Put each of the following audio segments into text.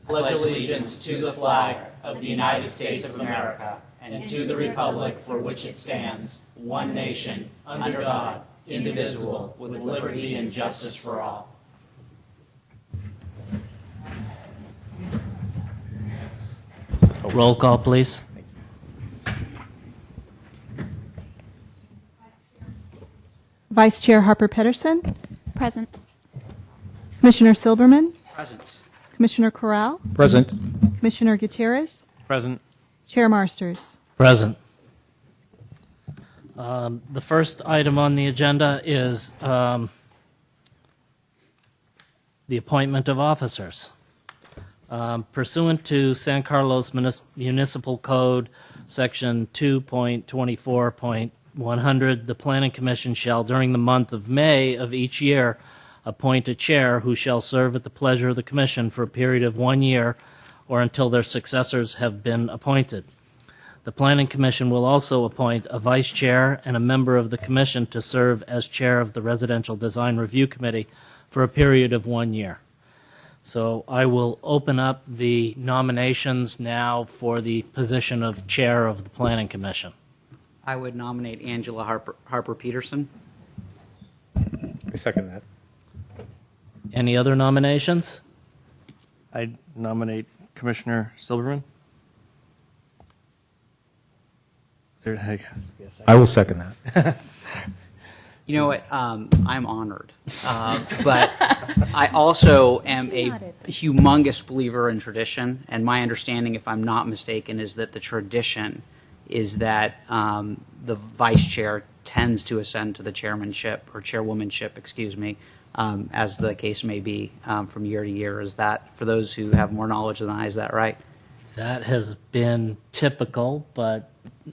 pledge allegiance to the flag of the United States of America and to the republic for which it stands, one nation, under God, indivisible, with liberty and justice for all. Roll call, please. Vice Chair Harper Pedersen, Present. Commissioner Silberman, Present. Commissioner Corral, Present. Commissioner Gutierrez, Present. Chair Marsters. Present. The first item on the agenda is the appointment of officers. Pursuant to San Carlos Municipal Code, Section 2.24.100, the Planning Commission shall, during the month of May of each year, appoint a chair who shall serve at the pleasure of the Commission for a period of 1 year or until their successors have been appointed. The Planning Commission will also appoint a vice chair and a member of the Commission to serve as chair of the Residential Design Review Committee for a period of 1 year. So I will open up the nominations now for the position of chair of the Planning Commission. I would nominate Angela Harper Peterson. I second that. Any other nominations? I nominate Commissioner Silberman. Is there has to be a second? I will second that. You know what? I'm honored. But I also am She a nodded. humongous believer in tradition. And my understanding, if I'm not mistaken, is that the tradition is that the vice chair tends to ascend to the chairmanship or chairwomanship, excuse me, as the case may be from year to year. Is that, for those who have more knowledge than I, is that right? That has been typical, but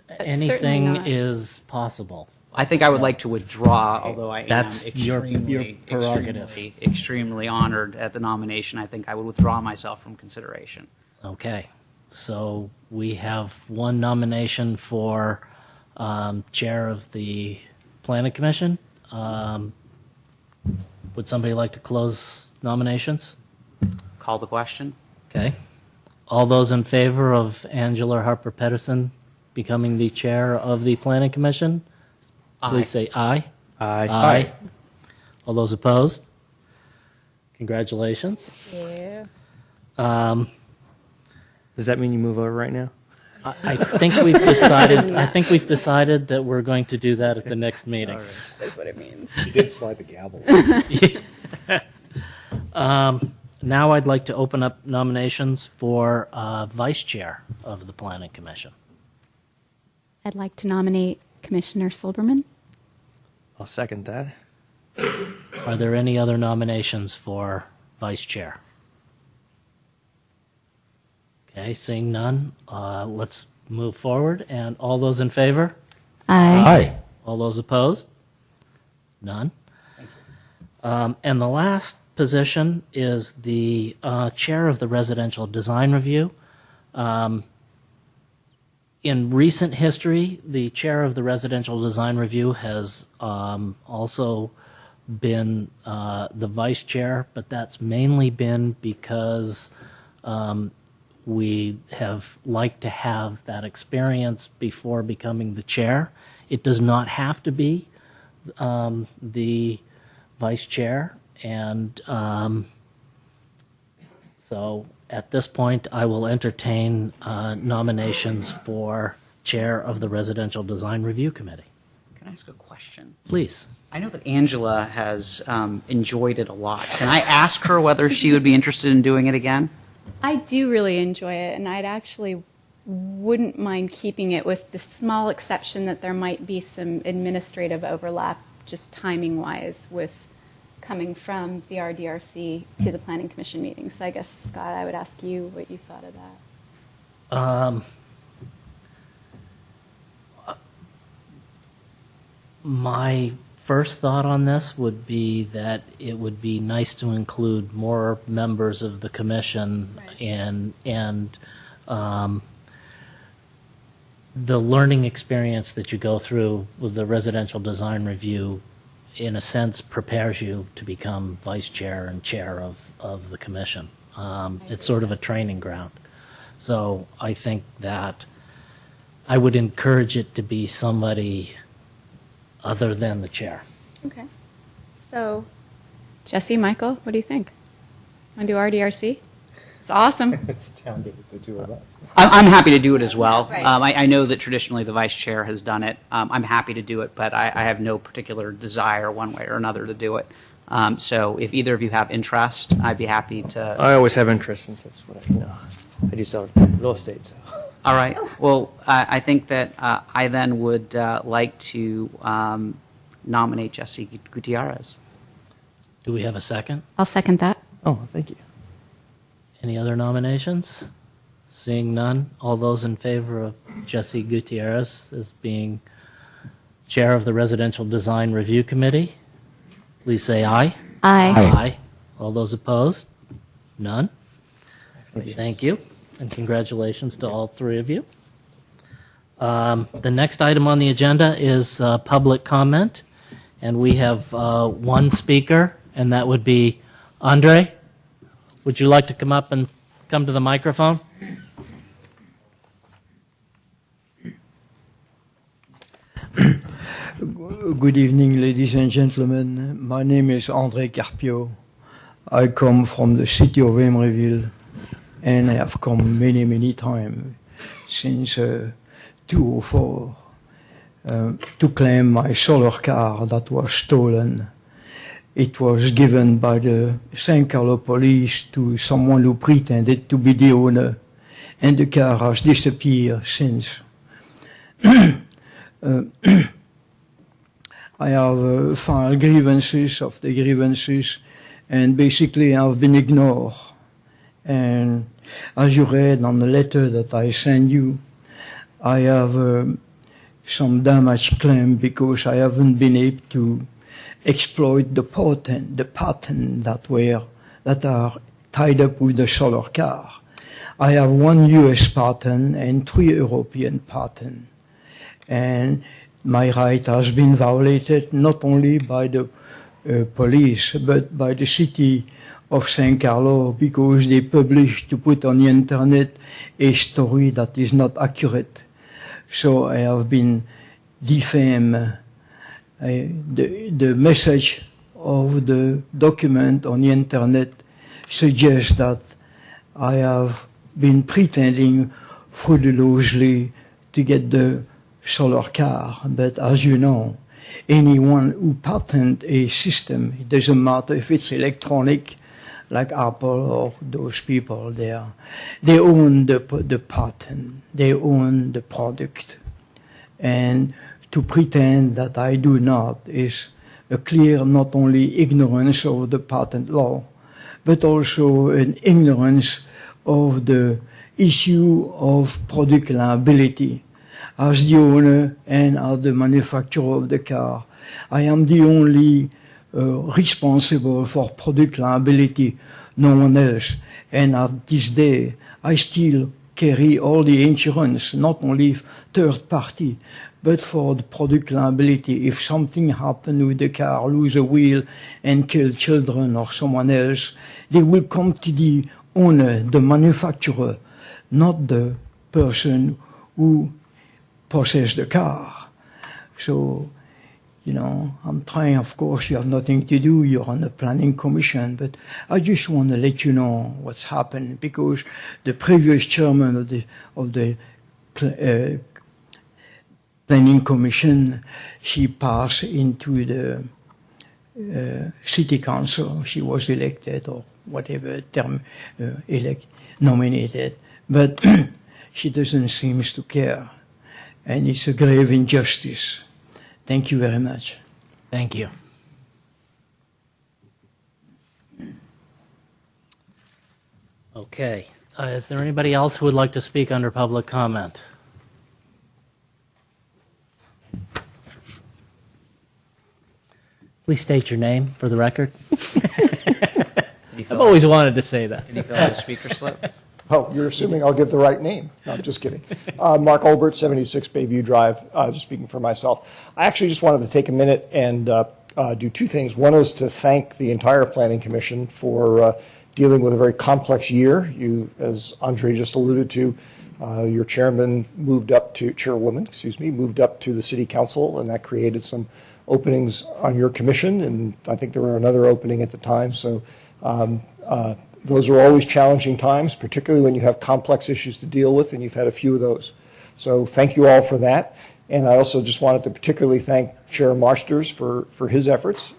certainly anything not. is possible. I think I would like to withdraw, although I am That's your extremely, prerogative. extremely honored at the nomination. I think I would withdraw myself from consideration. Okay, so we have one nomination for chair of the Planning Commission. Would somebody like to close nominations? Call the question. Okay. All those in favor of Angela Harper Pedersen becoming the chair of the Planning Commission, please say aye. Aye. All those opposed? Congratulations. Yeah. Does that mean you move over right now? I think we've decided. I think we've decided that we're going to do that at the next meeting. That's what it means. You did slide the gavel. Now I'd like to open up nominations for vice chair of the Planning Commission. I'd like to nominate Commissioner Silberman. I'll second that. Are there any other nominations for vice chair? Okay, seeing none, let's move forward. And all those in favor? Aye. All those opposed? None. And the last position is the chair of the Residential Design Review. In recent history, the chair of the Residential Design Review has also been the vice chair, but that's mainly been because we have liked to have that experience before becoming the chair. It does not have to be the vice chair, and so at this point I will entertain nominations for chair of the Residential Design Review Committee. Can I ask a question? Please. I know that Angela has enjoyed it a lot. Can I ask her whether she would be interested in doing it again? I do really enjoy it, and I'd actually wouldn't mind keeping it with the small exception that there might be some administrative overlap, just timing-wise, with coming from the RDRC to the Planning Commission meeting. So I guess, Scott, I would ask you what you thought of that. My first thought on this would be that it would be nice to include more members of the commission. Right. and the learning experience that you go through with the Residential Design Review, in a sense, prepares you to become vice chair and chair of the commission. It's sort of a training ground. So I think that I would encourage it to be somebody other than the chair. Okay. So, Jesse, Michael, what do you think? Want to do RDRC? It's awesome. It's down to the two of us. I'm happy to do it as well. Right. I know that traditionally the vice chair has done it. I'm happy to do it, but I have no particular desire one way or another to do it. So if either of you have interest, I'd be happy to. I always have interest since that's what I do sell real estate. So. All right. Well, I think that I then would like to nominate Jesse Gutierrez. Do we have a second? I'll second that. Oh, thank you. Any other nominations? Seeing none, all those in favor of Jesse Gutierrez as being chair of the Residential Design Review Committee, please say aye. Aye. All those opposed? None? Thank you, and congratulations to all three of you. The next item on the agenda is public comment, and we have one speaker, and that would be Andre. Would you like to come up and come to the microphone? Good evening, ladies and gentlemen. My name is André Carpio. I come from the city of Emeryville, and I have come many, many times since 2004 to claim my solar car that was stolen. It was given by the San Carlo police to someone who pretended to be the owner, and the car has disappeared since. I have filed grievances of the grievances, and basically I've been ignored. And as you read on the letter that I sent you, I have some damage claim because I haven't been able to exploit the patent that are tied up with the solar car. I have 1 US patent and 3 European patents. And my right has been violated not only by the police, but by the city of San Carlo, because they published to put on the internet a story that is not accurate. So I have been defamed. The message of the document on the internet suggests that I have been pretending fraudulously to get the solar car, but as you know, anyone who patents a system, it doesn't matter if it's electronic, like Apple or those people there, they own the patent, they own the product. And to pretend that I do not is a clear not only ignorance of the patent law, but also an ignorance of the issue of product liability. As the owner and as the manufacturer of the car, I am the only responsible for product liability, no one else. And at this day, I still carry all the insurance, not only third party, but for the product liability. If something happened with the car, lose a wheel and kill children or someone else, they will come to the owner, the manufacturer, not the person who possess the car. So, you know, I'm trying, of course, you have nothing to do, you're on the planning commission, but I just want to let you know what's happened, because the previous chairman of the planning commission, she passed into the city council. She was elected or whatever term, nominated, but she doesn't seem to care. And it's a grave injustice. Thank you very much. Thank you. Okay. Is there anybody else who would like to speak under public comment? Please state your name for the record. I've always wanted to say that. Did you fill out a speaker slip? Oh, you're assuming I'll give the right name. No, I'm just kidding. Mark Olbert, 76 Bayview Drive, just speaking for myself. I actually just wanted to take a minute and do two things. One is to thank the entire Planning Commission for dealing with a very complex year. You, as Andre just alluded to, your chairman chairwoman, moved up to the city council, and that created some openings on your commission, and I think there were another opening at the time. So those are always challenging times, particularly when you have complex issues to deal with, and you've had a few of those. So thank you all for that. And I also just wanted to particularly thank Chair Marsters for his efforts.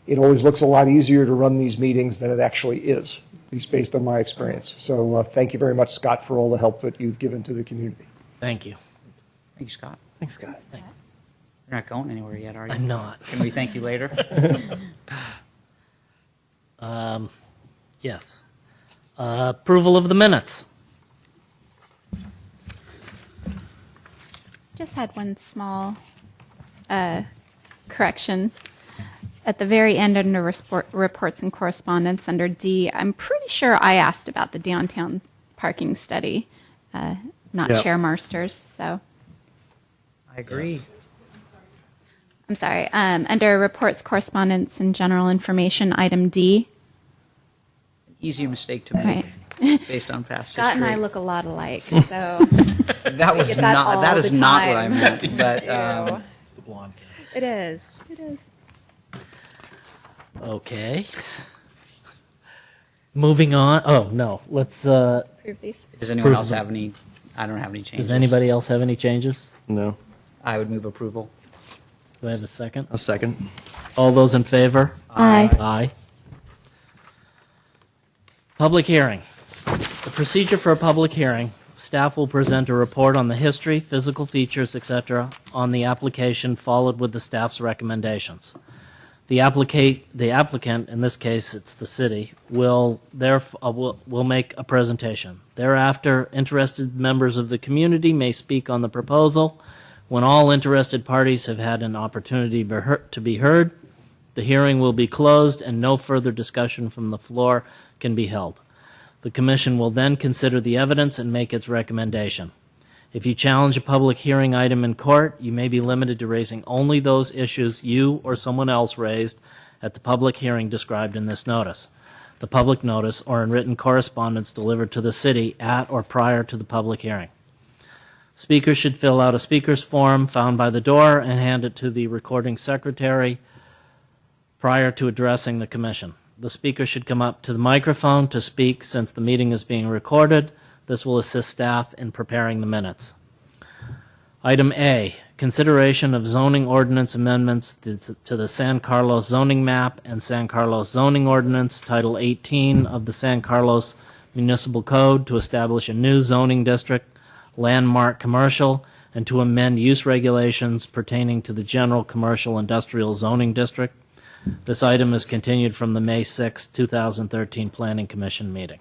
It always looks a lot easier to run these meetings than it actually is, at least based on my experience. So thank you very much, Scott, for all the help that you've given to the community. Thank you. Thank you, Scott. Thanks, Scott. Thanks. You're not going anywhere yet, are you? I'm not. Can we thank you later? Yes. Approval of the minutes. Just had one small correction. At the very end, under reports and correspondence, under D, I'm pretty sure I asked about the downtown parking study, not Yep. Chair Marsters. So I agree. Yes. I'm sorry. Under reports, correspondence, and general information, item D. Easy mistake to make Right. based on past Scott and history. I look a lot alike, so That was get that not. all That is the not what I time. meant. But Ew. It's the blonde. It is. It is. Okay. Moving on. Oh, no. Let's. Approve these. does anyone else Approve. have any? I don't have any changes. Does anybody else have any changes? No. I would move approval. Do I have a second? A second. All those in favor? Aye. Aye. Public hearing. The procedure for a public hearing, staff will present a report on the history, physical features, etc. on the application, followed with the staff's recommendations. The applicant, in this case it's the city, will make a presentation. Thereafter, interested members of the community may speak on the proposal. When all interested parties have had an opportunity to be heard, the hearing will be closed and no further discussion from the floor can be held. The commission will then consider the evidence and make its recommendation. If you challenge a public hearing item in court, you may be limited to raising only those issues you or someone else raised at the public hearing described in this notice, the public notice, or in written correspondence delivered to the city at or prior to the public hearing. Speakers should fill out a speaker's form found by the door and hand it to the recording secretary prior to addressing the commission. The speaker should come up to the microphone to speak since the meeting is being recorded. This will assist staff in preparing the minutes. Item A, consideration of zoning ordinance amendments to the San Carlos zoning map and San Carlos zoning ordinance, Title 18 of the San Carlos Municipal Code, to establish a new zoning district, landmark commercial, and to amend use regulations pertaining to the general commercial industrial zoning district. This item is continued from the May 6, 2013 Planning Commission meeting.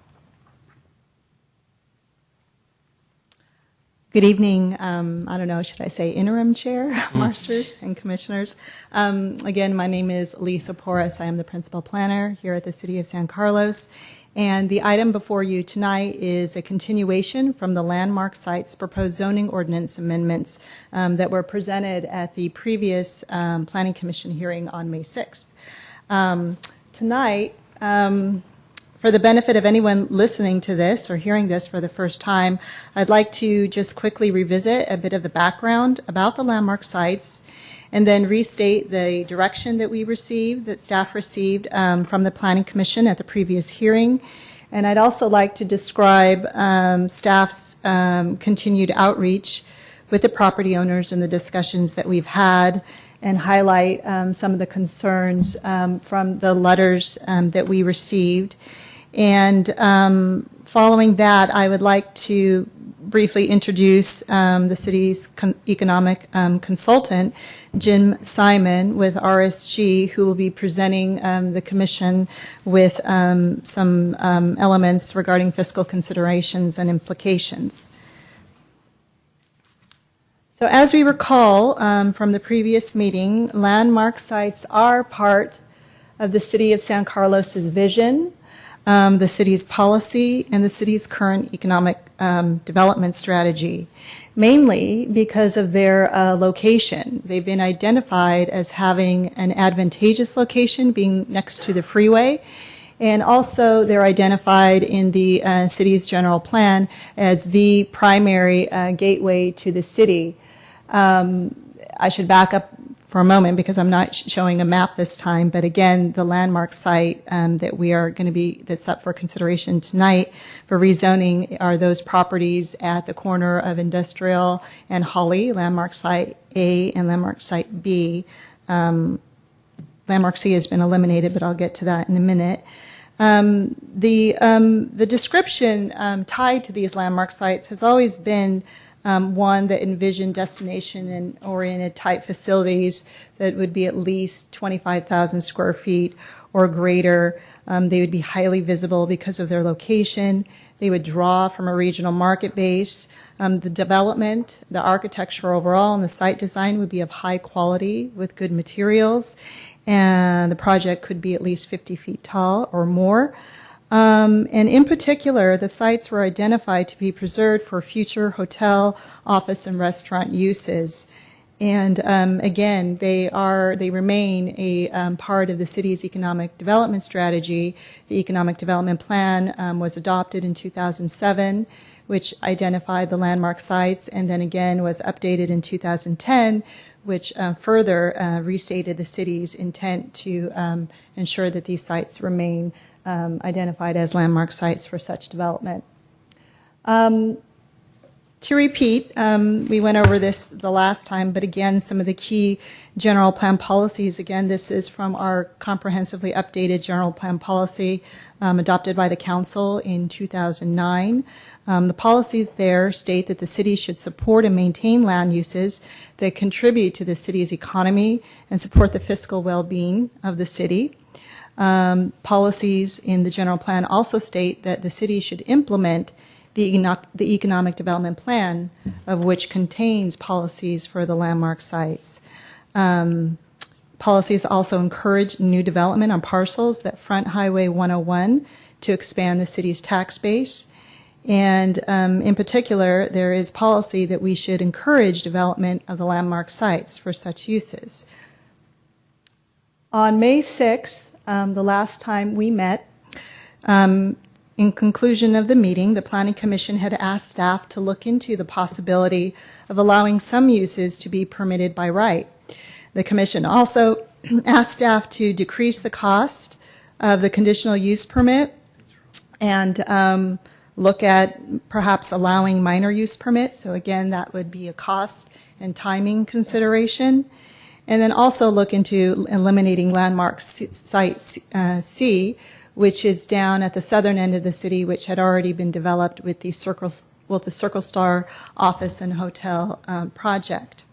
Good evening. I don't know, should I say interim chair, Marsters and commissioners. Again, my name is Lisa Porras. I am the principal planner here at the City of San Carlos. And the item before you tonight is a continuation from the landmark sites proposed zoning ordinance amendments that were presented at the previous Planning Commission hearing on May 6th. Tonight, for the benefit of anyone listening to this or hearing this for the first time, I'd like to just quickly revisit a bit of the background about the landmark sites and then restate the direction that we received, that staff received from the Planning Commission at the previous hearing. And I'd also like to describe staff's continued outreach with the property owners and the discussions that we've had, and highlight some of the concerns from the letters that we received. And following that, I would like to briefly introduce the city's economic consultant, Jim Simon, with RSG, who will be presenting the commission with some elements regarding fiscal considerations and implications. So as we recall from the previous meeting, landmark sites are part of the City of San Carlos's vision, the city's policy, and the city's current economic development strategy, mainly because of their location. They've been identified as having an advantageous location, being next to the freeway, And also, they're identified in the city's general plan as the primary gateway to the city. I should back up for a moment because I'm not showing a map this time, but again, the landmark site that we are going to be, that's up for consideration tonight for rezoning are those properties at the corner of Industrial and Holly, Landmark Site A and Landmark Site B. Landmark C has been eliminated, but I'll get to that in a minute. The description tied to these landmark sites has always been one that envisioned destination and oriented type facilities that would be at least 25,000 square feet or greater. They would be highly visible because of their location. They would draw from a regional market base. The development, the architecture overall, and the site design would be of high quality with good materials. And the project could be at least 50 feet tall or more. And in particular, the sites were identified to be preserved for future hotel, office, and restaurant uses. And again, they remain a part of the city's economic development strategy. The economic development plan was adopted in 2007, which identified the landmark sites, and then again was updated in 2010, which further restated the city's intent to ensure that these sites remain identified as landmark sites for such development. To repeat, we went over this the last time, but again, some of the key general plan policies. Again, this is from our comprehensively updated general plan policy adopted by the council in 2009. The policies there state that the city should support and maintain land uses that contribute to the city's economy and support the fiscal well-being of the city. Policies in the general plan also state that the city should implement the economic development plan, of which contains policies for the landmark sites. Policies also encourage new development on parcels that front Highway 101 to expand the city's tax base. And in particular, there is policy that we should encourage development of the landmark sites for such uses. On May 6th, the last time we met, in conclusion of the meeting, the Planning Commission had asked staff to look into the possibility of allowing some uses to be permitted by right. The Commission also asked staff to decrease the cost of the conditional use permit and look at perhaps allowing minor use permits. So again, that would be a cost and timing consideration. And then also look into eliminating landmark site C, which is down at the southern end of the city, which had already been developed with the Circle Star office and hotel project.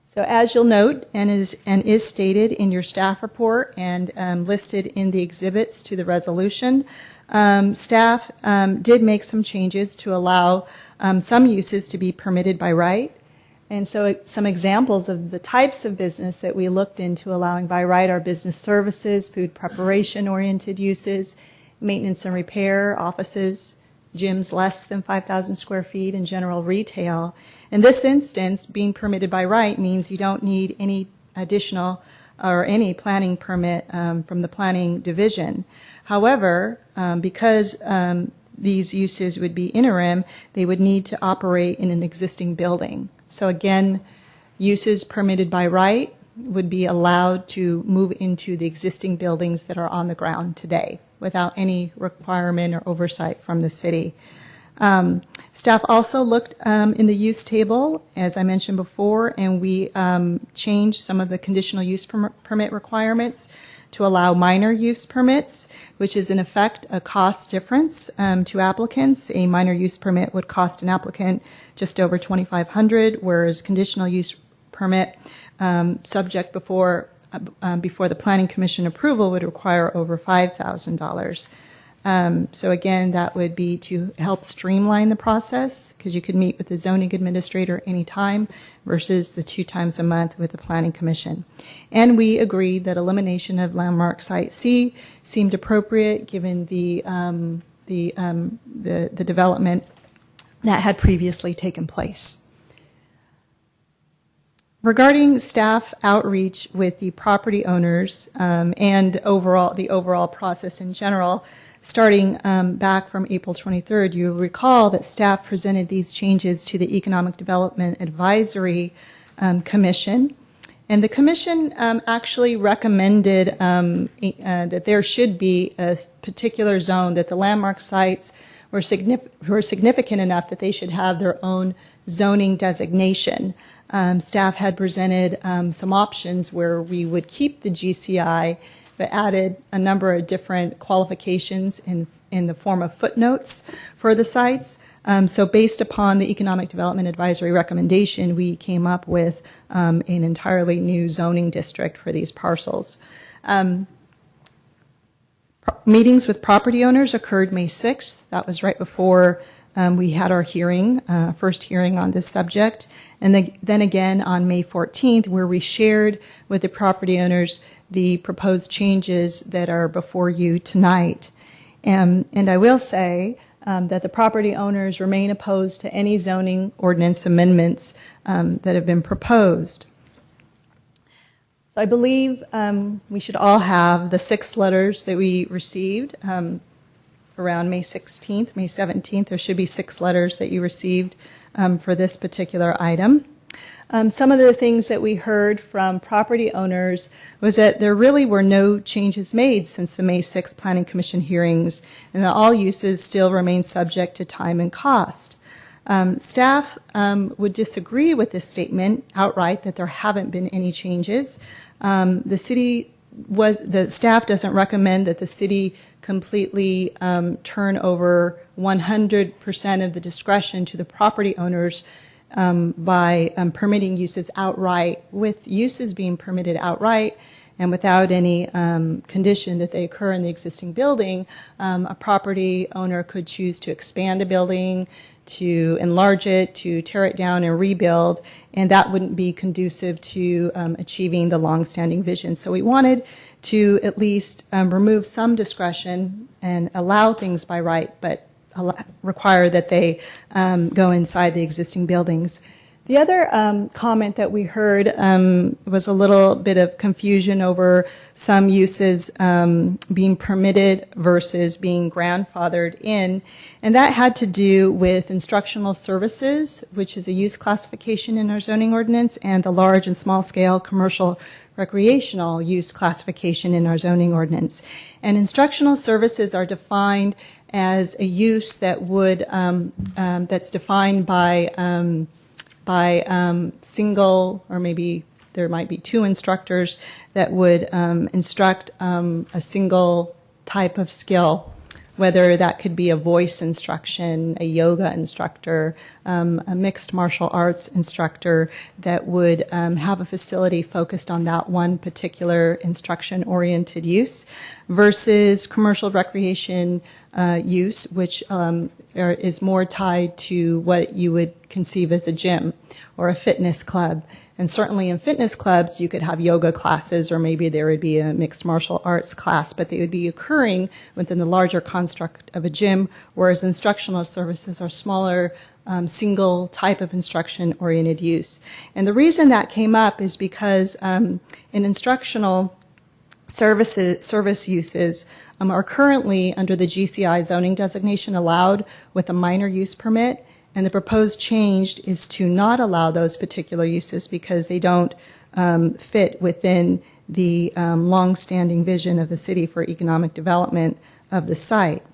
So as you'll note, and is stated in your staff report and listed in the exhibits to the resolution, staff did make some changes to allow some uses to be permitted by right. And so some examples of the types of business that we looked into allowing by right are business services, food preparation-oriented uses, maintenance and repair, offices, gyms less than 5,000 square feet, and general retail. In this instance, being permitted by right means you don't need any additional or any planning permit from the planning division. However, because these uses would be interim, they would need to operate in an existing building. So again, uses permitted by right would be allowed to move into the existing buildings that are on the ground today without any requirement or oversight from the city. Staff also looked in the use table, as I mentioned before, and we changed some of the conditional use permit requirements to allow minor use permits, which is in effect a cost difference to applicants. A minor use permit would cost an applicant just over $2,500, whereas conditional use permit subject before the Planning Commission approval would require over $5,000. So again, that would be to help streamline the process because you could meet with the zoning administrator anytime versus the 2 times a month with the Planning Commission. And we agreed that elimination of landmark site C seemed appropriate given the development that had previously taken place. Regarding staff outreach with the property owners and the overall process in general, starting back from April 23rd, you recall that staff presented these changes to the Economic Development Advisory Commission. And the commission actually recommended that there should be a particular zone, that the landmark sites were significant enough that they should have their own zoning designation. Staff had presented some options where we would keep the GCI, but added a number of different qualifications in the form of footnotes for the sites. So based upon the Economic Development Advisory recommendation, we came up with an entirely new zoning district for these parcels. Meetings with property owners occurred May 6th. That was right before we had our hearing, first hearing on this subject. And then again on May 14th, where we shared with the property owners the proposed changes that are before you tonight. And I will say that the property owners remain opposed to any zoning ordinance amendments that have been proposed. So I believe we should all have the 6 letters that we received around May 16th, May 17th. There should be 6 letters that you received for this particular item. Some of the things that we heard from property owners was that there really were no changes made since the May 6th Planning Commission hearings, and that all uses still remain subject to time and cost. Staff would disagree with this statement outright, that there haven't been any changes. The staff doesn't recommend that the city completely turn over 100% of the discretion to the property owners by permitting uses outright, with uses being permitted outright and without any condition that they occur in the existing building. A property owner could choose to expand a building, to enlarge it, to tear it down and rebuild, and that wouldn't be conducive to achieving the longstanding vision. So we wanted to at least remove some discretion and allow things by right, but require that they go inside the existing buildings. The other comment that we heard was a little bit of confusion over some uses being permitted versus being grandfathered in, and that had to do with instructional services, which is a use classification in our zoning ordinance, and the large and small scale commercial recreational use classification in our zoning ordinance. And instructional services are defined as a use that would that's defined by single, or maybe there might be 2 instructors that would instruct a single type of skill, whether that could be a voice instruction, a yoga instructor, a mixed martial arts instructor that would have a facility focused on that one particular instruction-oriented use, versus commercial recreation use, which is more tied to what you would conceive as a gym or a fitness club. And certainly in fitness clubs, you could have yoga classes, or maybe there would be a mixed martial arts class, but they would be occurring within the larger construct of a gym, whereas instructional services are smaller, single type of instruction-oriented use. And the reason that came up is because in instructional service uses are currently under the GCI zoning designation allowed with a minor use permit, and the proposed change is to not allow those particular uses because they don't fit within the long-standing vision of the city for economic development of the site.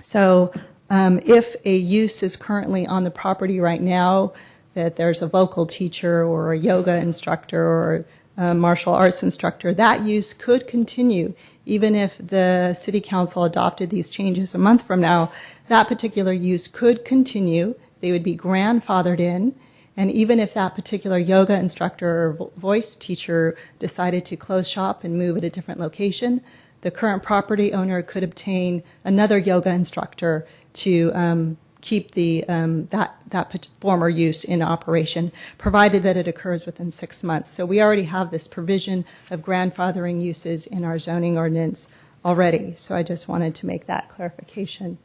So if a use is currently on the property right now, that there's a vocal teacher or a yoga instructor or a martial arts instructor, that use could continue. Even if the city council adopted these changes a month from now, that particular use could continue. They would be grandfathered in. And even if that particular yoga instructor or voice teacher decided to close shop and move at a different location, the current property owner could obtain another yoga instructor to keep the that former use in operation, provided that it occurs within 6 months. So we already have this provision of grandfathering uses in our zoning ordinance already. So I just wanted to make that clarification.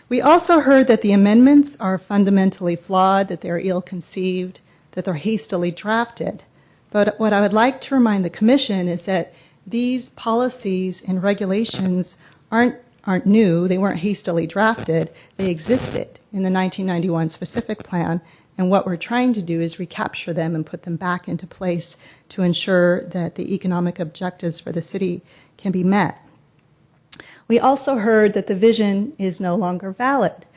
We also heard that the amendments are fundamentally flawed, that they're ill-conceived, that they're hastily drafted. But what I would like to remind the Commission is that these policies and regulations aren't new. They weren't hastily drafted. They existed in the 1991 specific plan, and what we're trying to do is recapture them and put them back into place to ensure that the economic objectives for the city can be met. We also heard that the vision is no longer valid.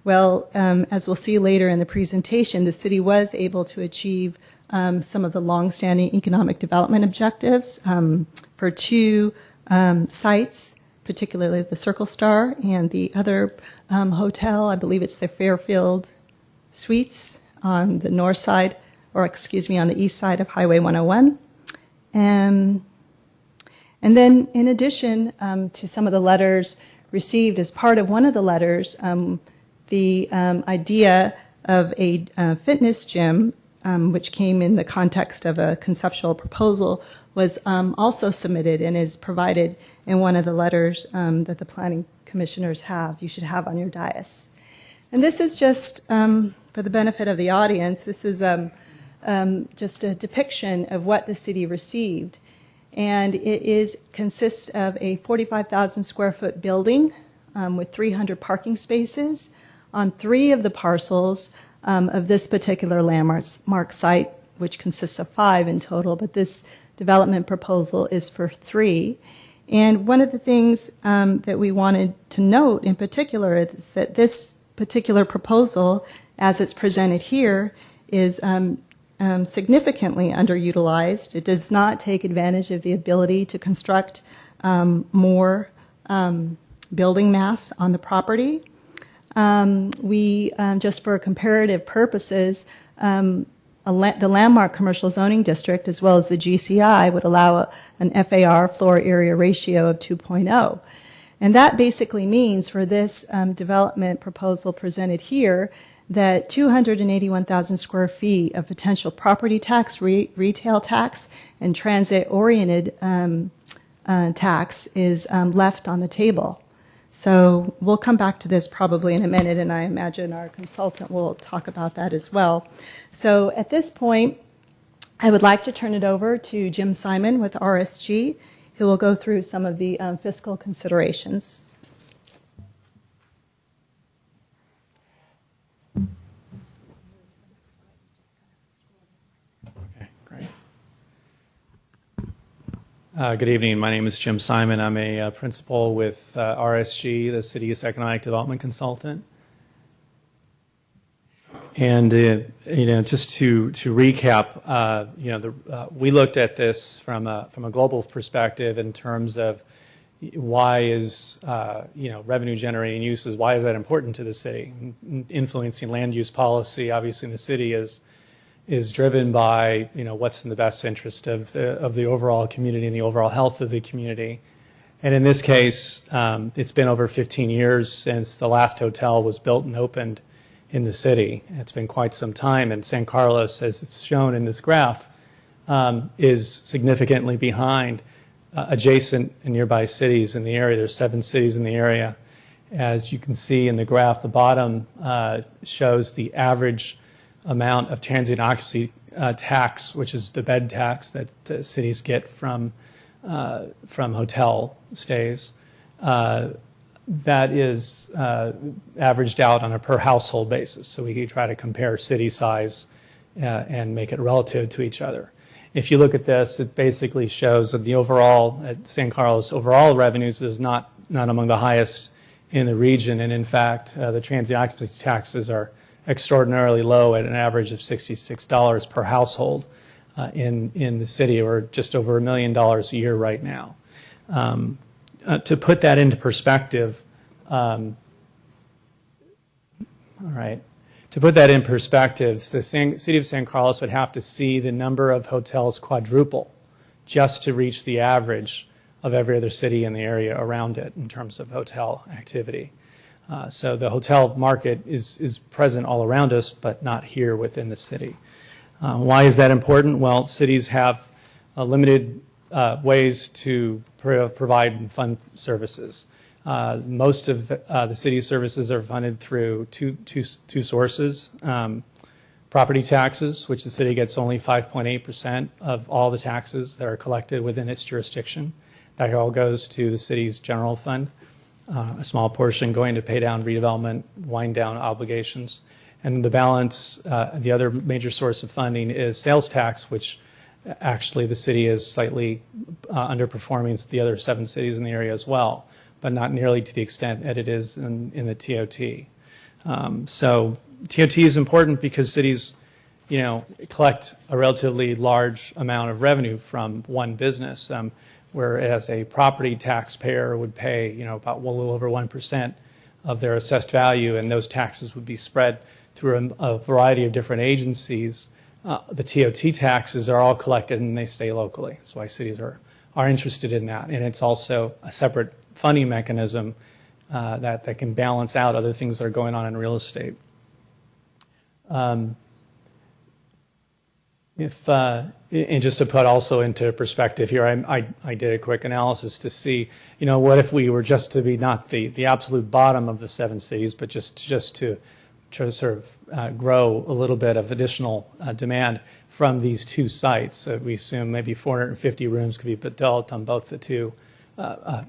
Well, as we'll see later in the presentation, the city was able to achieve some of the longstanding economic development objectives for two sites, particularly the Circle Star and the other hotel, I believe it's the Fairfield Suites on the north side, or excuse me, on the east side of Highway 101. And then in addition to some of the letters received as part of one of the letters, the idea of a fitness gym, which came in the context of a conceptual proposal, was also submitted and is provided in one of the letters that the planning commissioners have, you should have on your dais. And this is just, for the benefit of the audience, this is just a depiction of what the city received. And it consists of a 45,000 square foot building with 300 parking spaces on 3 of the parcels of this particular landmark site, which consists of 5 in total, but this development proposal is for 3. And one of the things that we wanted to note in particular is that this particular proposal, as it's presented here, is significantly underutilized. It does not take advantage of the ability to construct more building mass on the property. We, just for comparative purposes, the landmark commercial zoning district, as well as the GCI, would allow an FAR, floor area ratio, of 2.0. And that basically means for this development proposal presented here that 281,000 square feet of potential property tax, retail tax, and transit-oriented tax is left on the table. So we'll come back to this probably in a minute, and I imagine our consultant will talk about that as well. So at this point, I would like to turn it over to Jim Simon with RSG, who will go through some of the fiscal considerations. Okay, great. Good evening. My name is Jim Simon. I'm a principal with RSG, the city's economic development consultant. And just to recap, we looked at this from a global perspective in terms of why is revenue generating uses, why is that important to the city? Influencing land use policy, obviously, in the city is driven by what's in the best interest of the overall community and the overall health of the community. And in this case, it's been over 15 years since the last hotel was built and opened in the city. It's been quite some time, and San Carlos, as it's shown in this graph, is significantly behind adjacent and nearby cities in the area. There's 7 cities in the area. As you can see in the graph, the bottom shows the average amount of transient occupancy tax, which is the bed tax that cities get from hotel stays. That is averaged out on a per household basis. So we can try to compare city size and make it relative to each other. If you look at this, it basically shows that the overall, at San Carlos, overall revenues is not among the highest in the region. And in fact, the transient occupancy taxes are extraordinarily low at an average of $66 per household in the city, or just over $1 million a year right now. To put that into perspective, the city of San Carlos would have to see the number of hotels quadruple just to reach the average of every other city in the area around it in terms of hotel activity. So the hotel market is present all around us, but not here within the city. Why is that important? Well, cities have limited ways to provide and fund services. Most of the city's services are funded through two sources, property taxes, which the city gets only 5.8% of all the taxes that are collected within its jurisdiction. That all goes to the city's general fund, a small portion going to pay down redevelopment, wind down obligations. And the balance, the other major source of funding is sales tax, which actually the city is slightly underperforming the other 7 cities in the area as well, but not nearly to the extent that it is in the TOT. So TOT is important because cities, collect a relatively large amount of revenue from one business, whereas a property taxpayer would pay, about a little over 1% of their assessed value, and those taxes would be spread through a variety of different agencies. The TOT taxes are all collected and they stay locally. That's why cities are interested in that. And it's also a separate funding mechanism that can balance out other things that are going on in real estate. And just to put also into perspective here, I did a quick analysis to see, what if we were just to be not the absolute bottom of the 7 cities, but just to try to sort of grow a little bit of additional demand from these 2 sites. So we assume maybe 450 rooms could be developed on both the 2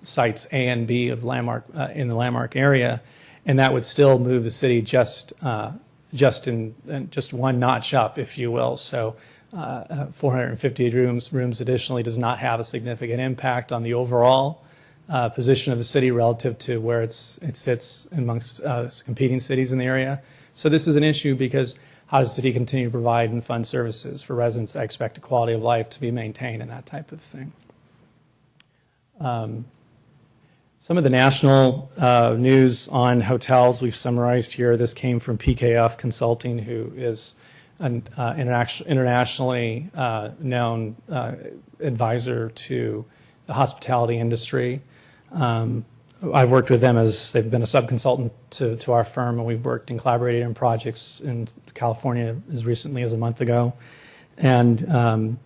sites A and B of Landmark in the Landmark area, and that would still move the city just one notch up, if you will. So 450 rooms additionally does not have a significant impact on the overall position of the city relative to where it sits amongst competing cities in the area. So this is an issue because how does the city continue to provide and fund services for residents that expect a quality of life to be maintained and that type of thing. Some of the national news on hotels we've summarized here. This came from PKF Consulting, who is an internationally known advisor to the hospitality industry. I've worked with them as they've been a subconsultant to our firm, and we've worked and collaborated in projects in California as recently as a month ago. And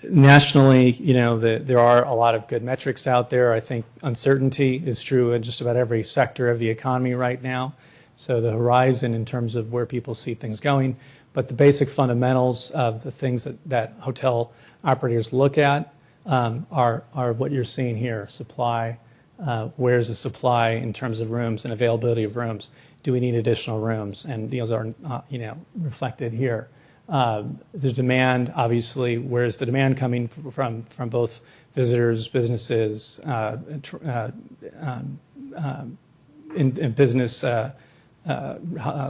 nationally, there are a lot of good metrics out there. I think uncertainty is true in just about every sector of the economy right now. So the horizon in terms of where people see things going, but the basic fundamentals of the things that hotel operators look at are what you're seeing here: supply. Where's the supply in terms of rooms and availability of rooms? Do we need additional rooms? And these are, reflected here. The demand, obviously, where's the demand coming from both visitors, businesses, in business,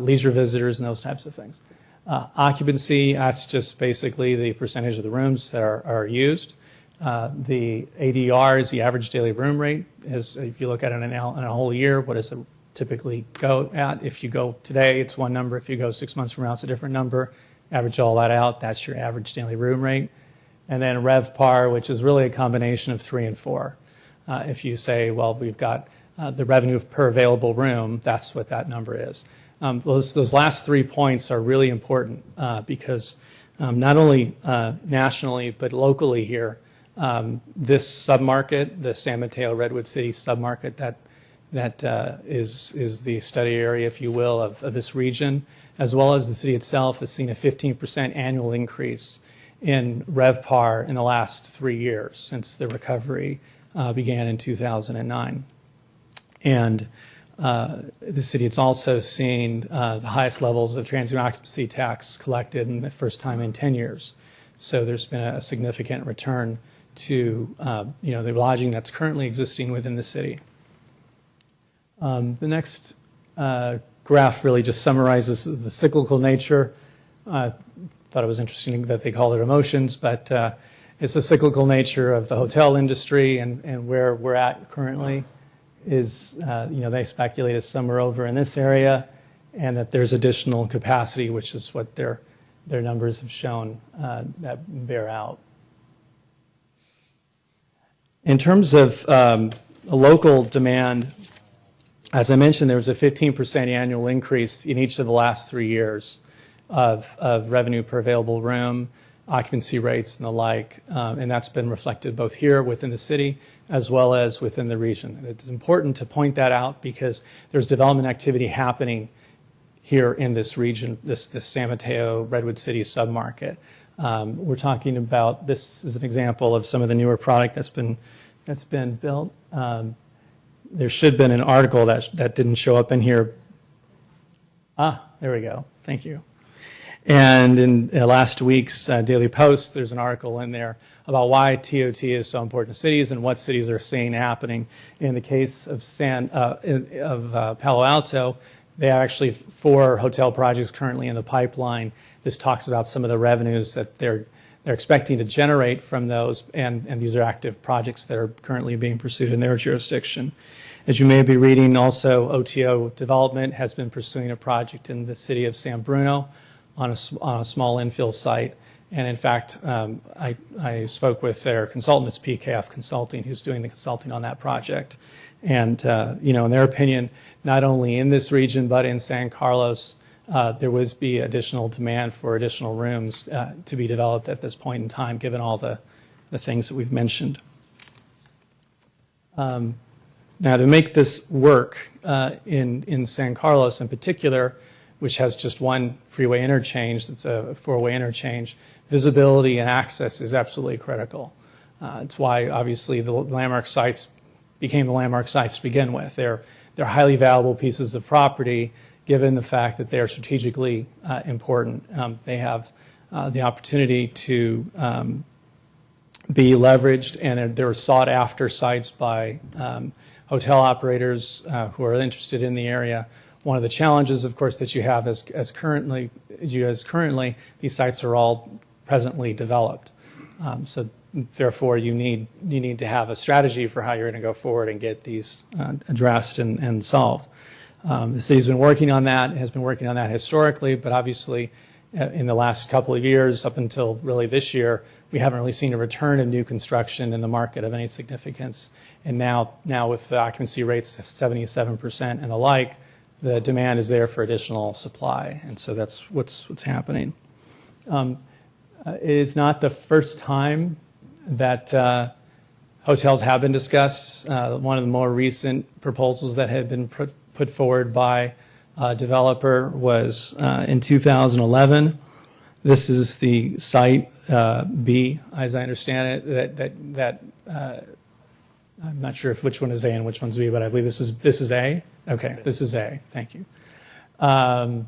leisure visitors, and those types of things. Occupancy, that's just basically the percentage of the rooms that are used. The ADR is the average daily room rate. If you look at it in a whole year, what does it typically go at? If you go today, it's one number. If you go 6 months from now, it's a different number. Average all that out, that's your average daily room rate. And then RevPAR, which is really a combination of 3 and 4. If you say, well, we've got the revenue per available room, that's what that number is. Those last 3 points are really important because not only nationally but locally here, this submarket, the San Mateo Redwood City submarket, that is the study area, if you will, of this region, as well as the city itself, has seen a 15% annual increase in RevPAR in the last 3 years since the recovery began in 2009. And the city has also seen the highest levels of transient occupancy tax collected in the first time in 10 years. So there's been a significant return to the lodging that's currently existing within the city. The next graph really just summarizes the cyclical nature. I thought it was interesting that they called it emotions, but it's the cyclical nature of the hotel industry, and where we're at currently is, they speculate is somewhere over in this area, and that there's additional capacity, which is what their numbers have shown that bear out. In terms of local demand, as I mentioned, there was a 15% annual increase in each of the last 3 years of revenue per available room, occupancy rates, and the like, and that's been reflected both here within the city as well as within the region. It's important to point that out because there's development activity happening here in this region, this San Mateo, Redwood City submarket. We're talking about, this is an example of some of the newer product that's been built. There should have been an article that didn't show up in here. There we go. Thank you. And in last week's Daily Post, there's an article in there about why TOT is so important to cities and what cities are seeing happening. In the case of Palo Alto, they have actually 4 hotel projects currently in the pipeline. This talks about some of the revenues that they're expecting to generate from those, and these are active projects that are currently being pursued in their jurisdiction. As you may be reading, also OTO Development has been pursuing a project in the city of San Bruno on a small infill site. And in fact, I spoke with their consultant, it's PKF Consulting, who's doing the consulting on that project. And, in their opinion, not only in this region, but in San Carlos, there would be additional demand for additional rooms to be developed at this point in time, given all the things that we've mentioned. Now, to make this work in San Carlos in particular, which has just one freeway interchange, that's a 4-way interchange, visibility and access is absolutely critical. It's why, obviously, the landmark sites became the landmark sites to begin with. They're highly valuable pieces of property, given the fact that they're strategically important. They have the opportunity to be leveraged, and they're sought-after sites by hotel operators who are interested in the area. One of the challenges, of course, that you have as currently, these sites are all presently developed. So therefore, you need to have a strategy for how you're going to go forward and get these addressed and solved. The city's been working on that, has been working on that historically, but obviously in the last couple of years, up until really this year, we haven't really seen a return of new construction in the market of any significance. And now with the occupancy rates of 77% and the like, the demand is there for additional supply. And so that's what's happening. It is not the first time that hotels have been discussed. One of the more recent proposals that had been put forward by a developer was in 2011. This is the site B, as I understand it. That I'm not sure which one is A and which one's B, but I believe this is A. Okay, this is A. Thank you. And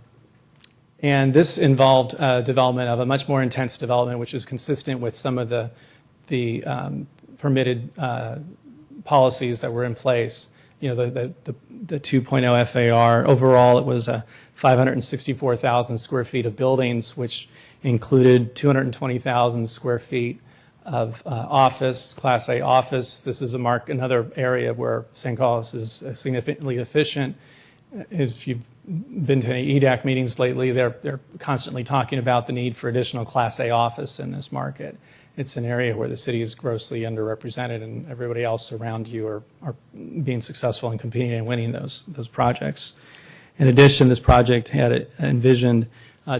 this involved development of a much more intense development, which is consistent with some of the permitted policies that were in place. The 2.0 FAR. Overall, it was 564,000 square feet of buildings, which included 220,000 square feet of office, Class A office. This is another area where San Carlos is significantly efficient. If you've been to any EDAC meetings lately, they're constantly talking about the need for additional Class A office in this market. It's an area where the city is grossly underrepresented, and everybody else around you are being successful in competing and winning those projects. In addition, this project had envisioned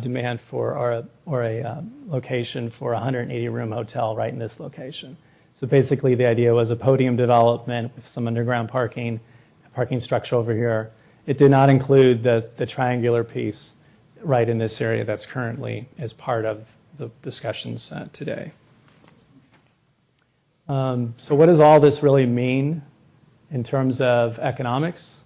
demand for a location for a 180-room hotel right in this location. So basically, the idea was a podium development with some underground parking structure over here. It did not include the triangular piece right in this area that's currently as part of the discussions today. So what does all this really mean in terms of economics?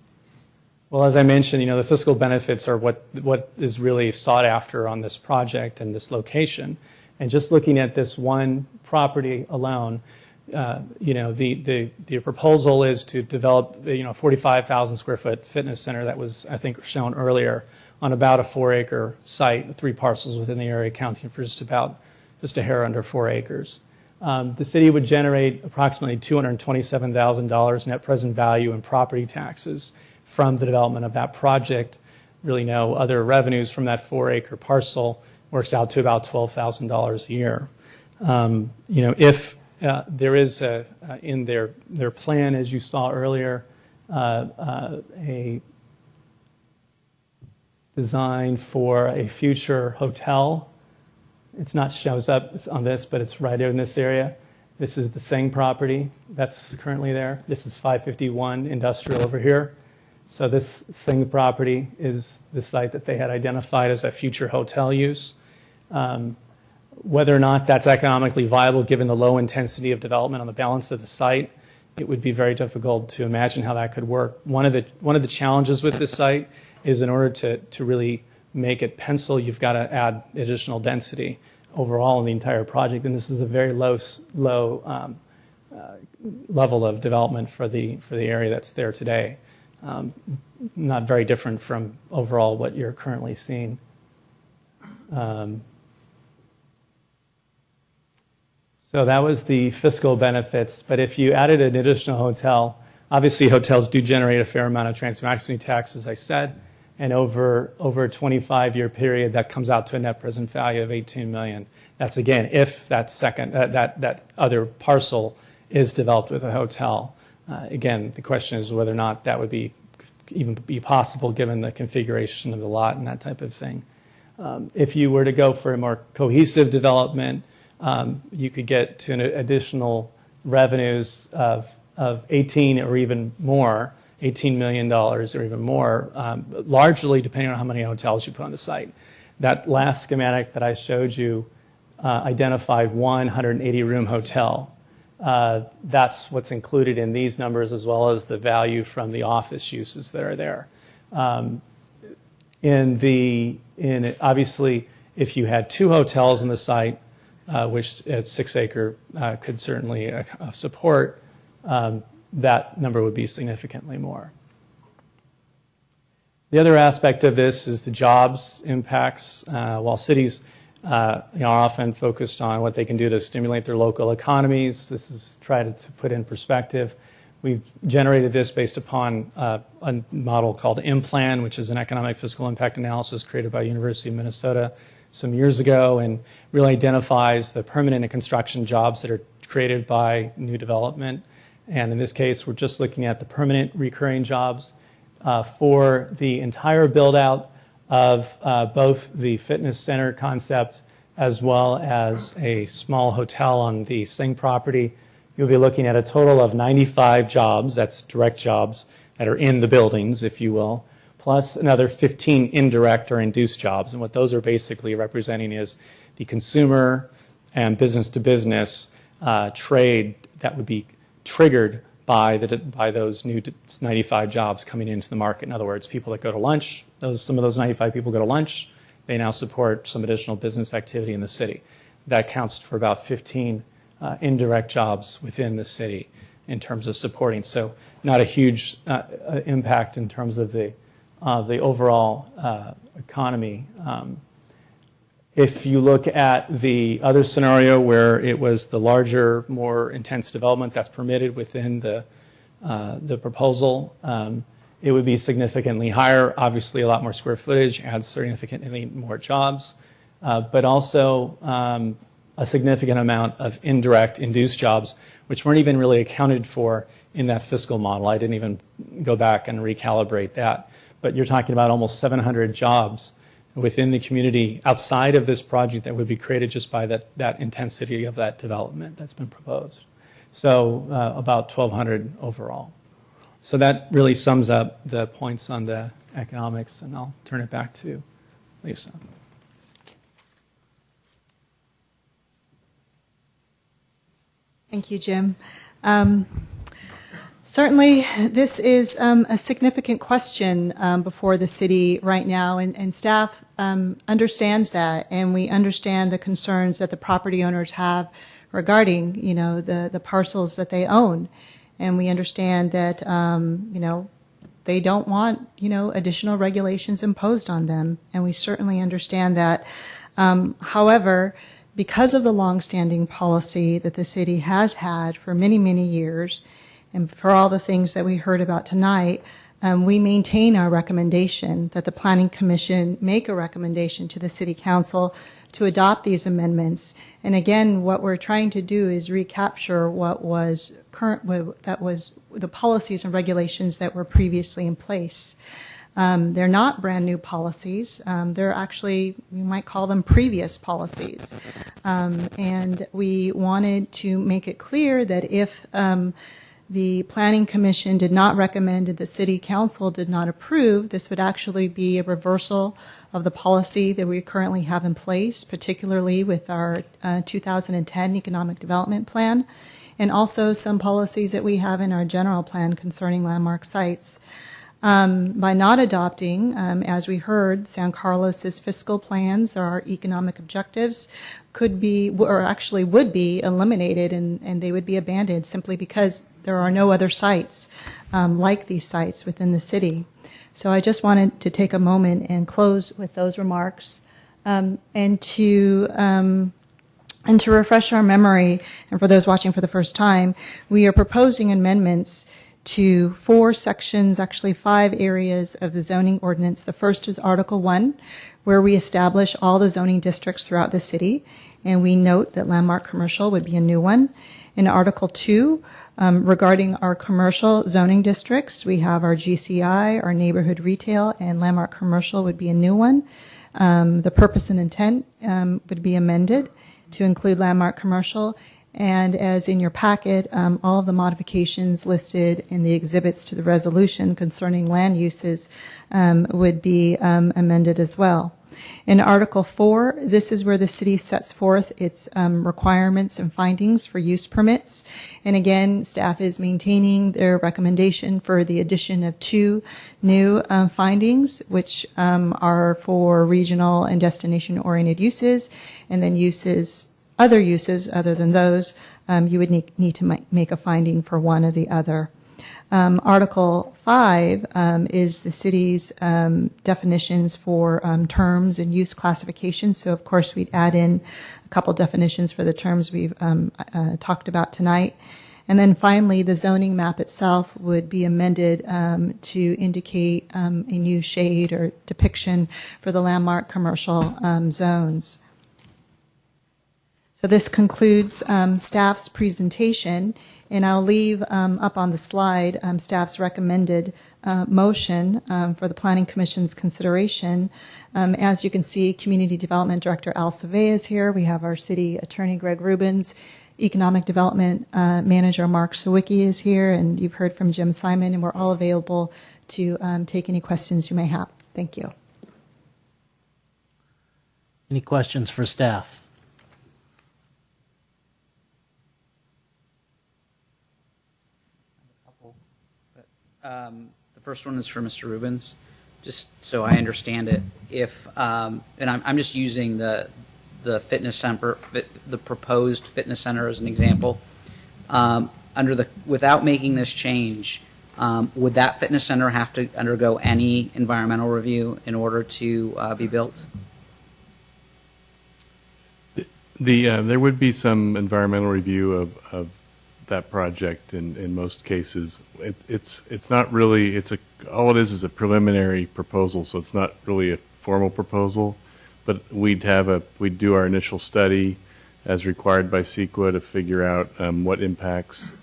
Well, as I mentioned, the fiscal benefits are what is really sought after on this project and this location. And just looking at this one property alone, the proposal is to develop 45,000 square foot fitness center that was, I think, shown earlier on about a 4-acre site, 3 parcels within the area, accounting for just a hair under 4 acres. The city would generate approximately $227,000 net present value in property taxes from the development of that project. Really no other revenues from that 4-acre parcel. Works out to about $12,000 a year. If there is in their plan, as you saw earlier, a design for a future hotel. It's not shows up on this, but it's right in this area. This is the Seng property that's currently there. This is 551 Industrial over here. So this Singh property is the site that they had identified as a future hotel use. Whether or not that's economically viable given the low intensity of development on the balance of the site, it would be very difficult to imagine how that could work. One of the challenges with this site is in order to really make it pencil, you've got to add additional density overall in the entire project, and this is a very low level of development for the area that's there today. Not very different from overall what you're currently seeing. So that was the fiscal benefits, but if you added an additional hotel, obviously hotels do generate a fair amount of transfer tax, as I said, and over a 25-year period, that comes out to a net present value of $18 million. That's again if that that other parcel is developed with a hotel. Again, the question is whether or not that would even be possible given the configuration of the lot and that type of thing. If you were to go for a more cohesive development, you could get to an additional revenues of 18 or even more, $18 million or even more, largely depending on how many hotels you put on the site. That last schematic that I showed you identified 180-room hotel. That's what's included in these numbers, as well as the value from the office uses that are there. Obviously, if you had 2 hotels in the site, which at 6 acre could certainly support, that number would be significantly more. The other aspect of this is the jobs impacts. While cities are often focused on what they can do to stimulate their local economies, this is tried to put in perspective. We've generated this based upon a model called IMPLAN, which is an economic fiscal impact analysis created by University of Minnesota some years ago, and really identifies the permanent and construction jobs that are created by new development. And in this case, we're just looking at the permanent recurring jobs for the entire build out of both the fitness center concept as well as a small hotel on the Singh property. You'll be looking at a total of 95 jobs, that's direct jobs that are in the buildings, if you will, plus another 15 indirect or induced jobs. And what those are basically representing is the consumer and business-to-business trade that would be triggered by those new 95 jobs coming into the market. In other words, people that go to lunch, some of those 95 people go to lunch, they now support some additional business activity in the city. That counts for about 15 indirect jobs within the city in terms of supporting. So not a huge impact in terms of the overall economy. If you look at the other scenario where it was the larger, more intense development that's permitted within the proposal, it would be significantly higher. Obviously, a lot more square footage adds significantly more jobs, but also a significant amount of indirect induced jobs, which weren't even really accounted for in that fiscal model. I didn't even go back and recalibrate that. But you're talking about almost 700 jobs within the community outside of this project that would be created just by that intensity of that development that's been proposed. So about 1,200 overall. So that really sums up the points on the economics, and I'll turn it back to Lisa. Thank you, Jim. Certainly, this is a significant question before the city right now, and staff understands that, and we understand the concerns that the property owners have regarding, the parcels that they own, and we understand that, they don't want, additional regulations imposed on them, and we certainly understand that. However, because of the longstanding policy that the city has had for many, many years, and for all the things that we heard about tonight, we maintain our recommendation that the Planning Commission make a recommendation to the City Council to adopt these amendments. And again, what we're trying to do is recapture what was the policies and regulations that were previously in place. They're not brand new policies. They're actually, you might call them previous policies. And we wanted to make it clear that if the Planning Commission did not recommend and the City Council did not approve, this would actually be a reversal of the policy that we currently have in place, particularly with our 2010 Economic Development Plan, and also some policies that we have in our general plan concerning landmark sites. By not adopting, as we heard, San Carlos's fiscal plans or our economic objectives could be, or actually would be, eliminated and they would be abandoned simply because there are no other sites like these sites within the city. So I just wanted to take a moment and close with those remarks and to refresh our memory, and for those watching for the first time, we are proposing amendments to 4 sections, actually 5 areas of the zoning ordinance. The first is Article 1, where we establish all the zoning districts throughout the city, and we note that landmark commercial would be a new one. In Article 2, regarding our commercial zoning districts, we have our GCI, our neighborhood retail, and landmark commercial would be a new one. The purpose and intent would be amended to include landmark commercial. And as in your packet, all of the modifications listed in the exhibits to the resolution concerning land uses would be amended as well. In Article 4, this is where the city sets forth its requirements and findings for use permits. And again, staff is maintaining their recommendation for the addition of 2 new findings, which are for regional and destination-oriented uses, and then other uses other than those, you would need to make a finding for one or the other. Article 5 is the city's definitions for terms and use classifications. So, of course, we'd add in a couple definitions for the terms we've talked about tonight. And then finally, the zoning map itself would be amended to indicate a new shade or depiction for the landmark commercial zones. So this concludes staff's presentation, and I'll leave up on the slide staff's recommended motion for the Planning Commission's consideration. As you can see, Community Development Director Al Savea is here. We have our City Attorney Greg Rubens. Economic Development Manager Mark Sawicki is here, and you've heard from Jim Simon, and we're all available to take any questions you may have. Thank you. Any questions for staff? The first one is for Mr. Rubens, just so I understand it. If and I'm just using the fitness center, the proposed fitness center as an example. Without making this change, would that fitness center have to undergo any environmental review in order to be built? There would be some environmental review of that project in most cases. It's not really, all it is a preliminary proposal, so it's not really a formal proposal, but we'd do our initial study as required by CEQA to figure out what impacts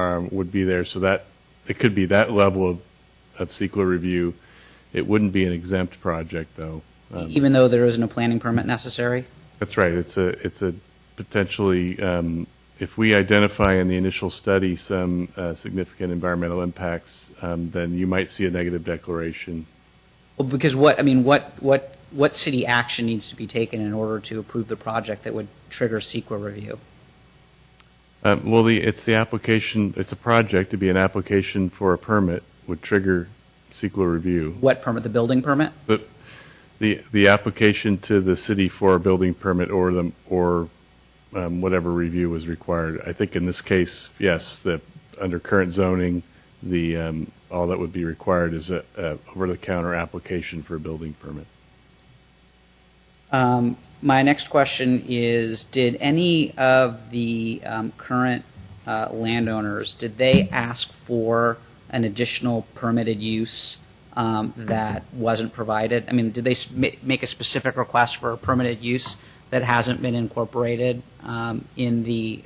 would be there, so that it could be that level of CEQA review. It wouldn't be an exempt project, though. Even though there isn't a planning permit necessary? That's right. It's a potentially, if we identify in the initial study some significant environmental impacts, then you might see a negative declaration. Well, because what city action needs to be taken in order to approve the project that would trigger CEQA review? It's the application. It's a project. To be an application for a permit would trigger CEQA review. What permit? The building permit? But the application to the city for a building permit or whatever review was required. I think in this case, yes, under current zoning, all that would be required is a over-the-counter application for a building permit. My next question is, did any of the current landowners, did they ask for an additional permitted use that wasn't provided? I mean, did they make a specific request for a permitted use that hasn't been incorporated in the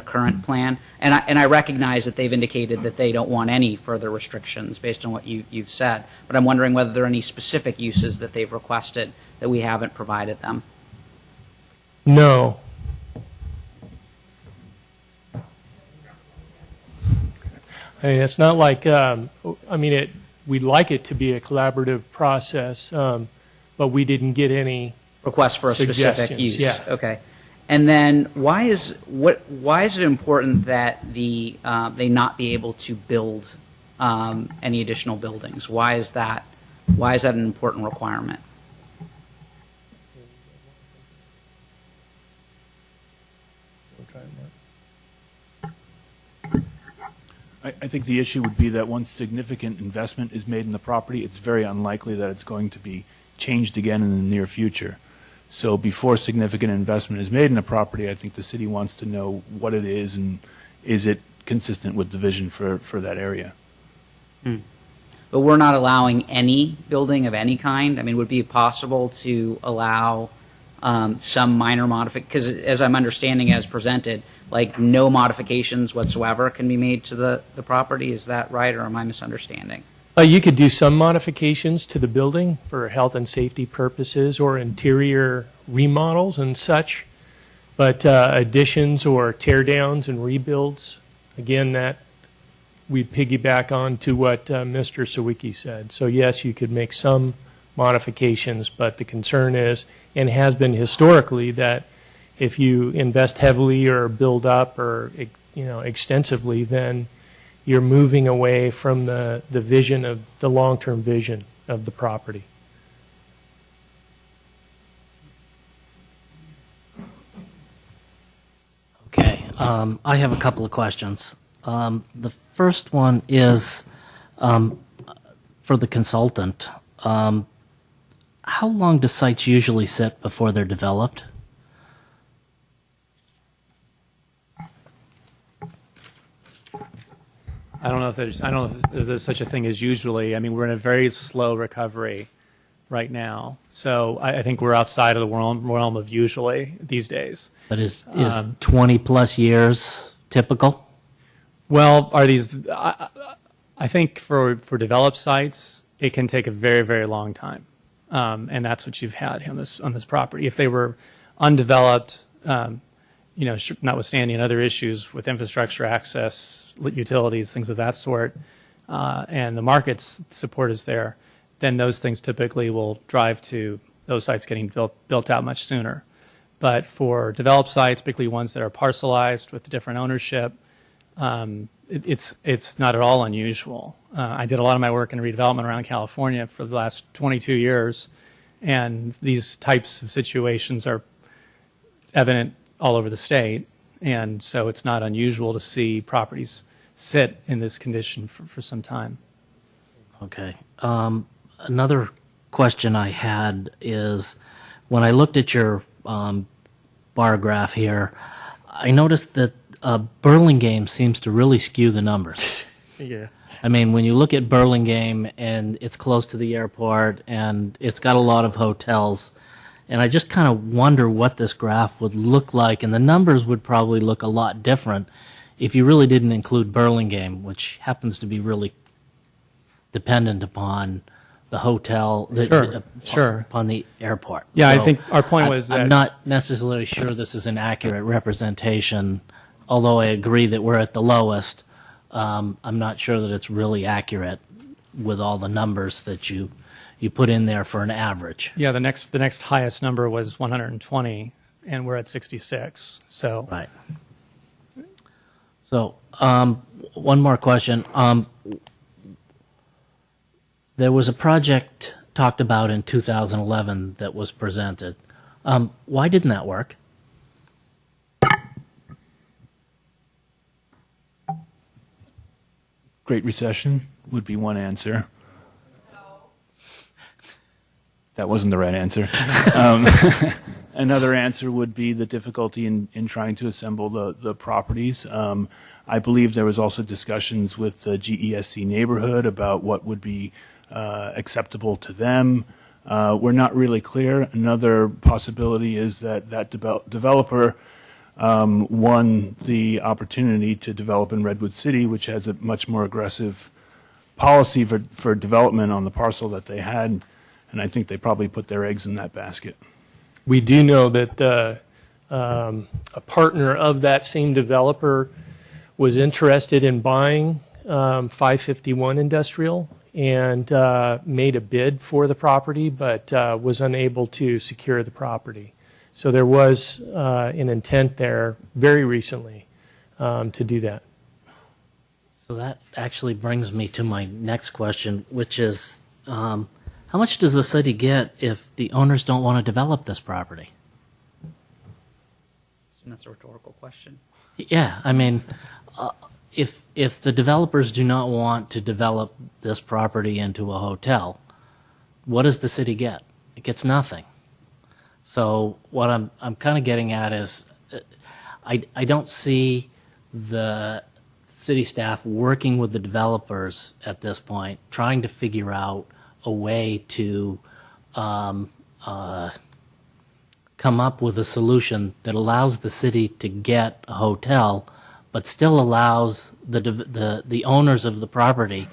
current plan? And I recognize that they've indicated that they don't want any further restrictions based on what you've said, but I'm wondering whether there are any specific uses that they've requested that we haven't provided them. No. I mean, it's not like, we'd like it to be a collaborative process, but we didn't get any. Request for a specific Suggestions, use. yeah. Okay. And then why is it important that they not be able to build any additional buildings? Why is that an important requirement? I think the issue would be that once significant investment is made in the property, it's very unlikely that it's going to be changed again in the near future. So before significant investment is made in a property, I think the city wants to know what it is and is it consistent with the vision for that area. But we're not allowing any building of any kind? I mean, would it be possible to allow some minor modification? Because as I'm understanding as presented, like no modifications whatsoever can be made to the property. Is that right, or am I misunderstanding? You could do some modifications to the building for health and safety purposes or interior remodels and such, but additions or tear downs and rebuilds, again, that we piggyback on to what Mr. Sawicki said. So yes, you could make some modifications, but the concern is, and has been historically, that if you invest heavily or build up or extensively, then you're moving away from the vision of the long-term vision of the property. Okay, I have a couple of questions. The first one is for the consultant. How long do sites usually sit before they're developed? I don't know if there's such a thing as usually. I mean, we're in a very slow recovery right now, so I think we're outside of the realm of usually these days. But is 20 plus years typical? Well, I think for developed sites, it can take a very, very long time, and that's what you've had on this property. If they were undeveloped, notwithstanding other issues with infrastructure access, utilities, things of that sort, and the market's support is there, then those things typically will drive to those sites getting built out much sooner. But for developed sites, particularly ones that are parcelized with different ownership, it's not at all unusual. I did a lot of my work in redevelopment around California for the last 22 years, and these types of situations are evident all over the state. And so it's not unusual to see properties sit in this condition for some time. Okay. Another question I had is, when I looked at your bar graph here, I noticed that Burlingame seems to really skew the numbers. Yeah. I mean, when you look at Burlingame, and it's close to the airport, and it's got a lot of hotels, and I just kind of wonder what this graph would look like, and the numbers would probably look a lot different if you really didn't include Burlingame, which happens to be really dependent upon the hotel, upon the airport. Yeah, So I think our point was that I'm not necessarily sure this is an accurate representation, although I agree that we're at the lowest. I'm not sure that it's really accurate with all the numbers that you put in there for an average. the next highest number was 120, and we're at 66. So Right. So, one more question. There was a project talked about in 2011 that was presented. Why didn't that work? Great Recession would be one answer. That wasn't the right answer. Another answer would be the difficulty in trying to assemble the properties. I believe there was also discussions with the GESC neighborhood about what would be acceptable to them. We're not really clear. Another possibility is that developer won the opportunity to develop in Redwood City, which has a much more aggressive policy for development on the parcel that they had, and I think they probably put their eggs in that basket. We do know that a partner of that same developer was interested in buying 551 Industrial and made a bid for the property, but was unable to secure the property. So there was an intent there very recently to do that. So that actually brings me to my next question, which is, how much does the city get if the owners don't want to develop this property? And that's a rhetorical question. Yeah, I mean, if the developers do not want to develop this property into a hotel, what does the city get? It gets nothing. So what I'm kind of getting at is, I don't see the city staff working with the developers at this point, trying to figure out a way to come up with a solution that allows the city to get a hotel, but still allows the owners of the property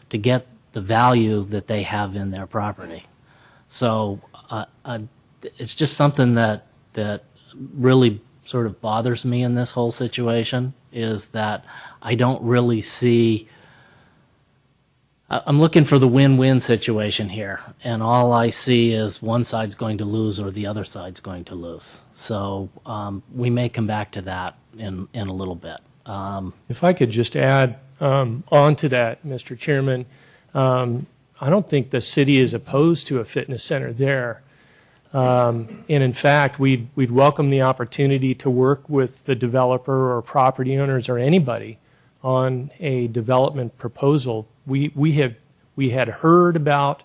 to get the value that they have in their property. So it's just something that really sort of bothers me in this whole situation, is that I don't really see. I'm looking for the win-win situation here, and all I see is one side's going to lose or the other side's going to lose. So we may come back to that in a little bit. If I could just add on to that, Mr. Chairman, I don't think the city is opposed to a fitness center there. And in fact, we'd welcome the opportunity to work with the developer or property owners or anybody on a development proposal. We had heard about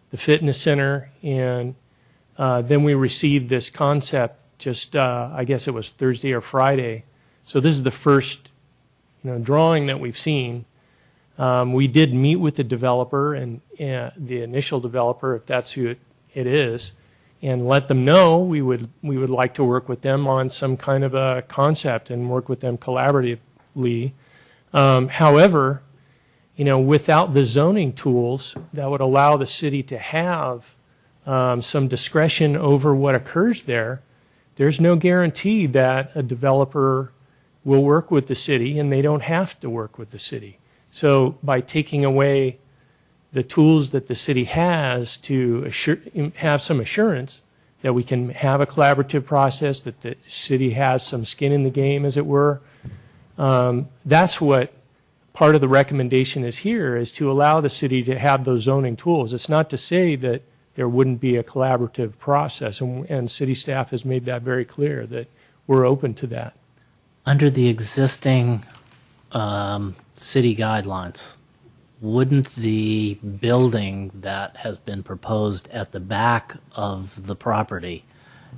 the fitness center, and then we received this concept just I guess it was Thursday or Friday. So this is the first drawing that we've seen. We did meet with the developer and the initial developer, if that's who it is, and let them know we would like to work with them on some kind of a concept and work with them collaboratively. However, without the zoning tools that would allow the city to have some discretion over what occurs there, there's no guarantee that a developer will work with the city, and they don't have to work with the city. So by taking away the tools that the city has to have some assurance that we can have a collaborative process, that the city has some skin in the game, as it were, that's what part of the recommendation is here, is to allow the city to have those zoning tools. It's not to say that there wouldn't be a collaborative process, and city staff has made that very clear, that we're open to that. Under the existing city guidelines, wouldn't the building that has been proposed at the back of the property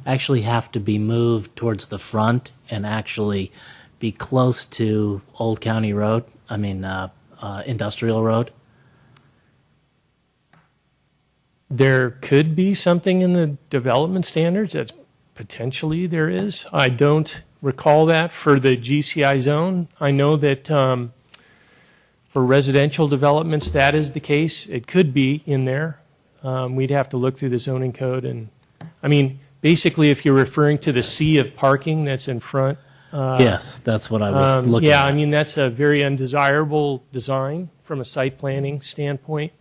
actually have to be moved towards the front and actually be close to Old County Road? I mean, Industrial Road? There could be something in the development standards that potentially there is. I don't recall that for the GCI zone. I know that for residential developments that is the case. It could be in there. We'd have to look through the zoning code. And I mean, basically, if you're referring to the sea of parking that's in front. Yes, that's what I was looking at. Yeah, I mean, that's a very undesirable design from a site planning standpoint.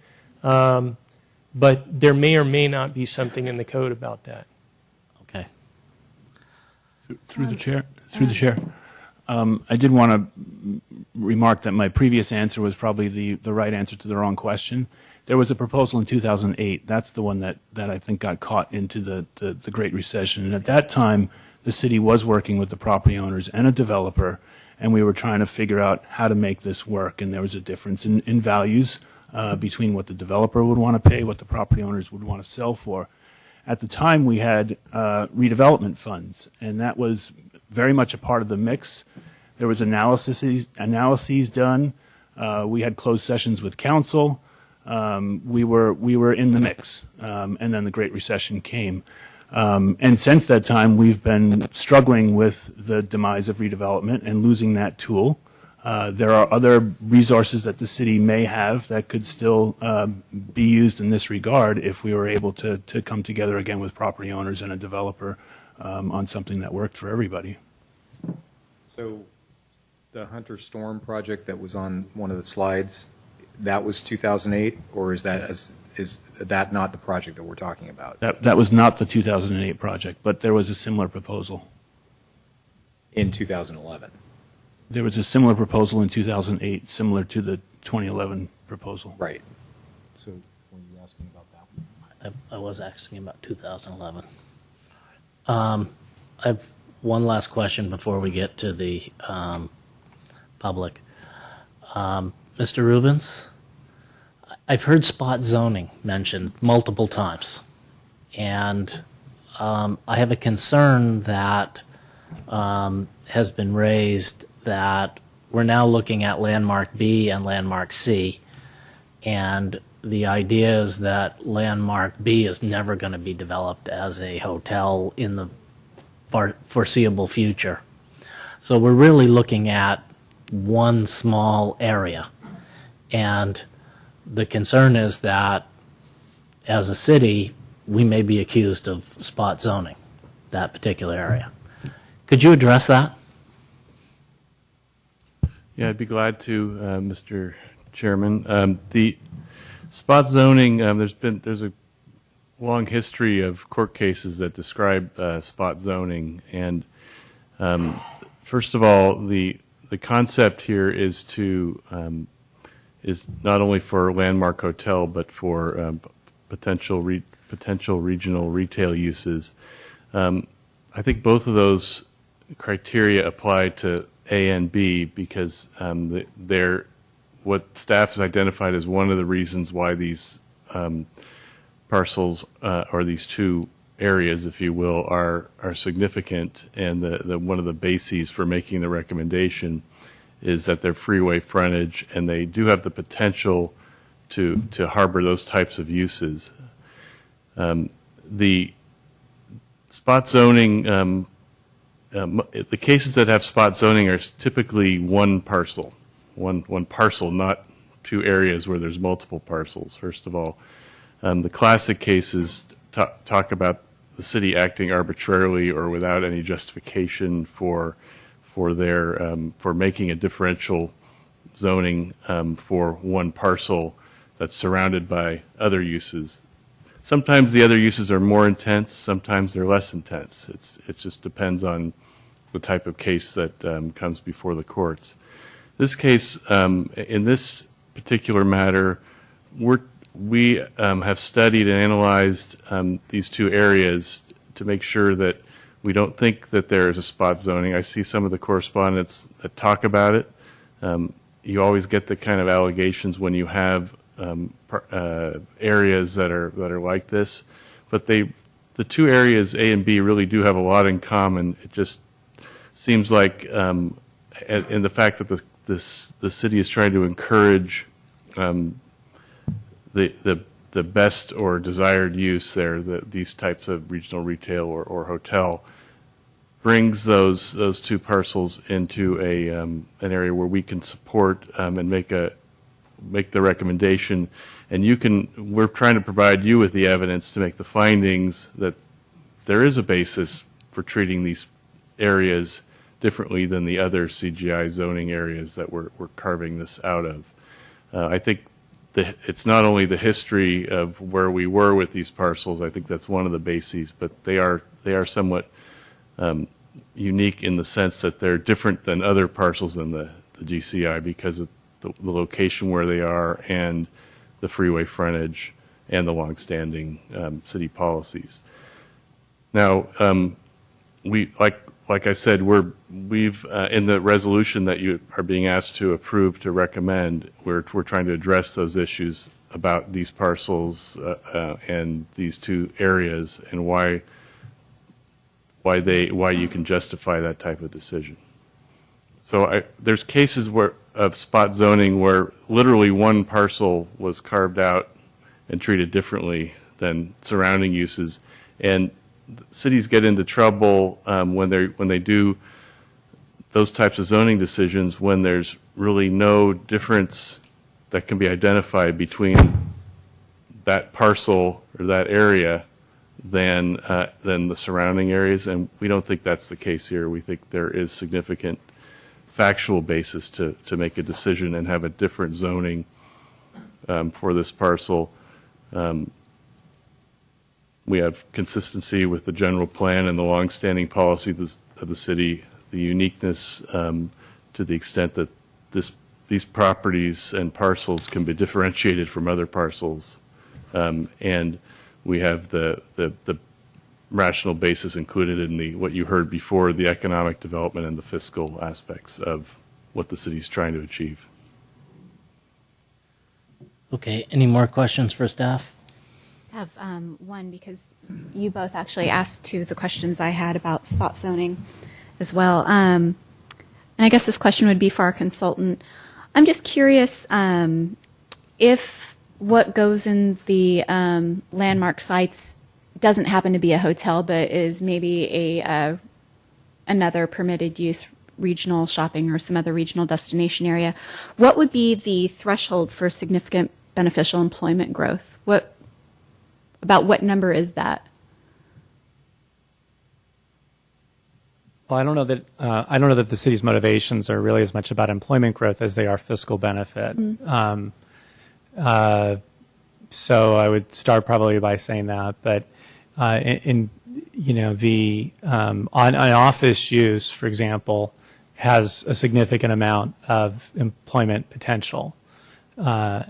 But there may or may not be something in the code about that. Okay. Through the chair. I did want to remark that my previous answer was probably the right answer to the wrong question. There was a proposal in 2008. That's the one that I think got caught into the Great Recession. And at that time, the city was working with the property owners and a developer, and we were trying to figure out how to make this work. And there was a difference in values between what the developer would want to pay, what the property owners would want to sell for. At the time, we had redevelopment funds, and that was very much a part of the mix. There was analyses done. We had closed sessions with council. We were in the mix, and then the Great Recession came. And since that time, we've been struggling with the demise of redevelopment and losing that tool. There are other resources that the city may have that could still be used in this regard if we were able to come together again with property owners and a developer on something that worked for everybody. So the Hunter Storm project that was on one of the slides, that was 2008, or is that not the project that we're talking about? That was not the 2008 project, but there was a similar proposal. In 2011. There was a similar proposal in 2008, similar to the 2011 proposal. Right. So were you asking about that? I was asking about 2011. I have one last question before we get to the public. Mr. Rubens, I've heard spot zoning mentioned multiple times, and I have a concern that has been raised that we're now looking at Landmark B and Landmark C, and the idea is that Landmark B is never going to be developed as a hotel in the foreseeable future. So we're really looking at one small area, and the concern is that as a city, we may be accused of spot zoning that particular area. Could you address that? Yeah, I'd be glad to, Mr. Chairman. The spot zoning, there's a long history of court cases that describe spot zoning, and first of all, the concept here is not only for Landmark Hotel but for potential regional retail uses. I think both of those criteria apply to A and B because they're what staff has identified as one of the reasons why these parcels or these two areas, if you will, are significant, and the one of the bases for making the recommendation is that they're freeway frontage and they do have the potential to harbor those types of uses. The spot zoning, the cases that have spot zoning are typically one parcel, not two areas where there's multiple parcels. First of all, the classic cases talk about the city acting arbitrarily or without any justification for making a differential zoning for one parcel that's surrounded by other uses. Sometimes the other uses are more intense, sometimes they're less intense. It just depends on the type of case that comes before the courts. This case, in this particular matter, we have studied and analyzed these two areas to make sure that we don't think that there is a spot zoning. I see some of the correspondence that talk about it. You always get the kind of allegations when you have areas that are like this, but the two areas A and B really do have a lot in common. It just seems like, in the fact that the city is trying to encourage the best or desired use there, these types of regional retail or hotel, brings those two parcels into an area where we can support and make the recommendation, and we're trying to provide you with the evidence to make the findings that there is a basis for treating these areas differently than the other CGI zoning areas that we're carving this out of. I think it's not only the history of where we were with these parcels. I think that's one of the bases, but they are somewhat unique in the sense that they're different than other parcels in the GCI because of the location where they are and the freeway frontage and the longstanding city policies. Now, like I said, we've in the resolution that you are being asked to approve to recommend, we're trying to address those issues about these parcels and these two areas and why you can justify that type of decision. So there's cases of spot zoning where literally one parcel was carved out and treated differently than surrounding uses, and cities get into trouble when they do those types of zoning decisions when there's really no difference that can be identified between that parcel or that area than the surrounding areas, and we don't think that's the case here. We think there is significant factual basis to make a decision and have a different zoning for this parcel. We have consistency with the general plan and the longstanding policy of the city, the uniqueness to the extent that these properties and parcels can be differentiated from other parcels. And we have the rational basis included in what you heard before, the economic development and the fiscal aspects of what the city's trying to achieve. Okay, any more questions for staff? Just have one, because you both actually asked two of the questions I had about spot zoning as well. And I guess this question would be for our consultant. I'm just curious if what goes in the landmark sites doesn't happen to be a hotel, but is maybe another permitted use, regional shopping or some other regional destination area. What would be the threshold for significant beneficial employment growth? About what number is that? Well, I don't know that the city's motivations are really as much about employment growth as they are fiscal benefit. So I would start probably by saying that. But on office use, for example, has a significant amount of employment potential. So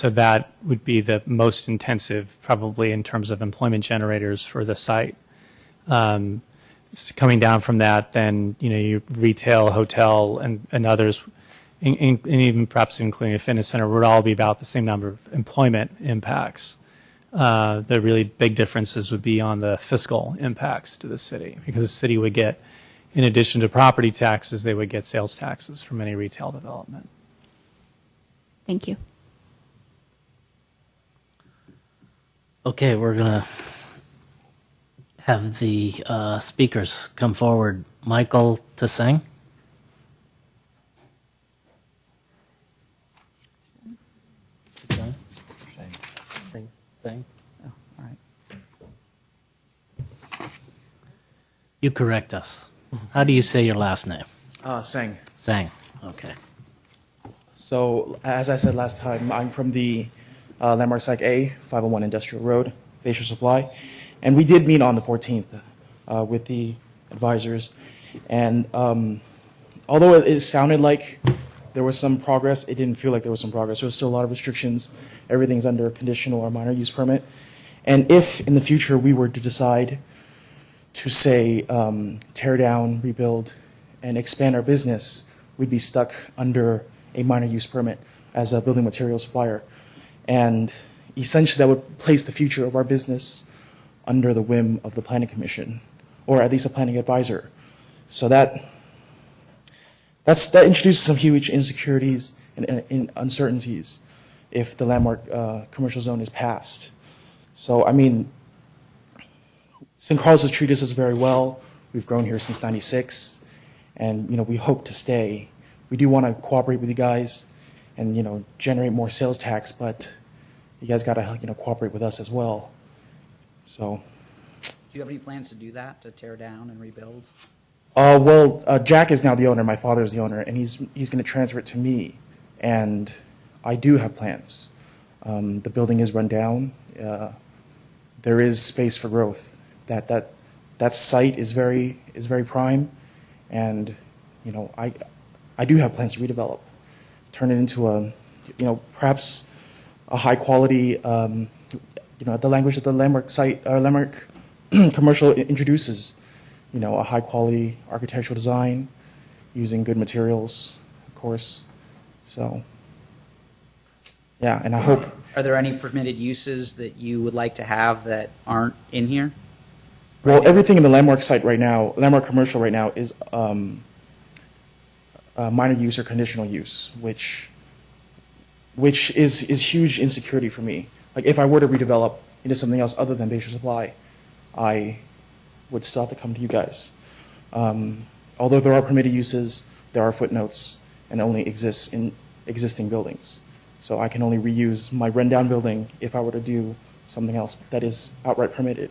that would be the most intensive, probably, in terms of employment generators for the site. Coming down from that, then you retail, hotel, and others, and even perhaps including a fitness center, would all be about the same number of employment impacts. The really big differences would be on the fiscal impacts to the city, because the city would get, in addition to property taxes, they would get sales taxes from any retail development. Thank you. Okay, we're going to have the speakers come forward. Michael Tseng. Tseng? Oh, all right. You correct us. How do you say your last name? Sang. Tseng. Okay. So, as I said last time, I'm from the Landmark Site A, 501 Industrial Road, Bayshore Supply. And we did meet on the 14th with the advisors. And although it sounded like there was some progress, it didn't feel like there was some progress. There was still a lot of restrictions. Everything's under conditional or minor use permit. And if in the future we were to decide to, say, tear down, rebuild, and expand our business, we'd be stuck under a minor use permit as a building material supplier. And essentially that would place the future of our business under the whim of the Planning Commission, or at least a planning advisor. So that introduces some huge insecurities and uncertainties if the landmark commercial zone is passed. So, I mean, St. Carlos has treated us very well. We've grown here since '96, and we hope to stay. We do want to cooperate with you guys and generate more sales tax, but you guys got to cooperate with us as well. So, Do you have any plans to do that, to tear down and rebuild? Jack is now the owner. My father is the owner, and he's going to transfer it to me. And I do have plans. The building is run down. There is space for growth. That site is very prime, and I do have plans to redevelop, turn it into a perhaps a high quality. The language that the landmark site or landmark commercial introduces, a high quality architectural design using good materials, of course. So, yeah, and I hope. Are there any permitted uses that you would like to have that aren't in here? Well, everything in the landmark site right now, landmark commercial right now, is minor use or conditional use, which is huge insecurity for me. Like, if I were to redevelop into something else other than Bayshore Supply, I would still have to come to you guys. Although there are permitted uses, there are footnotes, and only exists in existing buildings. So I can only reuse my rundown building if I were to do something else that is outright permitted.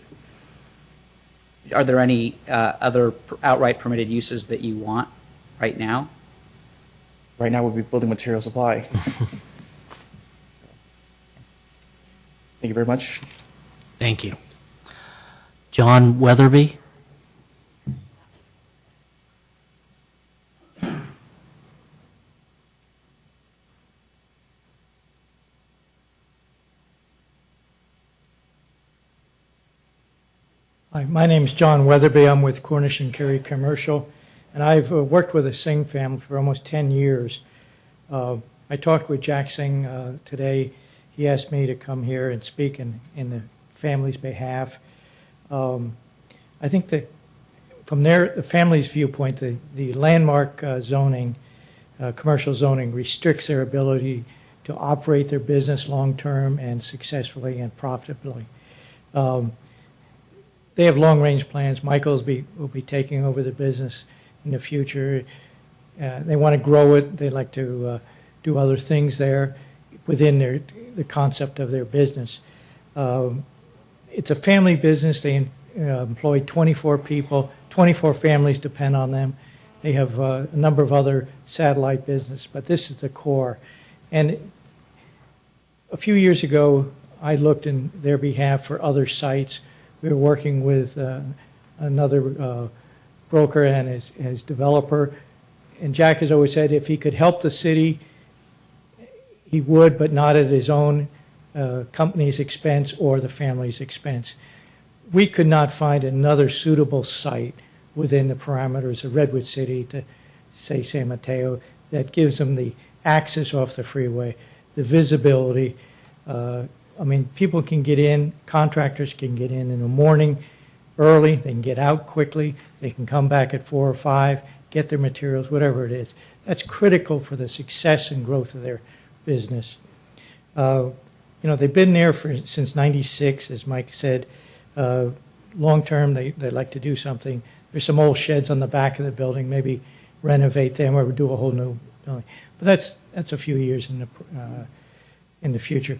Are there any other outright permitted uses that you want? right now? Right now, we'll be building material supply. Thank you very much. Thank you. John Weatherby? Hi, my name is John Weatherby. I'm with Cornish and Carey Commercial, and I've worked with the Singh family for almost 10 years. I talked with Jack Singh today. He asked me to come here and speak in the family's behalf. I think that from the family's viewpoint, the landmark zoning, commercial zoning, restricts their ability to operate their business long-term and successfully and profitably. They have long-range plans. Michael will be taking over the business in the future. They want to grow it. They like to do other things there within the concept of their business. It's a family business. They employ 24 people. 24 families depend on them. They have a number of other satellite business, but this is the core. And a few years ago, I looked in their behalf for other sites. We were working with another broker and his developer. And Jack has always said if he could help the city, he would, but not at his own company's expense or the family's expense. We could not find another suitable site within the parameters of Redwood City, to say San Mateo, that gives them the access off the freeway, the visibility. I mean, people can get in, contractors can get in the morning early, they can get out quickly, they can come back at 4 or 5, get their materials, whatever it is. That's critical for the success and growth of their business. They've been there since '96, as Mike said. Long term, they like to do something. There's some old sheds on the back of the building, maybe renovate them or do a whole new building. But that's a few years in the future.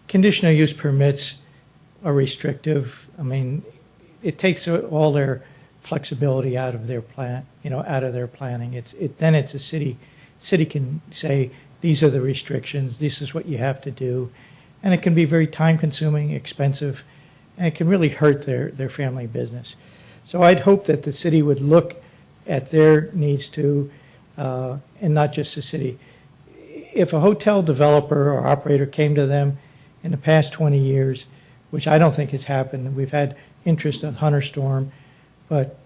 Conditional use permits are restrictive. I mean, it takes all their flexibility out of their plan, out of their planning. Then it's a city. City can say, these are the restrictions, this is what you have to do. And it can be very time consuming, expensive, and it can really hurt their family business. So I'd hope that the city would look at their needs too, and not just the city. If a hotel developer or operator came to them in the past 20 years, which I don't think has happened, we've had interest in Hunterstorm, but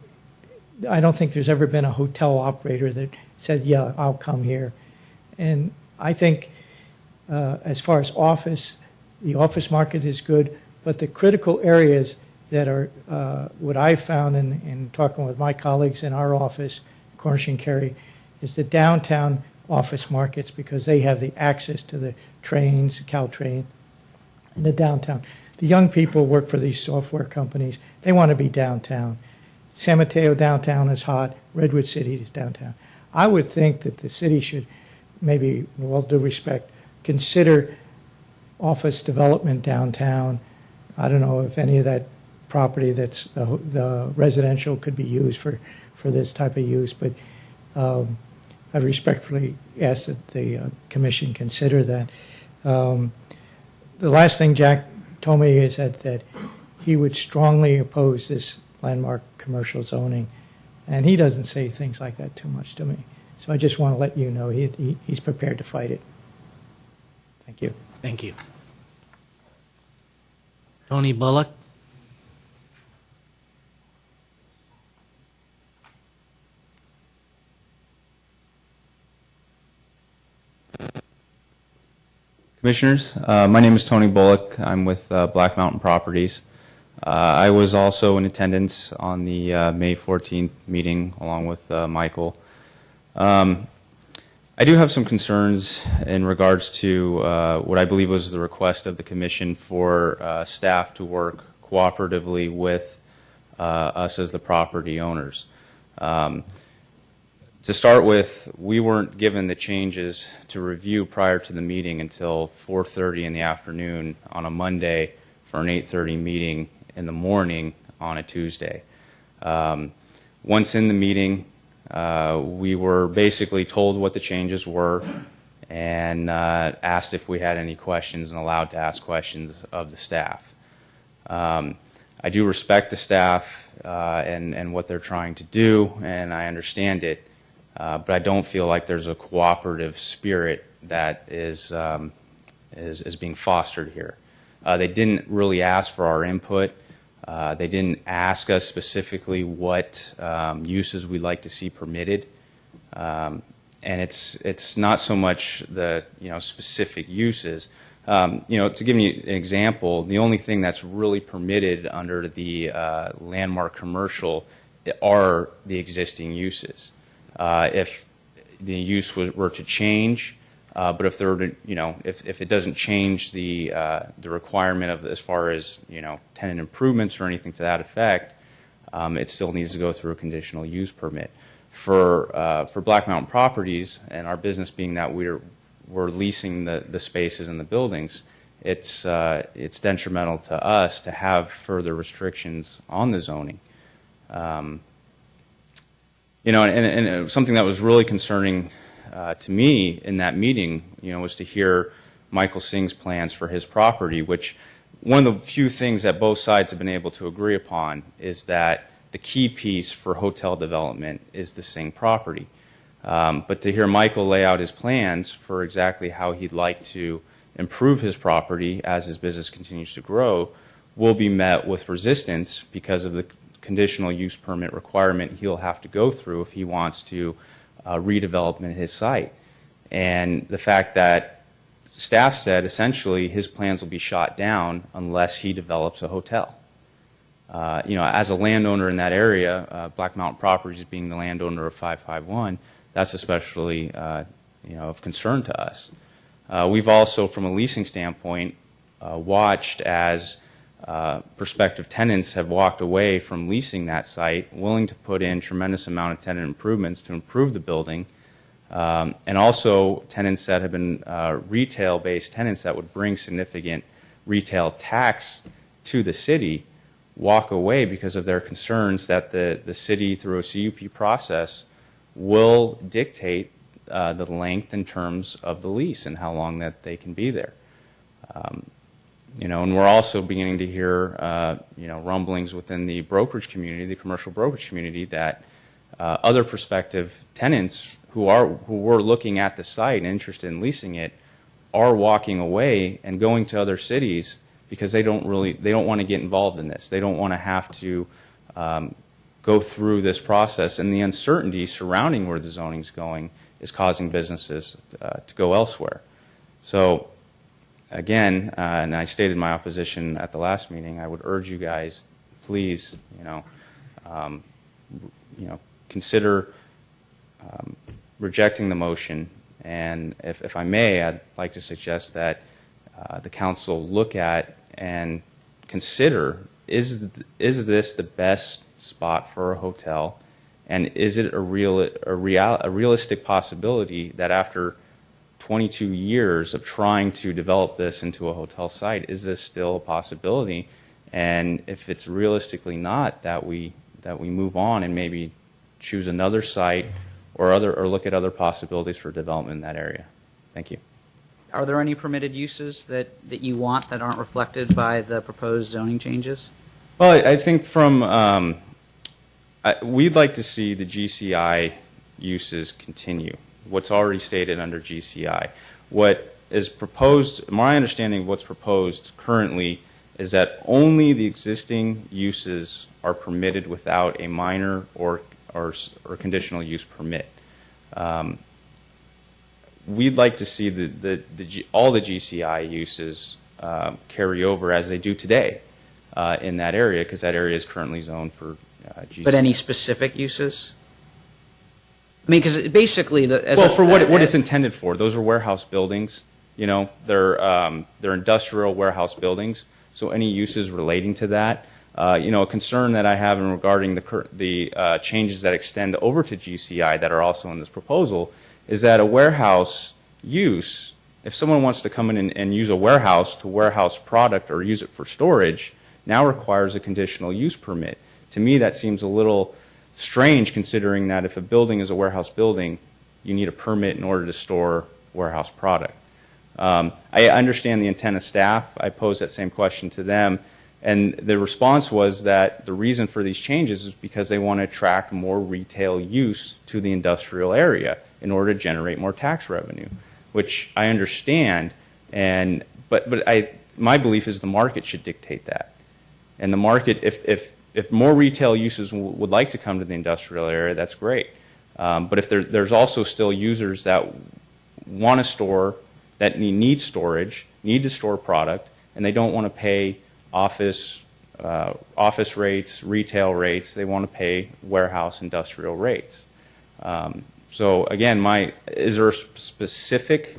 I don't think there's ever been a hotel operator that said, yeah, I'll come here. And I think as far as the office market is good, but the critical areas that are what I've found in talking with my colleagues in our office, Cornish and Carey, is the downtown office markets, because they have the access to the trains, Caltrain, in the downtown. The young people work for these software companies. They want to be downtown. San Mateo downtown is hot. Redwood City is downtown. I would think that the city should maybe, with all due respect, consider office development downtown. I don't know if any of that property that's the residential could be used for this type of use, but I respectfully ask that the commission consider that. The last thing Jack told me is that he would strongly oppose this landmark commercial zoning, and he doesn't say things like that too much to me. So I just want to let you know he's prepared to fight it. Thank you. Thank you. Tony Bullock? Commissioners, my name is Tony Bullock. I'm with Black Mountain Properties. I was also in attendance on the May 14th meeting along with Michael. I do have some concerns in regards to what I believe was the request of the Commission for staff to work cooperatively with us as the property owners. To start with, we weren't given the changes to review prior to the meeting until 4:30 in the afternoon on a Monday for an 8:30 meeting in the morning on a Tuesday. Once in the meeting, We were basically told what the changes were and asked if we had any questions and allowed to ask questions of the staff. I do respect the staff and what they're trying to do, and I understand it, but I don't feel like there's a cooperative spirit that is being fostered here. They didn't really ask for our input. They didn't ask us specifically what uses we'd like to see permitted, and it's not so much the specific uses. To give you an example, the only thing that's really permitted under the landmark commercial are the existing uses. If the use were to change, but if there were to, if it doesn't change the requirement of as far as tenant improvements or anything to that effect, it still needs to go through a conditional use permit. For Black Mountain Properties, and our business being that we're leasing the spaces and the buildings, it's detrimental to us to have further restrictions on the zoning. And something that was really concerning to me in that meeting, was to hear Michael Singh's plans for his property, which one of the few things that both sides have been able to agree upon is that the key piece for hotel development is the Singh property. But to hear Michael lay out his plans for exactly how he'd like to improve his property as his business continues to grow will be met with resistance because of the conditional use permit requirement he'll have to go through if he wants to redevelop his site. And the fact that staff said essentially his plans will be shot down unless he develops a hotel. As a landowner in that area, Black Mountain Properties being the landowner of 551, that's especially of concern to us. We've also, from a leasing standpoint, watched as prospective tenants have walked away from leasing that site, willing to put in tremendous amount of tenant improvements to improve the building, and also tenants that have been retail-based tenants that would bring significant retail tax to the city walk away because of their concerns that the city, through a CUP process, will dictate the length and terms of the lease and how long that they can be there. And we're also beginning to hear, rumblings within the brokerage community, the commercial brokerage community, that other prospective tenants who were looking at the site and interested in leasing it are walking away and going to other cities because they don't want to get involved in this. They don't want to have to go through this process, and the uncertainty surrounding where the zoning's going is causing businesses to go elsewhere. So, again, and I stated my opposition at the last meeting, I would urge you guys, please, consider rejecting the motion. And if I may, I'd like to suggest that the council look at and consider, is this the best spot for a hotel, and is it a realistic possibility that after 22 years of trying to develop this into a hotel site, is this still a possibility? And if it's realistically not, that we move on and maybe choose another site or look at other possibilities for development in that area. Thank you. Are there any permitted uses that you want that aren't reflected by the proposed zoning changes? Well, I think we'd like to see the GCI uses continue, what's already stated under GCI. What is proposed, my understanding of what's proposed currently is that only the existing uses are permitted without a minor or conditional use permit. We'd like to see all the GCI uses carry over as they do today in that area, because that area is currently zoned for GCI. But any specific uses? I mean, because basically, for what it's intended for, those are warehouse buildings. They're industrial warehouse buildings. So any uses relating to that, a concern that I have regarding the changes that extend over to GCI that are also in this proposal is that a warehouse use, if someone wants to come in and use a warehouse to warehouse product or use it for storage, now requires a conditional use permit. To me, that seems a little strange considering that if a building is a warehouse building, you need a permit in order to store warehouse product. I understand the intent of staff. I posed that same question to them, and the response was that the reason for these changes is because they want to attract more retail use to the industrial area in order to generate more tax revenue, which I understand, but my belief is the market should dictate that. And the market, if more retail uses would like to come to the industrial area, that's great. But if there's also still users that want to store, that need storage, need to store product, and they don't want to pay office rates, retail rates, they want to pay warehouse industrial rates. So again, is there a specific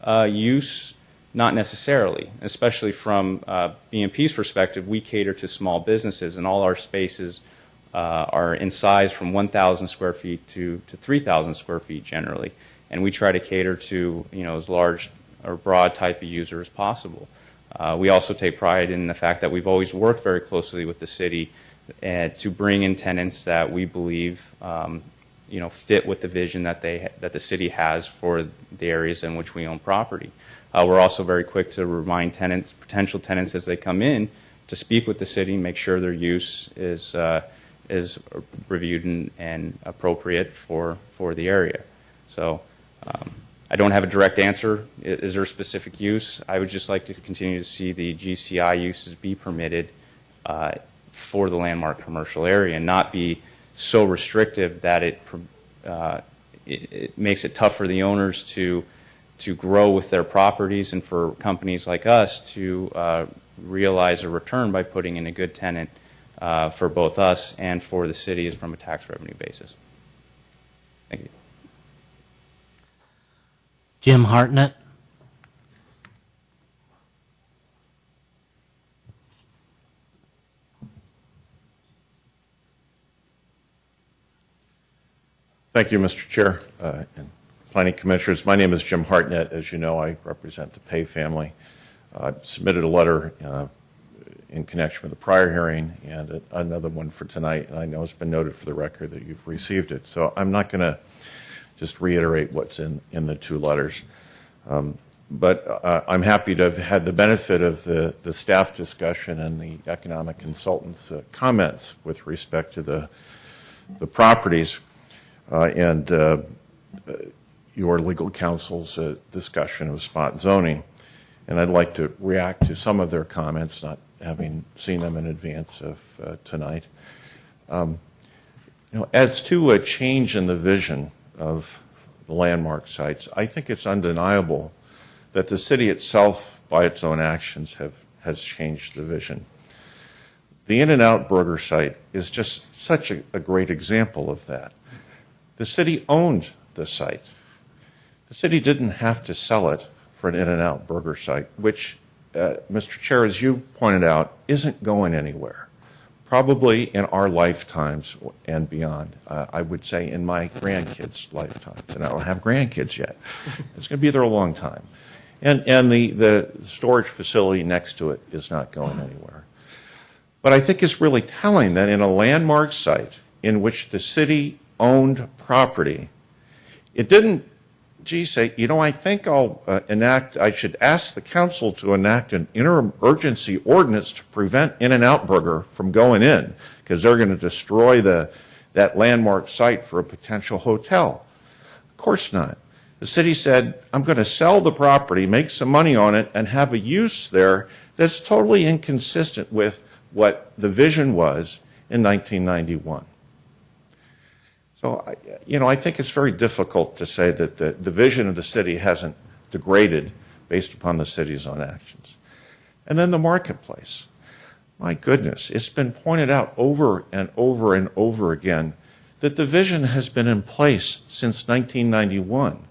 use? Not necessarily, especially from BMP's perspective. We cater to small businesses, and all our spaces are in size from 1,000 square feet to 3,000 square feet generally, and we try to cater to as large or broad type of user as possible. We also take pride in the fact that we've always worked very closely with the city to bring in tenants that we believe fit with the vision that the city has for the areas in which we own property. We're also very quick to remind potential tenants as they come in, to speak with the city, make sure their use is reviewed and appropriate for the area. So I don't have a direct answer. Is there a specific use? I would just like to continue to see the GCI uses be permitted for the landmark commercial area and not be so restrictive that it makes it tough for the owners to grow with their properties and for companies like us to realize a return by putting in a good tenant for both us and for the city from a tax revenue basis. Thank you. Jim Hartnett. Thank you, Mr. Chair and Planning Commissioners. My name is Jim Hartnett. As you know, I represent the Pay family. I submitted a letter in connection with the prior hearing and another one for tonight. And I know it's been noted for the record that you've received it. So I'm not going to just reiterate what's in the two letters. But I'm happy to have had the benefit of the staff discussion and the economic consultants' comments with respect to the properties and your legal counsel's discussion of spot zoning. And I'd like to react to some of their comments, not having seen them in advance of tonight. As to a change in the vision of the landmark sites, I think it's undeniable that the city itself, by its own actions, has changed the vision. The In-N-Out Burger site is just such a great example of that. The city owned the site. The city didn't have to sell it for an In-N-Out Burger site, which, Mr. Chair, as you pointed out, isn't going anywhere. Probably in our lifetimes and beyond. I would say in my grandkids' lifetimes, and I don't have grandkids yet. It's going to be there a long time. And the storage facility next to it is not going anywhere. But I think it's really telling that in a landmark site in which the city owned property, it didn't, say, I think I should ask the council to enact an interim urgency ordinance to prevent In-N-Out Burger from going in, because they're going to destroy that landmark site for a potential hotel. Of course not. The city said, I'm going to sell the property, make some money on it, and have a use there that's totally inconsistent with what the vision was in 1991. So, I think it's very difficult to say that the vision of the city hasn't degraded based upon the city's own actions. And then the marketplace. My goodness, it's been pointed out over and over and over again that the vision has been in place since 1991,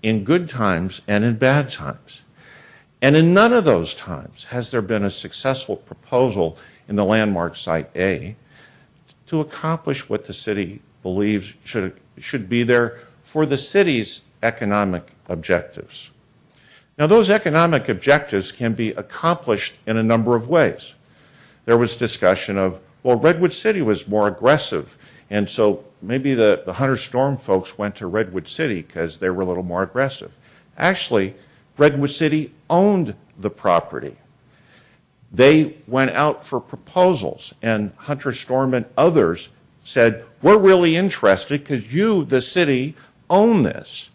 in good times and in bad times. And in none of those times has there been a successful proposal in the landmark site A to accomplish what the city believes should be there for the city's economic objectives. Now, those economic objectives can be accomplished in a number of ways. There was discussion of, well, Redwood City was more aggressive And so maybe the Hunter Storm folks went to Redwood City because they were a little more aggressive. Actually, Redwood City owned the property. They went out for proposals, and Hunter Storm and others said, we're really interested because you, the city, own this.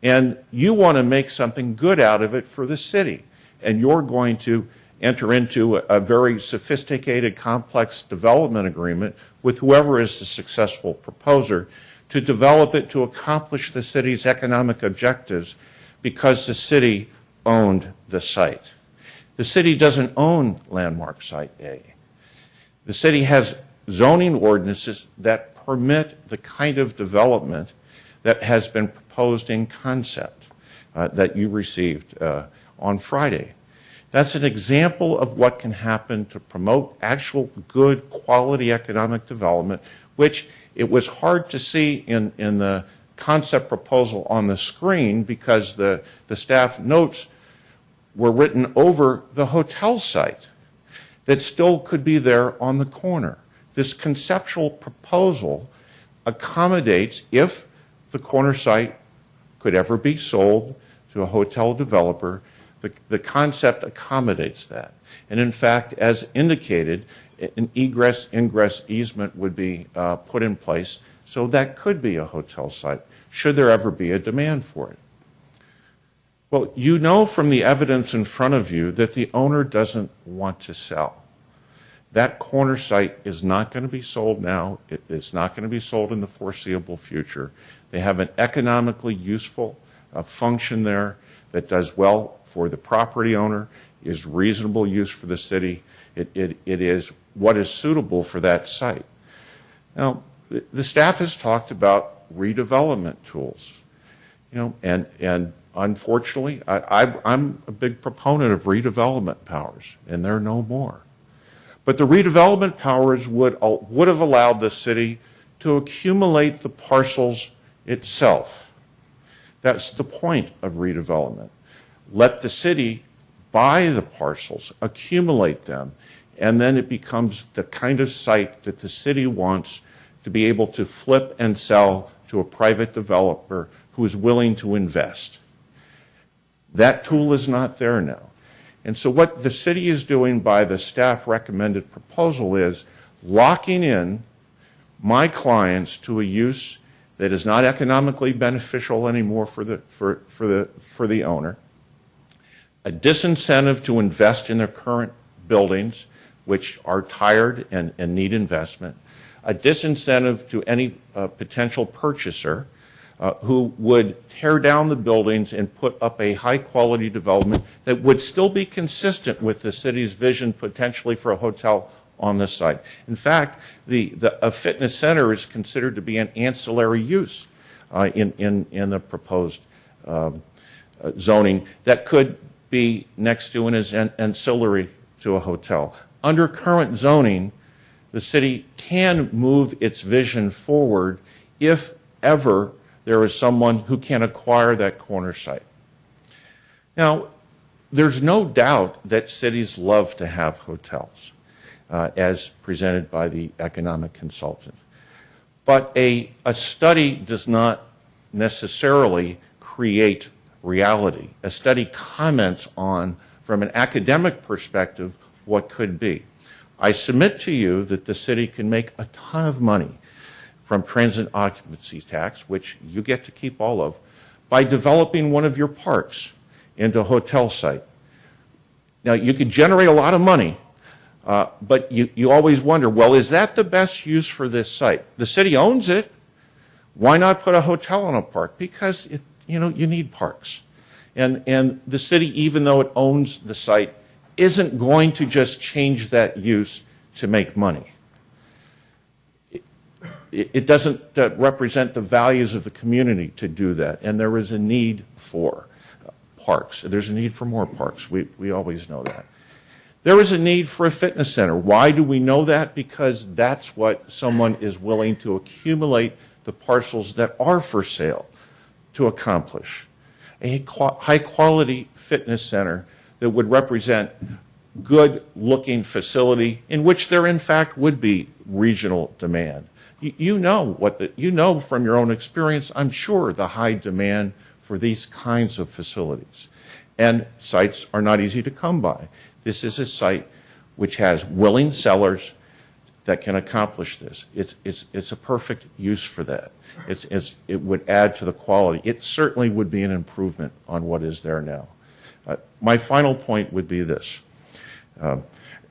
And you want to make something good out of it for the city. And you're going to enter into a very sophisticated, complex development agreement with whoever is the successful proposer to develop it to accomplish the city's economic objectives because the city owned the site. The city doesn't own Landmark Site A. The city has zoning ordinances that permit the kind of development that has been proposed in concept that you received on Friday. That's an example of what can happen to promote actual good quality economic development, which it was hard to see in the concept proposal on the screen because the staff notes were written over the hotel site that still could be there on the corner. This conceptual proposal accommodates, if the corner site could ever be sold to a hotel developer, the concept accommodates that. And in fact, as indicated, an egress-ingress easement would be put in place, so that could be a hotel site, should there ever be a demand for it. Well, you know from the evidence in front of you that the owner doesn't want to sell. That corner site is not going to be sold now. It's not going to be sold in the foreseeable future. They have an economically useful function there that does well for the property owner, is reasonable use for the city. It is what is suitable for that site. Now, the staff has talked about redevelopment tools, and unfortunately, I'm a big proponent of redevelopment powers, and there are no more. But the redevelopment powers would have allowed the city to accumulate the parcels itself. That's the point of redevelopment. Let the city buy the parcels, accumulate them, and then it becomes the kind of site that the city wants to be able to flip and sell to a private developer who is willing to invest. That tool is not there now. And so what the city is doing by the staff recommended proposal is locking in my clients to a use that is not economically beneficial anymore for the owner, a disincentive to invest in their current buildings, which are tired and need investment, a disincentive to any potential purchaser who would tear down the buildings and put up a high-quality development that would still be consistent with the city's vision potentially for a hotel on the site. In fact, a fitness center is considered to be an ancillary use in the proposed zoning that could be next to and is ancillary to a hotel. Under current zoning, the city can move its vision forward if ever there is someone who can acquire that corner site. Now, there's no doubt that cities love to have hotels, as presented by the economic consultant. But a study does not necessarily create reality. A study comments on, from an academic perspective, what could be. I submit to you that the city can make a ton of money from transient occupancy tax, which you get to keep all of, by developing one of your parks into a hotel site. Now, you could generate a lot of money, but you always wonder, well, is that the best use for this site? The city owns it. Why not put a hotel in a park? Because you need parks. And the city, even though it owns the site, isn't going to just change that use to make money. It doesn't represent the values of the community to do that, and there is a need for parks. There's a need for more parks. We always know that. There is a need for a fitness center. Why do we know that? Because that's what someone is willing to accumulate the parcels that are for sale to accomplish. A high-quality fitness center that would represent good-looking facility in which there, in fact, would be regional demand. You know you know from your own experience, I'm sure, the high demand for these kinds of facilities. And sites are not easy to come by. This is a site which has willing sellers that can accomplish this. It's a perfect use for that. It would add to the quality. It certainly would be an improvement on what is there now. My final point would be this.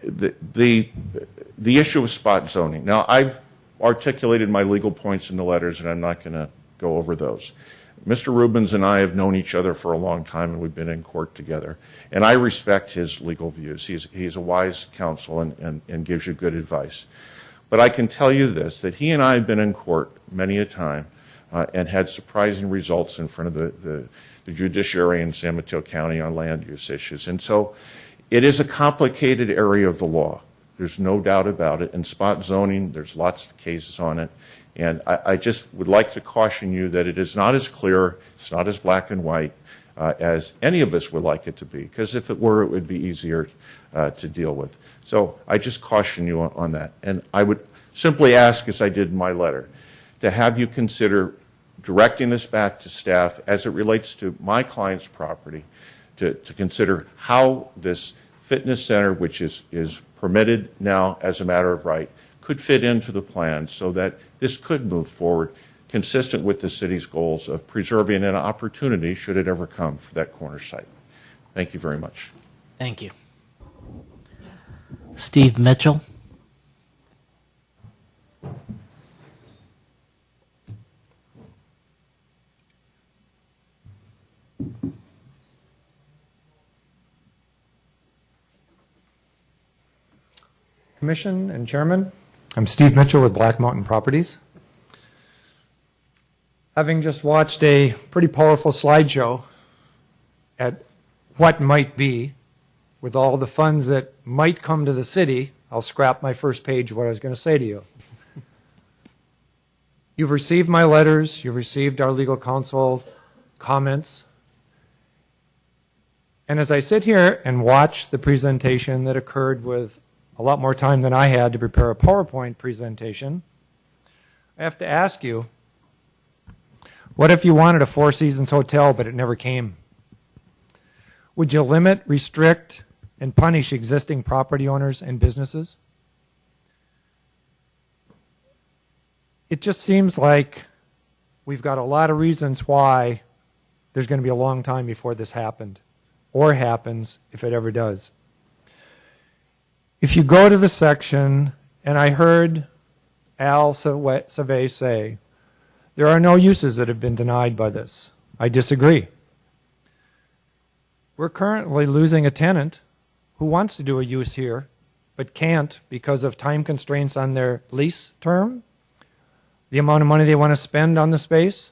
The issue of spot zoning. Now, I've articulated my legal points in the letters, and I'm not going to go over those. Mr. Rubens and I have known each other for a long time, and we've been in court together. And I respect his legal views. He's a wise counsel and gives you good advice. But I can tell you this, that he and I have been in court many a time and had surprising results in front of the judiciary in San Mateo County on land use issues. And so it is a complicated area of the law. There's no doubt about it. And spot zoning, there's lots of cases on it. And I just would like to caution you that it is not as clear, it's not as black and white as any of us would like it to be. Because if it were, it would be easier to deal with. So I just caution you on that. And I would simply ask, as I did in my letter, to have you consider directing this back to staff as it relates to my client's property, to consider how this fitness center, which is permitted now as a matter of right, could fit into the plan so that this could move forward consistent with the city's goals of preserving an opportunity, should it ever come, for that corner site. Thank you very much. Thank you. Steve Mitchell. Commission and Chairman, I'm Steve Mitchell with Black Mountain Properties. Having just watched a pretty powerful slideshow at what might be, with all the funds that might come to the city, I'll scrap my first page of what I was going to say to you. You've received my letters, you've received our legal counsel comments, and as I sit here and watch the presentation that occurred with a lot more time than I had to prepare a PowerPoint presentation, I have to ask you, what if you wanted a Four Seasons hotel but it never came? Would you limit, restrict, and punish existing property owners and businesses? It just seems like we've got a lot of reasons why there's going to be a long time before this happened, or happens if it ever does. If you go to the section, and I heard Al Savay say, there are no uses that have been denied by this. I disagree. We're currently losing a tenant who wants to do a use here, but can't because of time constraints on their lease term, the amount of money they want to spend on the space,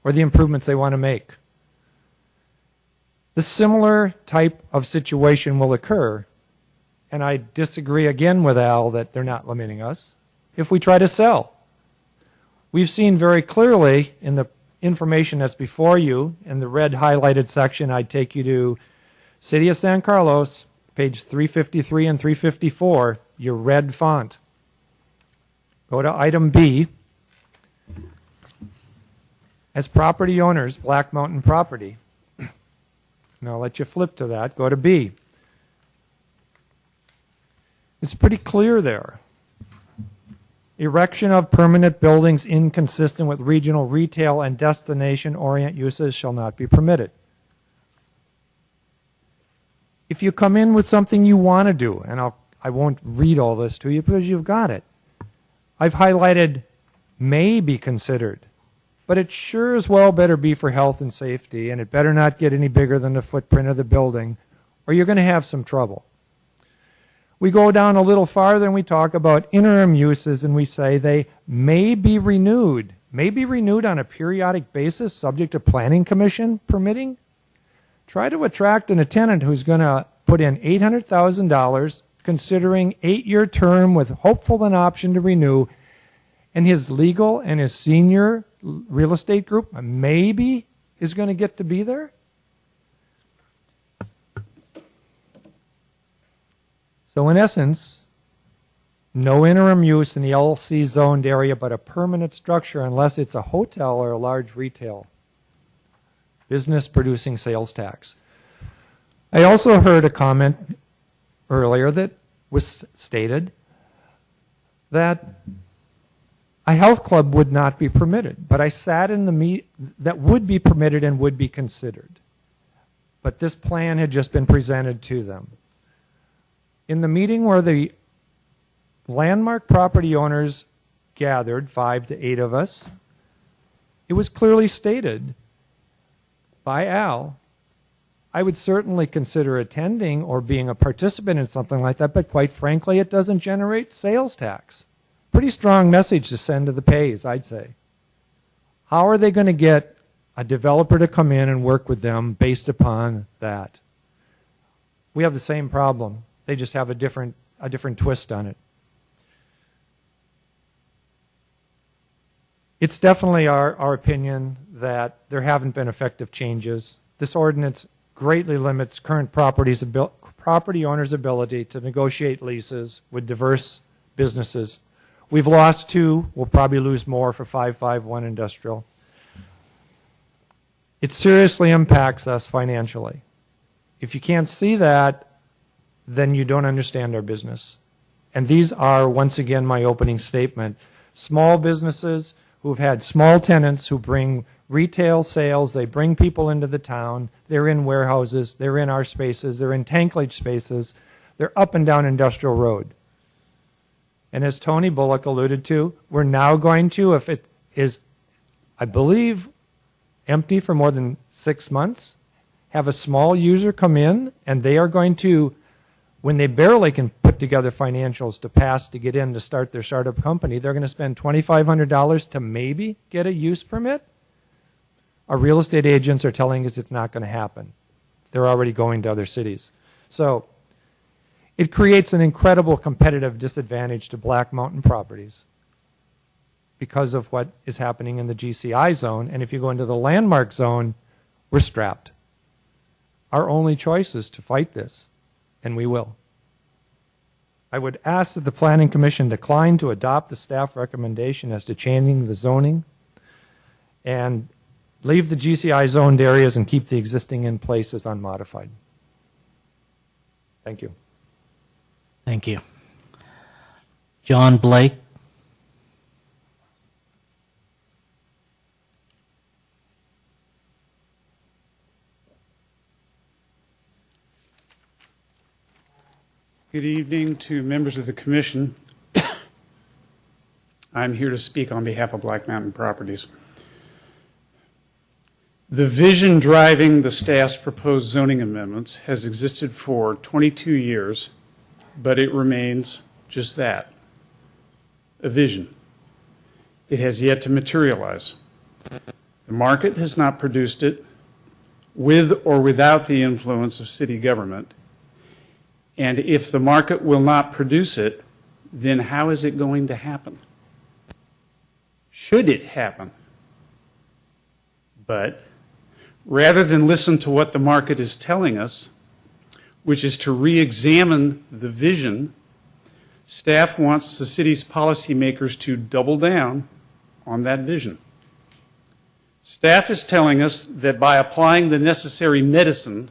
or the improvements they want to make. The similar type of situation will occur, and I disagree again with Al that they're not limiting us, if we try to sell. We've seen very clearly in the information that's before you, in the red highlighted section, I'd take you to City of San Carlos, page 353 and 354, your red font. Go to item B. As property owners, Black Mountain Property. Now I'll let you flip to that. Go to B. It's pretty clear there. Erection of permanent buildings inconsistent with regional retail and destination-orient uses shall not be permitted. If you come in with something you want to do, and I won't read all this to you because you've got it. I've highlighted may be considered, but it sure as well better be for health and safety, and it better not get any bigger than the footprint of the building, or you're going to have some trouble. We go down a little farther and we talk about interim uses, and we say they may be renewed on a periodic basis subject to Planning Commission permitting. Try to attract a tenant who's going to put in $800,000 considering 8-year term with hopeful an option to renew, and his legal and his senior real estate group maybe is going to get to be there. So in essence, no interim use in the LC zoned area, but a permanent structure unless it's a hotel or a large retail business producing sales tax. I also heard a comment earlier that was stated that a health club would not be permitted, but I sat in the that would be permitted and would be considered. But this plan had just been presented to them. In the meeting where the landmark property owners gathered, 5 to 8 of us, it was clearly stated by Al, I would certainly consider attending or being a participant in something like that, but quite frankly, it doesn't generate sales tax. Pretty strong message to send to the pays, I'd say. How are they going to get a developer to come in and work with them based upon that? We have the same problem. They just have a different twist on it. It's definitely our opinion that there haven't been effective changes. This ordinance greatly limits current property owners' ability to negotiate leases with diverse businesses. We've lost 2. We'll probably lose more for 551 Industrial. It seriously impacts us financially. If you can't see that, then you don't understand our business. And these are, once again, my opening statement, small businesses who've had small tenants who bring retail sales, they bring people into the town, they're in warehouses, they're in our spaces, they're in tanklage spaces, they're up and down Industrial Road. And as Tony Bullock alluded to, we're now going to, if it is, I believe, empty for more than 6 months, have a small user come in, and they are going to, when they barely can put together financials to pass to get in to start their startup company, they're going to spend $2,500 to maybe get a use permit. Our real estate agents are telling us it's not going to happen. They're already going to other cities. So it creates an incredible competitive disadvantage to Black Mountain properties because of what is happening in the GCI zone. And if you go into the landmark zone, we're strapped. Our only choice is to fight this, and we will. I would ask that the Planning Commission decline to adopt the staff recommendation as to changing the zoning and leave the GCI zoned areas and keep the existing in place as unmodified. Thank you. Thank you. John Blake. Good evening to members of the Commission. I'm here to speak on behalf of Black Mountain Properties. The vision driving the staff's proposed zoning amendments has existed for 22 years, but it remains just that, a vision. It has yet to materialize. The market has not produced it, with or without the influence of city government. And if the market will not produce it, then how is it going to happen? Should it happen? But rather than listen to what the market is telling us, which is to re-examine the vision, staff wants the city's policymakers to double down on that vision. Staff is telling us that by applying the necessary medicine,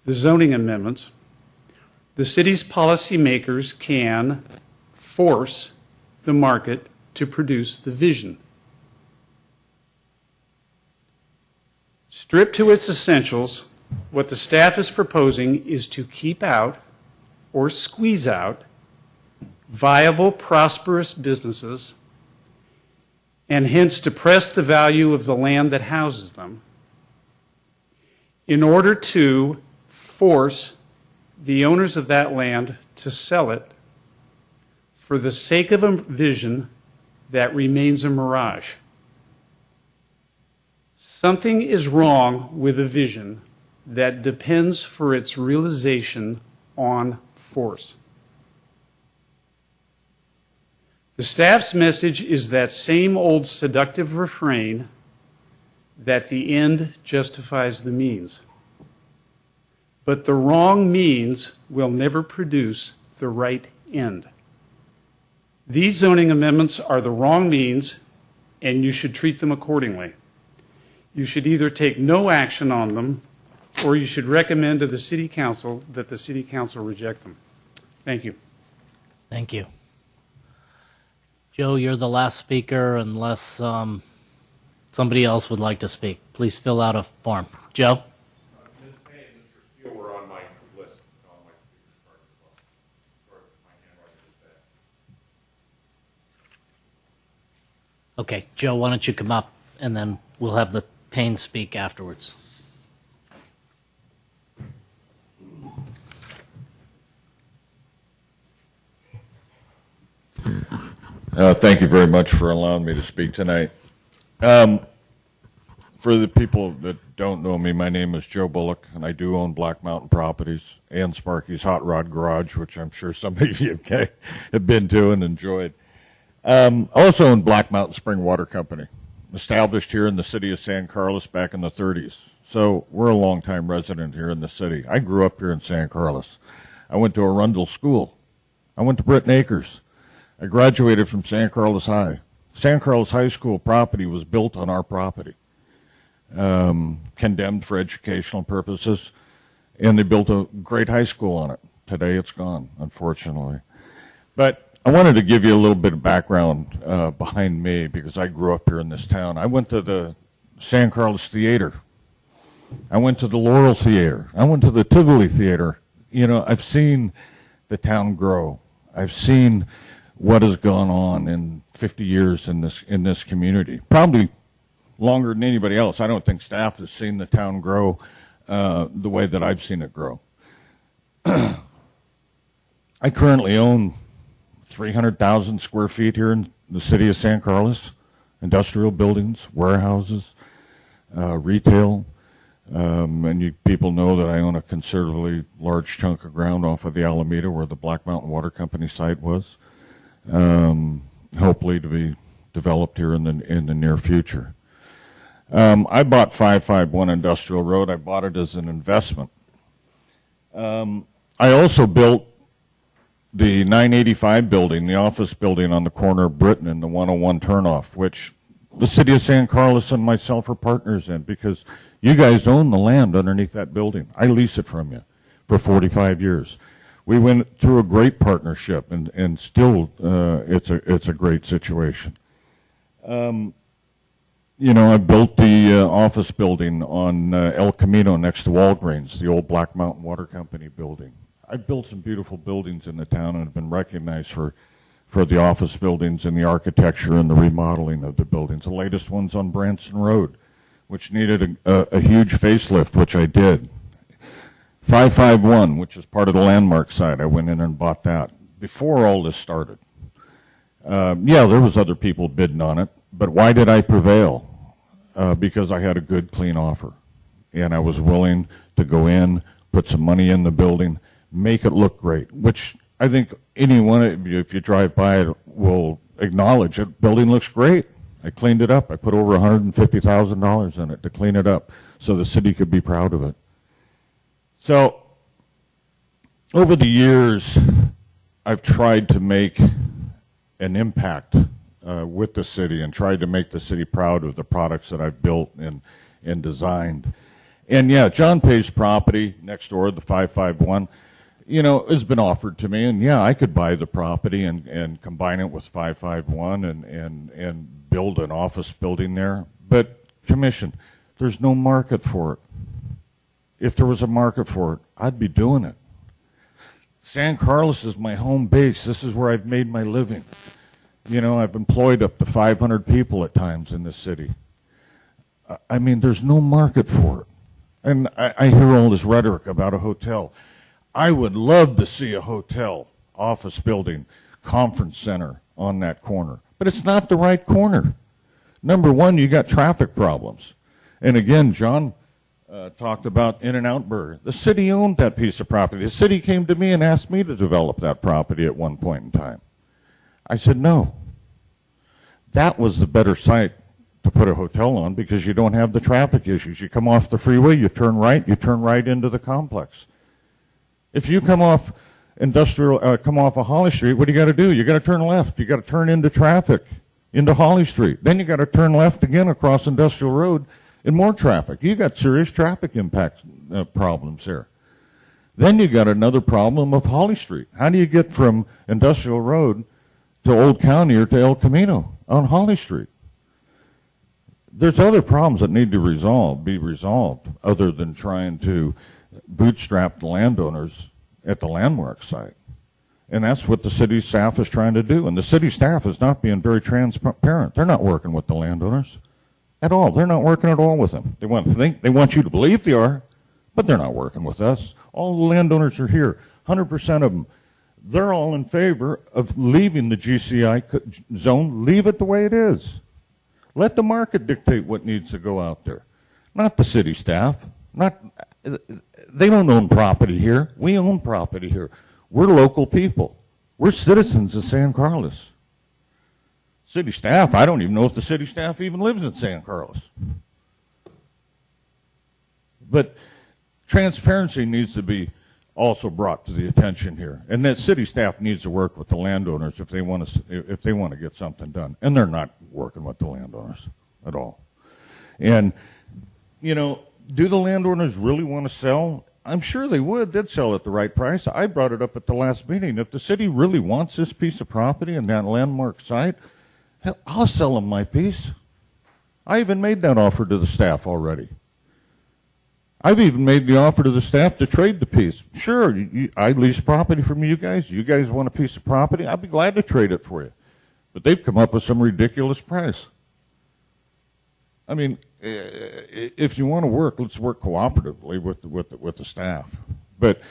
the zoning amendments, the city's policymakers can force the market to produce the vision. Stripped to its essentials, what the staff is proposing is to keep out or squeeze out viable, prosperous businesses and hence depress the value of the land that houses them in order to force the owners of that land to sell it for the sake of a vision that remains a mirage. Something is wrong with a vision that depends for its realization on force. The staff's message is that same old seductive refrain that the end justifies the means. But the wrong means will never produce the right end. These zoning amendments are the wrong means, and you should treat them accordingly. You should either take no action on them, or you should recommend to the City Council that the City Council reject them. Thank you. Thank you. Joe, you're the last speaker unless somebody else would like to speak. Please fill out a form. Joe? Ms. Payne and Mr. Steele were on my list, on my speaker's card as well. Sorry, my handwriting is bad. Okay, Joe, why don't you come up and then we'll have the Payne speak afterwards. Thank you very much for allowing me to speak tonight. For the people that don't know me, my name is Joe Bullock, and I do own Black Mountain Properties and Sparky's Hot Rod Garage, which I'm sure some of you have been to and enjoyed. I also own Black Mountain Spring Water Company, established here in the city of San Carlos back in the 30s. So we're a longtime resident here in the city. I grew up here in San Carlos. I went to Arundel School. I went to Britton Acres. I graduated from San Carlos High. San Carlos High School property was built on our property, condemned for educational purposes, and they built a great high school on it. Today it's gone, unfortunately. But I wanted to give you a little bit of background behind me because I grew up here in this town. I went to the San Carlos Theater. I went to the Laurel Theater. I went to the Tivoli Theater. You know, I've seen the town grow. I've seen what has gone on in 50 years in this community. Probably longer than anybody else. I don't think staff has seen the town grow the way that I've seen it grow. I currently own 300,000 square feet here in the city of San Carlos, industrial buildings, warehouses, retail, and you people know that I own a considerably large chunk of ground off of the Alameda where the Black Mountain Water Company site was. Hopefully to be developed here in the near future. I bought 551 Industrial Road. I bought it as an investment. I also built the 985 building, the office building on the corner of Britton and the 101 turnoff, which the city of San Carlos and myself are partners in because you guys own the land underneath that building. I lease it from you for 45 years. We went through a great partnership, and still it's a great situation. You know, I built the office building on El Camino next to Walgreens, the old Black Mountain Water Company building. I've built some beautiful buildings in the town and have been recognized for the office buildings and the architecture and the remodeling of the buildings. The latest one's on Branson Road, which needed a huge facelift, which I did. 551, which is part of the Landmark site, I went in and bought that before all this started. Yeah, there was other people bidding on it, but why did I prevail? Because I had a good, clean offer, and I was willing to go in, put some money in the building, make it look great, which I think any one of you, if you drive by it, will acknowledge it. Building looks great. I cleaned it up. I put over $150,000 in it to clean it up so the city could be proud of it. So, over the years, I've tried to make an impact with the city and tried to make the city proud of the products that I've built and designed. And yeah, John Pay's property next door, the 551, you know, has been offered to me. And yeah, I could buy the property and combine it with 551 and build an office building there. But, Commission, there's no market for it. If there was a market for it, I'd be doing it. San Carlos is my home base. This is where I've made my living. You know, I've employed up to 500 people at times in this city. I mean, there's no market for it. And I hear all this rhetoric about a hotel. I would love to see a hotel, office building, conference center on that corner. But it's not the right corner. Number one, you got traffic problems. And again, John talked about In-N-Out Burger. The city owned that piece of property. The city came to me and asked me to develop that property at one point in time. I said no. That was the better site to put a hotel on because you don't have the traffic issues. You come off the freeway, you turn right into the complex. If you come off come off of Holly Street, what do you got to do? You got to turn left. You got to turn into traffic, into Holly Street. Then you got to turn left again across Industrial Road and more traffic. You got serious traffic impact problems there. Then you got another problem of Holly Street. How do you get from Industrial Road to Old County or to El Camino on Holly Street? There's other problems that need to be resolved other than trying to bootstrap the landowners at the landmark site. And that's what the city staff is trying to do. And the city staff is not being very transparent. They're not working with the landowners at all. They're not working at all with them. They want you to believe they are, but they're not working with us. All the landowners are here, 100% of them. They're all in favor of leaving the GCI zone. Leave it the way it is. Let the market dictate what needs to go out there, not the city staff. They don't own property here. We own property here. We're local people. We're citizens of San Carlos. City staff, I don't even know if the city staff even lives in San Carlos. But transparency needs to be also brought to the attention here, and that city staff needs to work with the landowners if they want to get something done, and they're not working with the landowners at all. And do the landowners really want to sell? I'm sure they would. They'd sell at the right price. I brought it up at the last meeting. If the city really wants this piece of property and that landmark site, hell, I'll sell them my piece. I even made that offer to the staff already. I've even made the offer to the staff to trade the piece. Sure, I lease property from you guys. You guys want a piece of property? I'd be glad to trade it for you. But they've come up with some ridiculous price. I mean, if you want to work, let's work cooperatively with the staff. But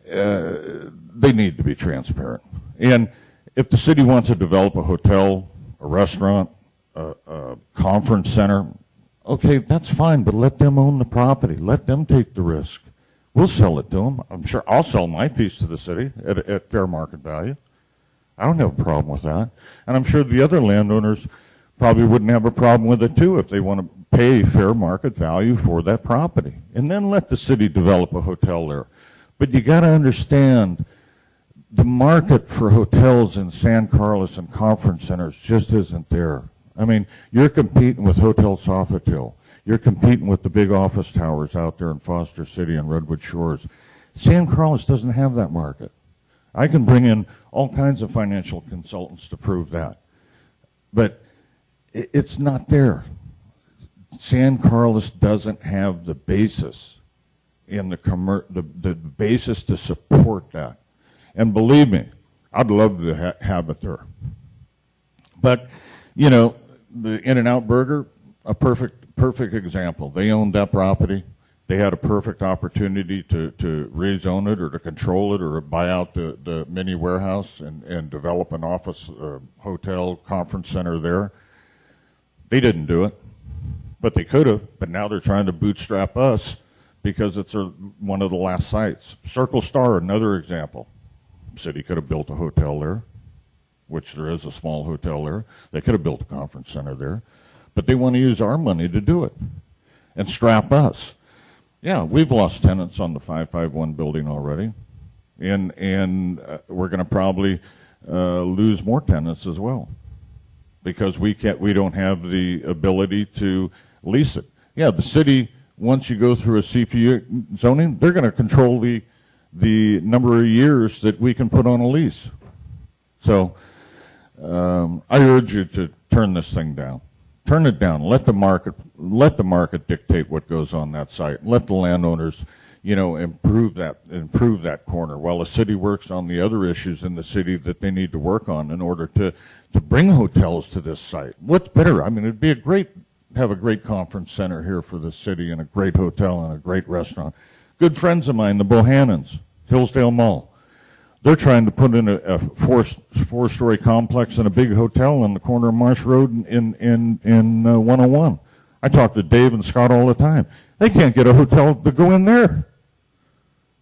they need to be transparent. And if the city wants to develop a hotel, a restaurant, a conference center, okay, that's fine, but let them own the property. Let them take the risk. We'll sell it to them. I'm sure I'll sell my piece to the city at fair market value. I don't have a problem with that. And I'm sure the other landowners probably wouldn't have a problem with it too if they want to pay fair market value for that property. And then let the city develop a hotel there. But you got to understand the market for hotels in San Carlos and conference centers just isn't there. I mean, you're competing with Hotel Sofitel. You're competing with the big office towers out there in Foster City and Redwood Shores. San Carlos doesn't have that market. I can bring in all kinds of financial consultants to prove that. But it's not there. San Carlos doesn't have the basis in the basis to support that. And believe me, I'd love to have it there. But, the In-N-Out Burger, a perfect example. They owned that property. They had a perfect opportunity to rezone it or to control it or buy out the mini warehouse and develop an office, hotel, conference center there. They didn't do it, but they could have. But now they're trying to bootstrap us because it's one of the last sites. Circle Star, another example. City could have built a hotel there, which there is a small hotel there. They could have built a conference center there. But they want to use our money to do it and strap us. Yeah, we've lost tenants on the 551 building already. And we're going to probably lose more tenants as well because we don't have the ability to lease it. Yeah, the city, once you go through a CPU zoning, they're going to control the number of years that we can put on a lease. So I urge you to turn this thing down. Turn it down. Let the market dictate what goes on that site. Let the landowners, improve that corner while the city works on the other issues in the city that they need to work on in order to bring hotels to this site. What's better? I mean, it'd be have a great conference center here for the city and a great hotel and a great restaurant. Good friends of mine, the Bohannons, Hillsdale Mall. They're trying to put in a four-story complex and a big hotel on the corner of Marsh Road in 101. I talk to Dave and Scott all the time. They can't get a hotel to go in there.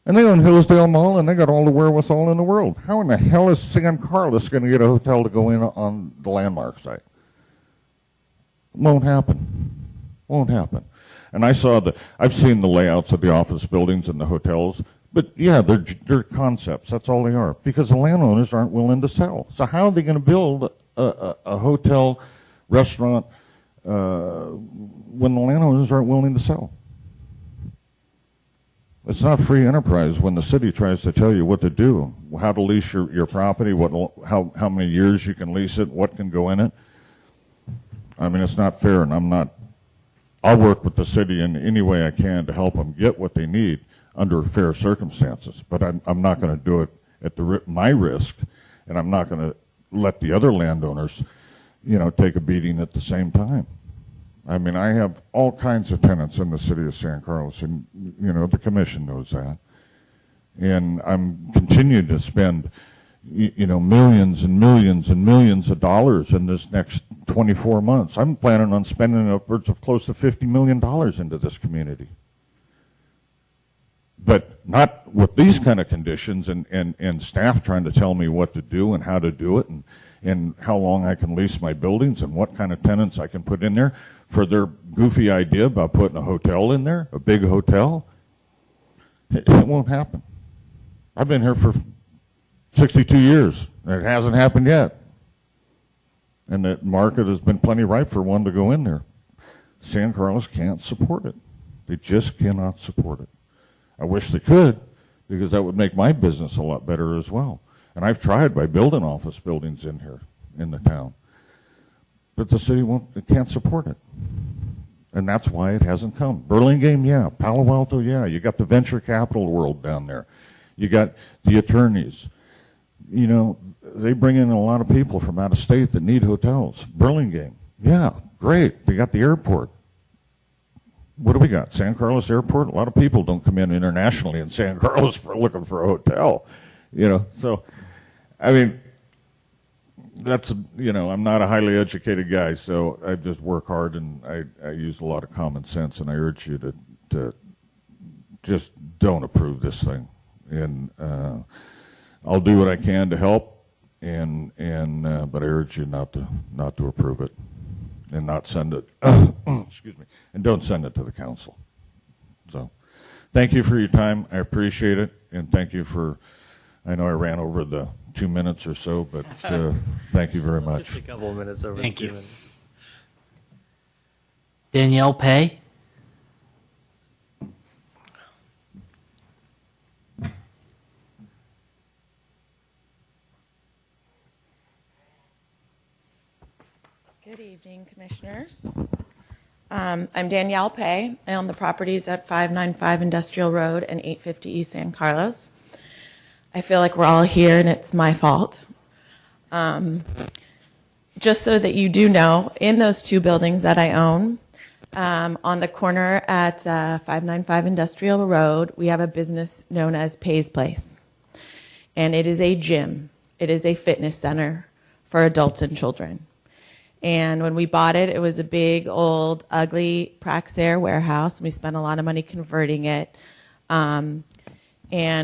And they own Hillsdale Mall, and they got all the wherewithal in the world. How in the hell is San Carlos going to get a hotel to go in on the landmark site? Won't happen. Won't happen. And I've seen the layouts of the office buildings and the hotels. But yeah, they're concepts. That's all they are. Because the landowners aren't willing to sell. So how are they going to build a hotel, restaurant, when the landowners aren't willing to sell? It's not free enterprise when the city tries to tell you what to do, how to lease your property, how many years you can lease it, what can go in it. I mean, it's not fair, and I'll work with the city in any way I can to help them get what they need under fair circumstances. But I'm not going to do it at my risk, and I'm not going to let the other landowners, take a beating at the same time. I mean, I have all kinds of tenants in the city of San Carlos, and, the commission knows that. And I'm continuing to spend, millions and millions and millions of dollars in this next 24 months. I'm planning on spending upwards of close to $50 million into this community. But not with these kind of conditions and staff trying to tell me what to do and how to do it and how long I can lease my buildings and what kind of tenants I can put in there for their goofy idea about putting a hotel in there, a big hotel. It won't happen. I've been here for 62 years, and it hasn't happened yet. And the market has been plenty ripe for one to go in there. San Carlos can't support it. They just cannot support it. I wish they could, because that would make my business a lot better as well. And I've tried by building office buildings in here, in the town. But the city can't support it. And that's why it hasn't come. Burlingame, yeah. Palo Alto, yeah. You got the venture capital world down there. You got the attorneys. They bring in a lot of people from out of state that need hotels. Burlingame, yeah, great. They got the airport. What do we got? San Carlos Airport? A lot of people don't come in internationally in San Carlos looking for a hotel. So, I mean, that's, I'm not a highly educated guy, so I just work hard and I use a lot of common sense, and I urge you to just don't approve this thing. And I'll do what I can to help, but I urge you not to approve it and not send it, excuse me, and don't send it to the council. So thank you for your time. I appreciate it, and thank you I know I ran over the 2 minutes or so, but thank you very much. Just a couple of minutes over. Thank you. Danielle Pay. Good evening, Commissioners. I'm Danielle Pay. I own the properties at 595 Industrial Road and 850 East San Carlos. I feel like we're all here and it's my fault. Just so that you do know, in those two buildings that I own, on the corner at 595 Industrial Road, we have a business known as Pay's Place. And it is a gym. It is a fitness center for adults and children. And when we bought it, it was a big, old, ugly Praxair warehouse. We spent a lot of money converting it. And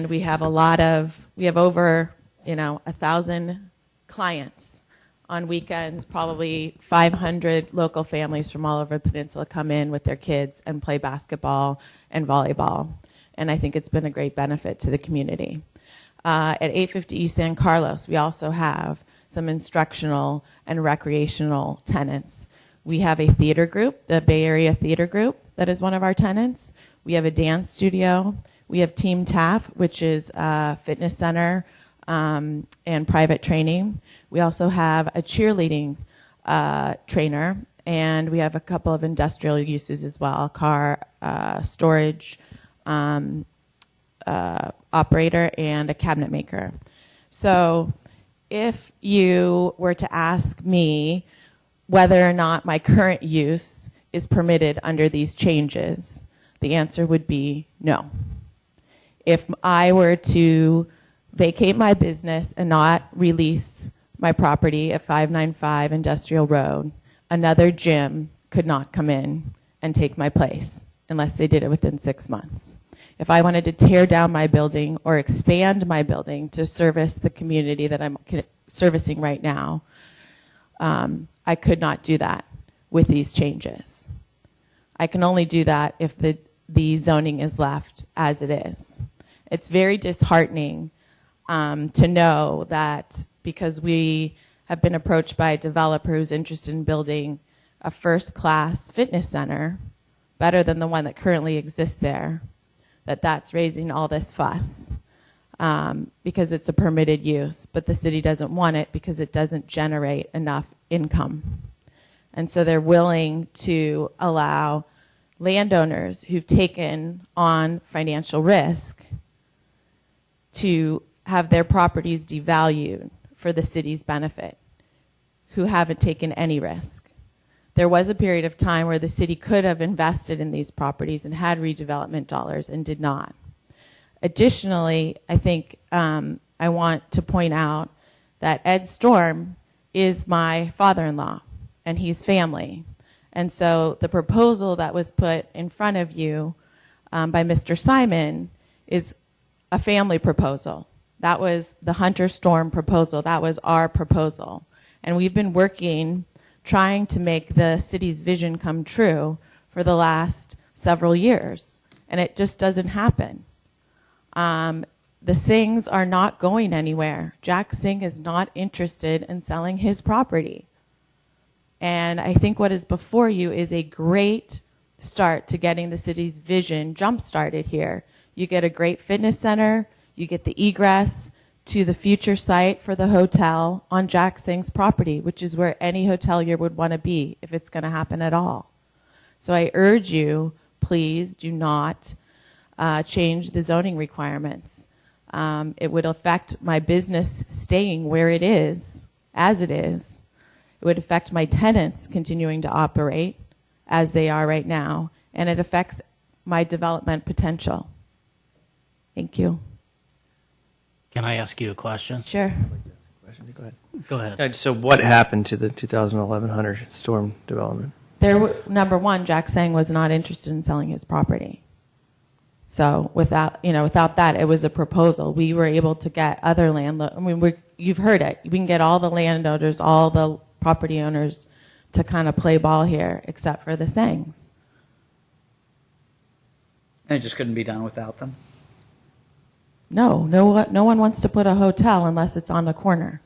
we have over, 1,000 clients on weekends. Probably 500 local families from all over the peninsula come in with their kids and play basketball and volleyball. And I think it's been a great benefit to the community. At 850 East San Carlos, we also have some instructional and recreational tenants. We have a theater group, the Bay Area Theater Group, that is one of our tenants. We have a dance studio. We have Team TAF, which is a fitness center and private training. We also have a cheerleading trainer, and we have a couple of industrial uses as well, car storage operator, and a cabinet maker. So if you were to ask me whether or not my current use is permitted under these changes, the answer would be no. If I were to vacate my business and not release my property at 595 Industrial Road, another gym could not come in and take my place unless they did it within 6 months. If I wanted to tear down my building or expand my building to service the community that I'm servicing right now, I could not do that with these changes. I can only do that if the zoning is left as it is. It's very disheartening to know that because we have been approached by a developer who's interested in building a first-class fitness center, better than the one that currently exists there, that's raising all this fuss because it's a permitted use, but the city doesn't want it because it doesn't generate enough income. And so they're willing to allow landowners who've taken on financial risk to have their properties devalued for the city's benefit, who haven't taken any risk. There was a period of time where the city could have invested in these properties and had redevelopment dollars and did not. Additionally, I think I want to point out that Ed Storm is my father-in-law, and he's family. And so the proposal that was put in front of you by Mr. Simon is a family proposal. That was the Hunter Storm proposal. That was our proposal. And we've been working, trying to make the city's vision come true for the last several years. And it just doesn't happen. The Singhs are not going anywhere. Jack Singh is not interested in selling his property. And I think what is before you is a great start to getting the city's vision jump-started here. You get a great fitness center, you get the egress to the future site for the hotel on Jack Singh's property, which is where any hotelier would want to be if it's going to happen at all. So I urge you, please do not change the zoning requirements. It would affect my business staying where it is, as it is. It would affect my tenants continuing to operate as they are right now, and it affects my development potential. Thank you. Can I ask you a question? Sure. Go ahead. Go ahead. So what happened to the 2011 Hunter Storm development? Number one, Jack Sang was not interested in selling his property. So without that, it was a proposal. We were able to get other you've heard it. We can get all the landowners, all the property owners to kind of play ball here, except for the Sangs. And it just couldn't be done without them? No one wants to put a hotel unless it's on the corner.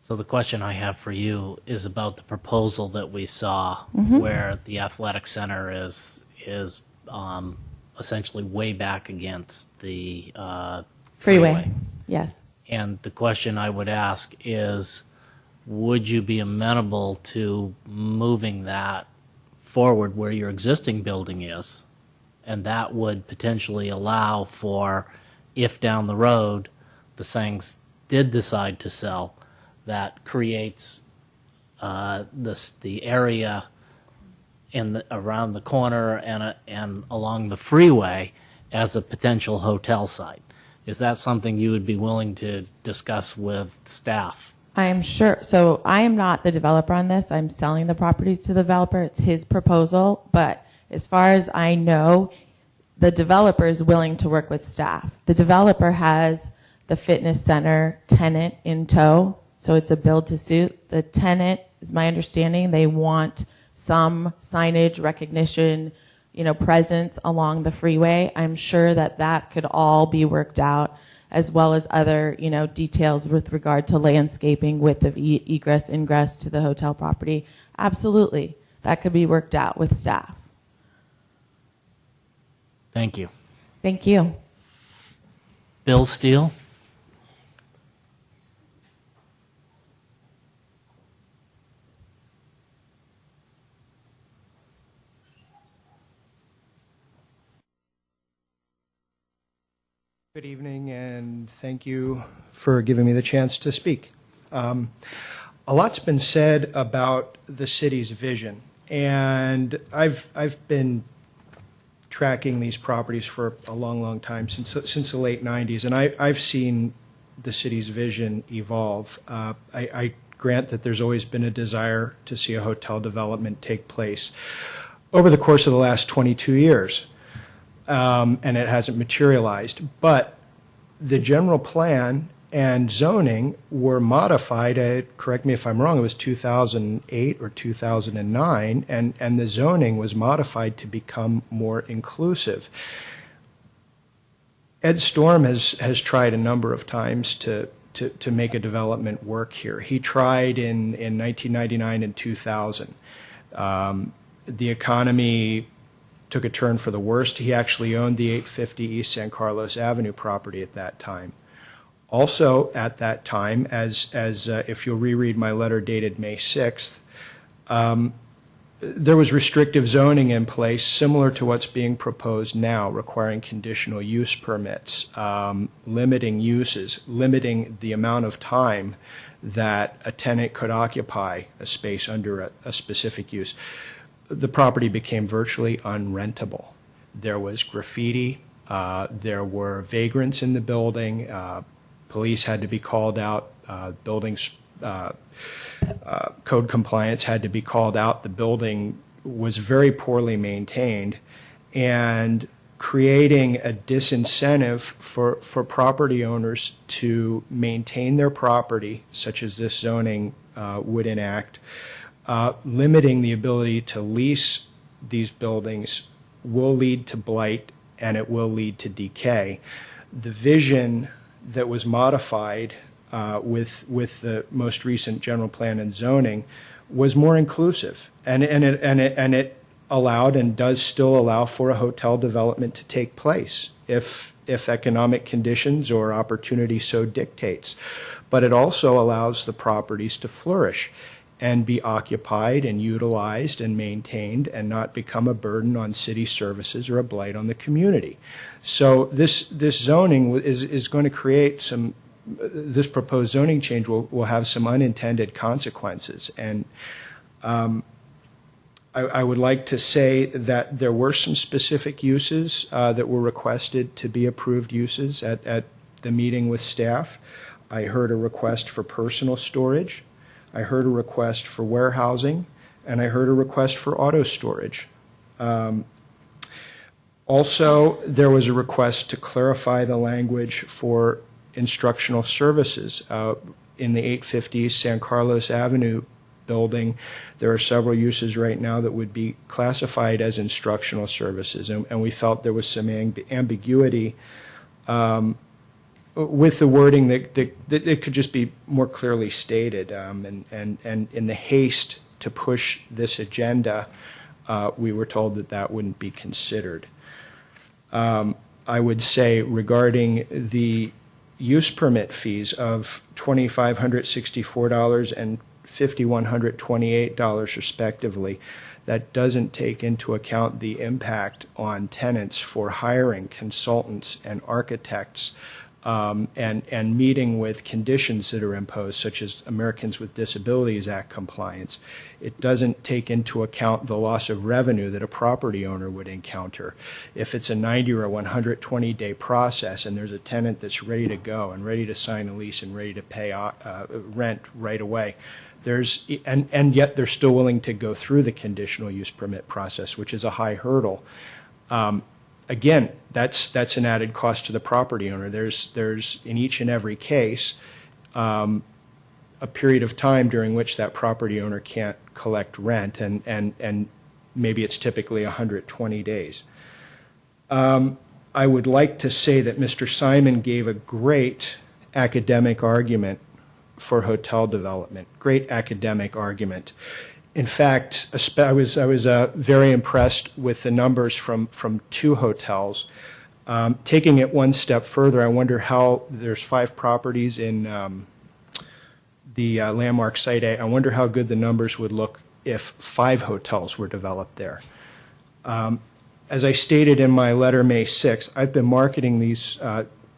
So the question I have for you is about the proposal that we saw, Mhm. where the athletic center is essentially way back against the freeway. Yes. And the question I would ask is, would you be amenable to moving that forward where your existing building is? And that would potentially allow for, if down the road the Sangs did decide to sell, that creates the area around the corner and along the freeway as a potential hotel site. Is that something you would be willing to discuss with staff? I am sure. So I am not the developer on this. I'm selling the properties to the developer. It's his proposal. But as far as I know, the developer is willing to work with staff. The developer has the fitness center tenant in tow. So it's a build to suit. The tenant, is my understanding, they want some signage recognition, presence along the freeway. I'm sure that could all be worked out, as well as other, details with regard to landscaping, width of egress, ingress to the hotel property. Absolutely. That could be worked out with staff. Thank you. Thank you. Bill Steele? Good evening, and thank you for giving me the chance to speak. A lot's been said about the city's vision, and I've been tracking these properties for a long time, since the late 90s, and I've seen the city's vision evolve. I grant that there's always been a desire to see a hotel development take place over the course of the last 22 years. And it hasn't materialized. But the general plan and zoning were modified at, correct me if I'm wrong, it was 2008 or 2009, and the zoning was modified to become more inclusive. Ed Storm has tried a number of times to make a development work here. He tried in 1999 and 2000. The economy took a turn for the worst. He actually owned the 850 East San Carlos Avenue property at that time. Also at that time, as if you'll reread my letter dated May 6th, there was restrictive zoning in place similar to what's being proposed now, requiring conditional use permits, limiting uses, limiting the amount of time that a tenant could occupy a space under a specific use. The property became virtually unrentable. There was graffiti, there were vagrants in the building, police had to be called out, buildings code compliance had to be called out. The building was very poorly maintained, and creating a disincentive for property owners to maintain their property, such as this zoning would enact, limiting the ability to lease these buildings will lead to blight, and it will lead to decay. The vision that was modified with the most recent general plan and zoning was more inclusive, and it allowed and does still allow for a hotel development to take place if economic conditions or opportunity so dictates. But it also allows the properties to flourish and be occupied and utilized and maintained and not become a burden on city services or a blight on the community. So this zoning is going to create some, this proposed zoning change will have some unintended consequences. And I would like to say that there were some specific uses that were requested to be approved uses at the meeting with staff. I heard a request for personal storage. I heard a request for warehousing, and I heard a request for auto storage. Also, there was a request to clarify the language for instructional services. In the 850 San Carlos Avenue building, there are several uses right now that would be classified as instructional services, and we felt there was some ambiguity with the wording that it could just be more clearly stated. And in the haste to push this agenda, we were told that wouldn't be considered. I would say regarding the use permit fees of $2,564 and $5,128 respectively, that doesn't take into account the impact on tenants for hiring consultants and architects and meeting with conditions that are imposed, such as Americans with Disabilities Act compliance. It doesn't take into account the loss of revenue that a property owner would encounter. If it's a 90 or a 120-day process and there's a tenant that's ready to go and ready to sign a lease and ready to pay rent right away, and yet they're still willing to go through the conditional use permit process, which is a high hurdle. Again, that's an added cost to the property owner. There's in each and every case a period of time during which that property owner can't collect rent, and maybe it's typically 120 days. I would like to say that Mr. Simon gave a great academic argument for hotel development, great academic argument. In fact, I was very impressed with the numbers from two hotels. Taking it one step further, I wonder how there's 5 properties in the Landmark Site A. I wonder how good the numbers would look if 5 hotels were developed there. As I stated in my letter May 6th, I've been marketing these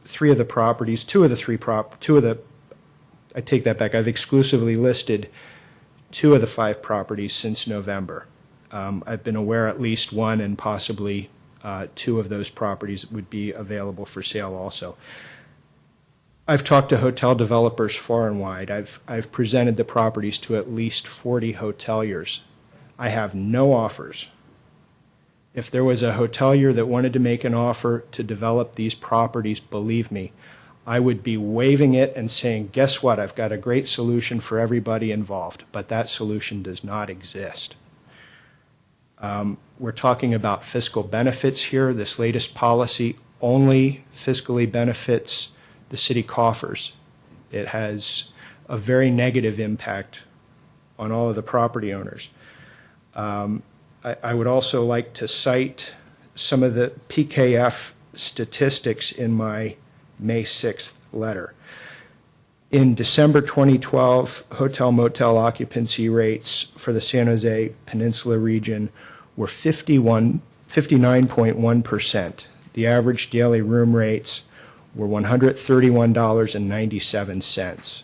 3 of the properties, I take that back. I've exclusively listed 2 of the 5 properties since November. I've been aware at least 1 and possibly 2 of those properties would be available for sale also. I've talked to hotel developers far and wide. I've presented the properties to at least 40 hoteliers. I have no offers. If there was a hotelier that wanted to make an offer to develop these properties, believe me, I would be waving it and saying, guess what, I've got a great solution for everybody involved, but that solution does not exist. We're talking about fiscal benefits here. This latest policy only fiscally benefits the city coffers. It has a very negative impact on all of the property owners. I would also like to cite some of the PKF statistics in my May 6th letter. In December 2012, hotel-motel occupancy rates for the San Jose Peninsula region were 59.1%. The average daily room rates were $131.97.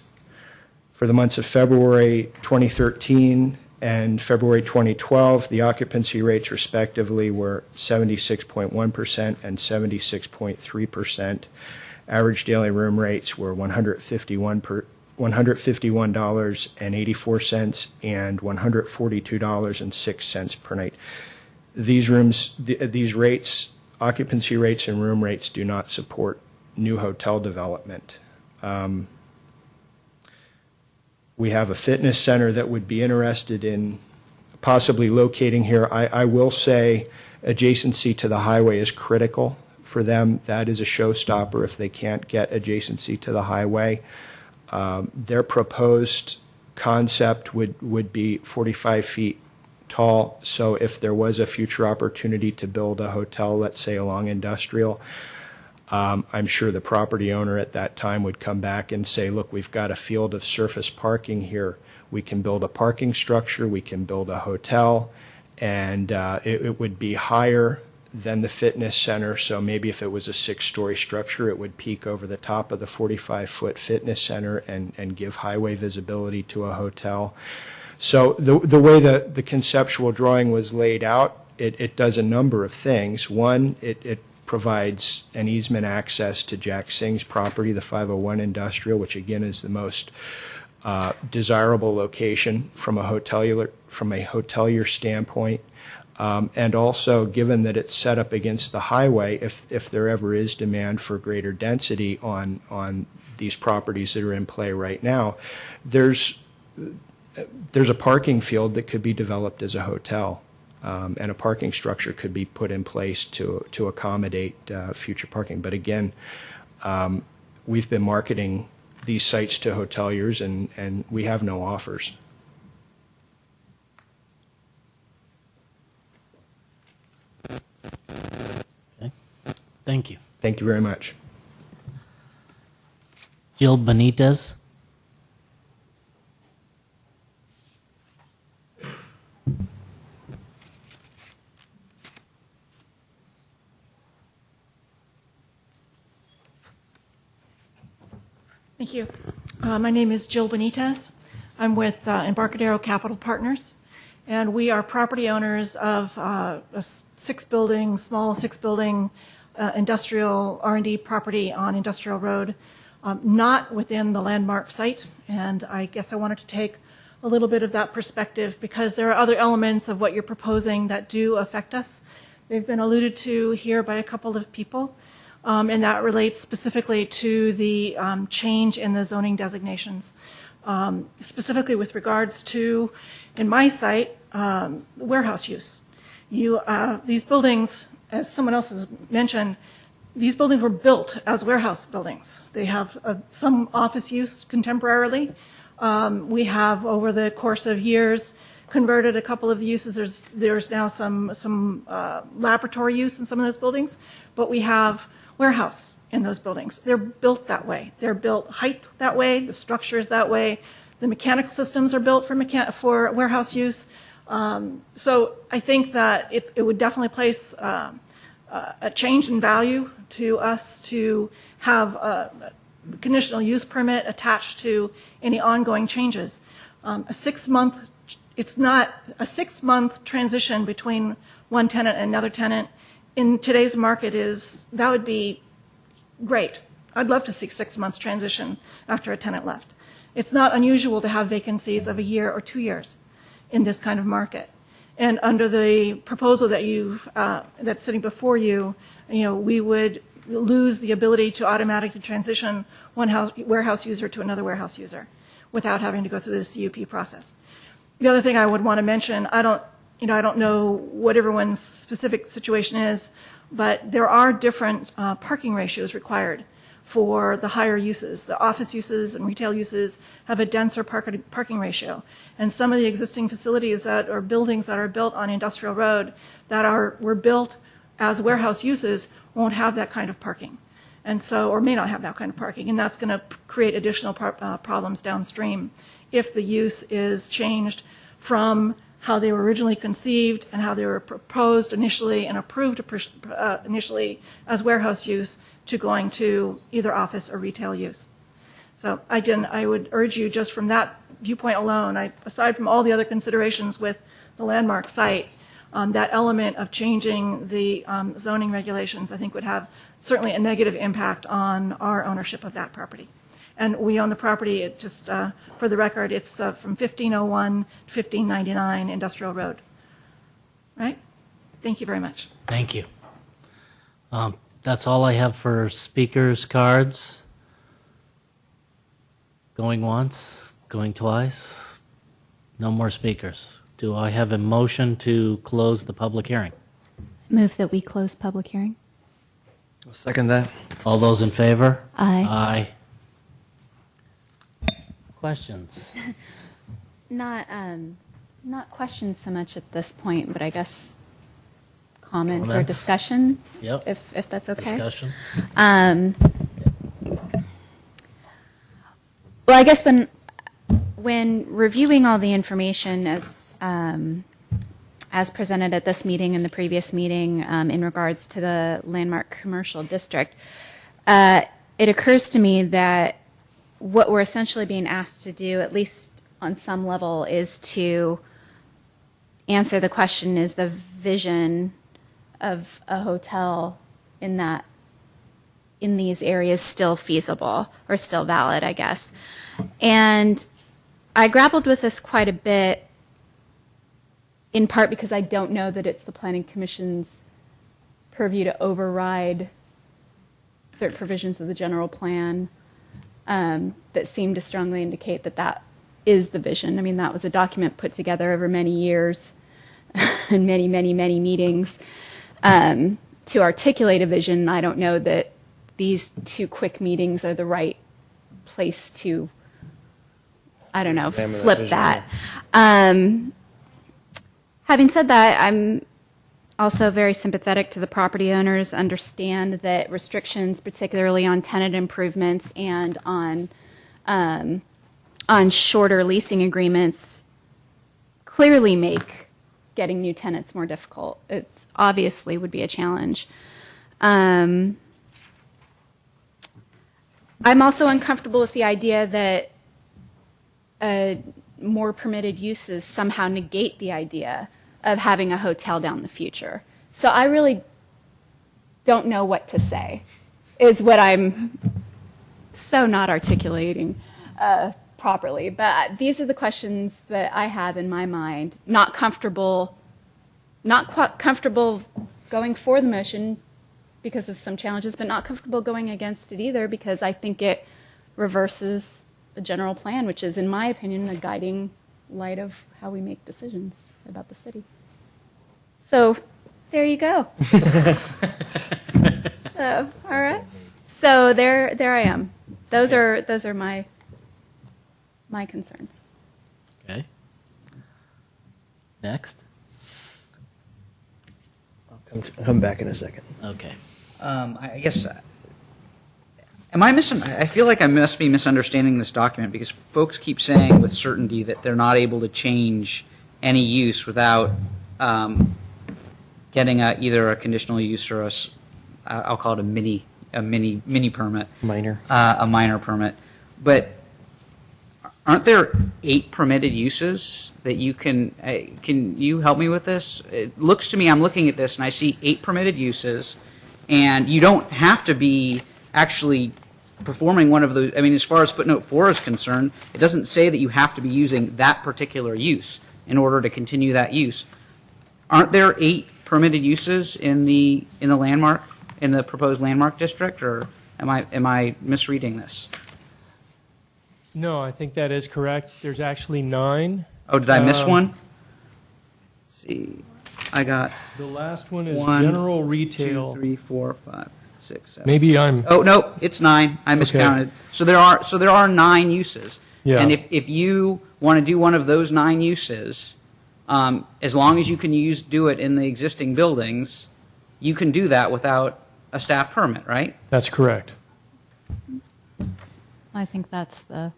For the months of February 2013 and February 2012, the occupancy rates respectively were 76.1% and 76.3%. Average daily room rates were $151.84 and $142.06 per night. These rates, occupancy rates and room rates, do not support new hotel development. We have a fitness center that would be interested in possibly locating here. I will say adjacency to the highway is critical for them. That is a showstopper if they can't get adjacency to the highway. Their proposed concept would be 45 feet tall. So if there was a future opportunity to build a hotel, let's say along Industrial, I'm sure the property owner at that time would come back and say, look, we've got a field of surface parking here. We can build a parking structure, we can build a hotel, and it would be higher than the fitness center. So maybe if it was a 6-story structure, it would peak over the top of the 45-foot fitness center and give highway visibility to a hotel. So the way that the conceptual drawing was laid out, it does a number of things. One, it provides an easement access to Jack Singh's property, the 501 Industrial, which again is the most desirable location from a hotelier standpoint. And also, given that it's set up against the highway, if there ever is demand for greater density on these properties that are in play right now, there's a parking field that could be developed as a hotel, and a parking structure could be put in place to accommodate future parking. But again, we've been marketing these sites to hoteliers, and we have no offers. Okay. Thank you. Thank you very much. Jill Benitez. Thank you. My name is Jill Benitez. I'm with Embarcadero Capital Partners, and we are property owners of a small six-building industrial R&D property on Industrial Road, not within the landmark site. And I guess I wanted to take a little bit of that perspective because there are other elements of what you're proposing that do affect us. They've been alluded to here by a couple of people. And that relates specifically to the change in the zoning designations, specifically with regards to, in my site, warehouse use. These buildings, as someone else has mentioned, these buildings were built as warehouse buildings. They have some office use contemporarily. We have, over the course of years, converted a couple of the uses. There's now some laboratory use in some of those buildings, but we have warehouse in those buildings. They're built that way. They're built height that way. The structure is that way. The mechanical systems are built for warehouse use. So I think that it would definitely place a change in value to us to have a conditional use permit attached to any ongoing changes. It's not a 6-month transition between one tenant and another tenant. In today's market that would be great. I'd love to see 6 months transition after a tenant left. It's not unusual to have vacancies of a year or 2 years in this kind of market. And under the proposal that that's sitting before you, we would lose the ability to automatically transition one warehouse user to another warehouse user without having to go through the CUP process. The other thing I would want to mention, I don't know what everyone's specific situation is, but there are different parking ratios required for the higher uses. The office uses and retail uses have a denser parking ratio. And some of the existing facilities that are buildings that are built on Industrial Road that were built as warehouse uses won't have that kind of parking. And so, or may not have that kind of parking. And that's going to create additional problems downstream if the use is changed from how they were originally conceived and how they were proposed initially and approved initially as warehouse use to going to either office or retail use. So again, I would urge you just from that viewpoint alone, aside from all the other considerations with the landmark site, that element of changing the zoning regulations, I think would have certainly a negative impact on our ownership of that property. And we own the property, it just for the record, it's from 1501 to 1599 Industrial Road. Right? Thank you very much. Thank you. That's all I have for speakers' cards. Going once, going twice. No more speakers. Do I have a motion to close the public hearing? Move that we close public hearing. I'll second that. All those in favor? Aye. Questions? Not questions so much at this point, but I guess comment or Comments? discussion. Yep. If that's okay. Discussion. Well, I guess when reviewing all the information as presented at this meeting and the previous meeting in regards to the Landmark Commercial District, it occurs to me that what we're essentially being asked to do, at least on some level, is to answer the question, is the vision of a hotel in these areas still feasible or still valid, I guess. And I grappled with this quite a bit, in part because I don't know that it's the Planning Commission's purview to override certain provisions of the general plan that seem to strongly indicate that that is the vision. I mean, that was a document put together over many years and many, many, many meetings to articulate a vision. I don't know that these two quick meetings are the right place to, I don't know, flip that. Having said that, I'm also very sympathetic to the property owners, understand that restrictions, particularly on tenant improvements and on shorter leasing agreements, clearly make getting new tenants more difficult. It's obviously would be a challenge. I'm also uncomfortable with the idea that more permitted uses somehow negate the idea of having a hotel down the future. So I really don't know what to say, is what I'm so not articulating properly. But these are the questions that I have in my mind. Not quite comfortable going for the motion because of some challenges, but not comfortable going against it either because I think it reverses the general plan, which is, in my opinion, the guiding light of how we make decisions about the city. So there you go. So, all right. So there I am. Those are my concerns. Okay. Next. I'll come back in a second. Okay. I guess, I feel like I must be misunderstanding this document because folks keep saying with certainty that they're not able to change any use without getting either a conditional use or I'll call it a mini permit. Minor. A minor permit. But aren't there 8 permitted uses that you can you help me with this? It looks to me, I'm looking at this and I see 8 permitted uses, and you don't have to be actually performing one of those. I mean, as far as footnote 4 is concerned, it doesn't say that you have to be using that particular use in order to continue that use. Aren't there 8 permitted uses in the landmark in the proposed landmark district, or am I misreading this? No, I think that is correct. There's actually 9. Oh, did I miss one? Let's see, I got The last one is 1, general retail. 2, 3, 4, 5, 6, 7. Maybe I'm. Oh no, it's 9. I miscounted. So there are 9 uses. Yeah. And if you want to do one of those 9 uses, as long as you can do it in the existing buildings, you can do that without a staff permit, right? That's correct. I think that's the.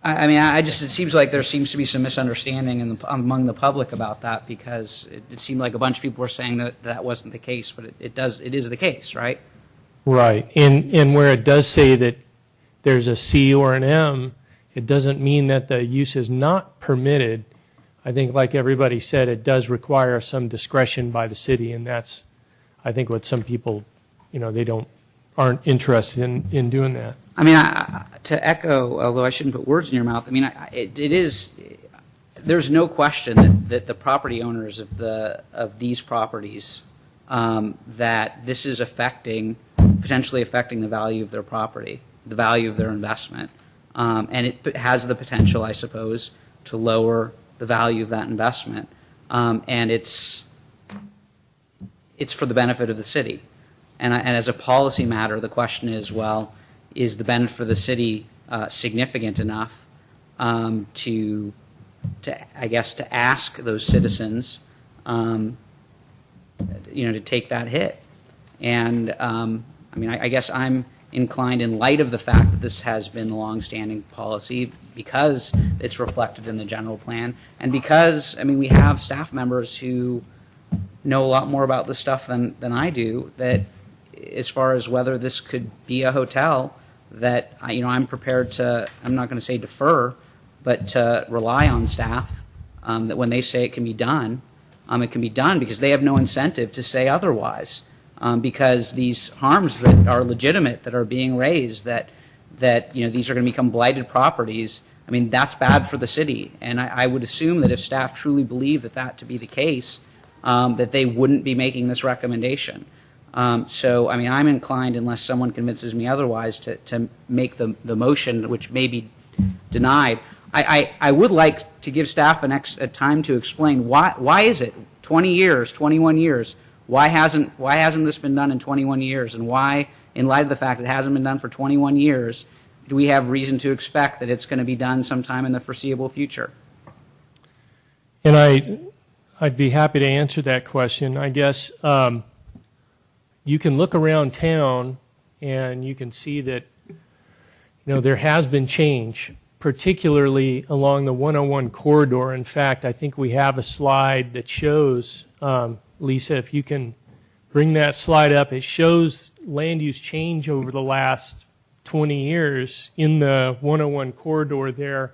I mean, it seems like there seems to be some misunderstanding among the public about that, because it seemed like a bunch of people were saying that wasn't the case, but it is the case, right? Right. And where it does say that there's a C or an M, it doesn't mean that the use is not permitted. I think, like everybody said, it does require some discretion by the city, and that's, I think, what some people, they aren't interested in doing that. I mean, to echo, although I shouldn't put words in your mouth, I mean, there's no question that the property owners of these properties, that this is potentially affecting the value of their property, the value of their investment. And it has the potential, I suppose, to lower the value of that investment. And it's for the benefit of the city. And as a policy matter, the question is, well, is the benefit for the city significant enough to ask those citizens, to take that hit? And I mean, I guess I'm inclined, in light of the fact that this has been the longstanding policy, because it's reflected in the general plan, and because, I mean, we have staff members who know a lot more about this stuff than I do, that as far as whether this could be a hotel, that I'm prepared to, I'm not going to say defer, but to rely on staff, that when they say it can be done because they have no incentive to say otherwise. Because these harms that are legitimate, that are being raised, that these are going to become blighted properties, I mean, that's bad for the city. And I would assume that if staff truly believe that to be the case, that they wouldn't be making this recommendation. So, I mean, I'm inclined, unless someone convinces me otherwise, to make the motion, which may be denied. I would like to give staff a time to explain why is it 20 years, 21 years, why hasn't this been done in 21 years, and why, in light of the fact it hasn't been done for 21 years, do we have reason to expect that it's going to be done sometime in the foreseeable future? And I'd be happy to answer that question. I guess you can look around town and you can see that there has been change, particularly along the 101 corridor. In fact, I think we have a slide that shows, Lisa, if you can bring that slide up, it shows land use change over the last 20 years in the 101 corridor there,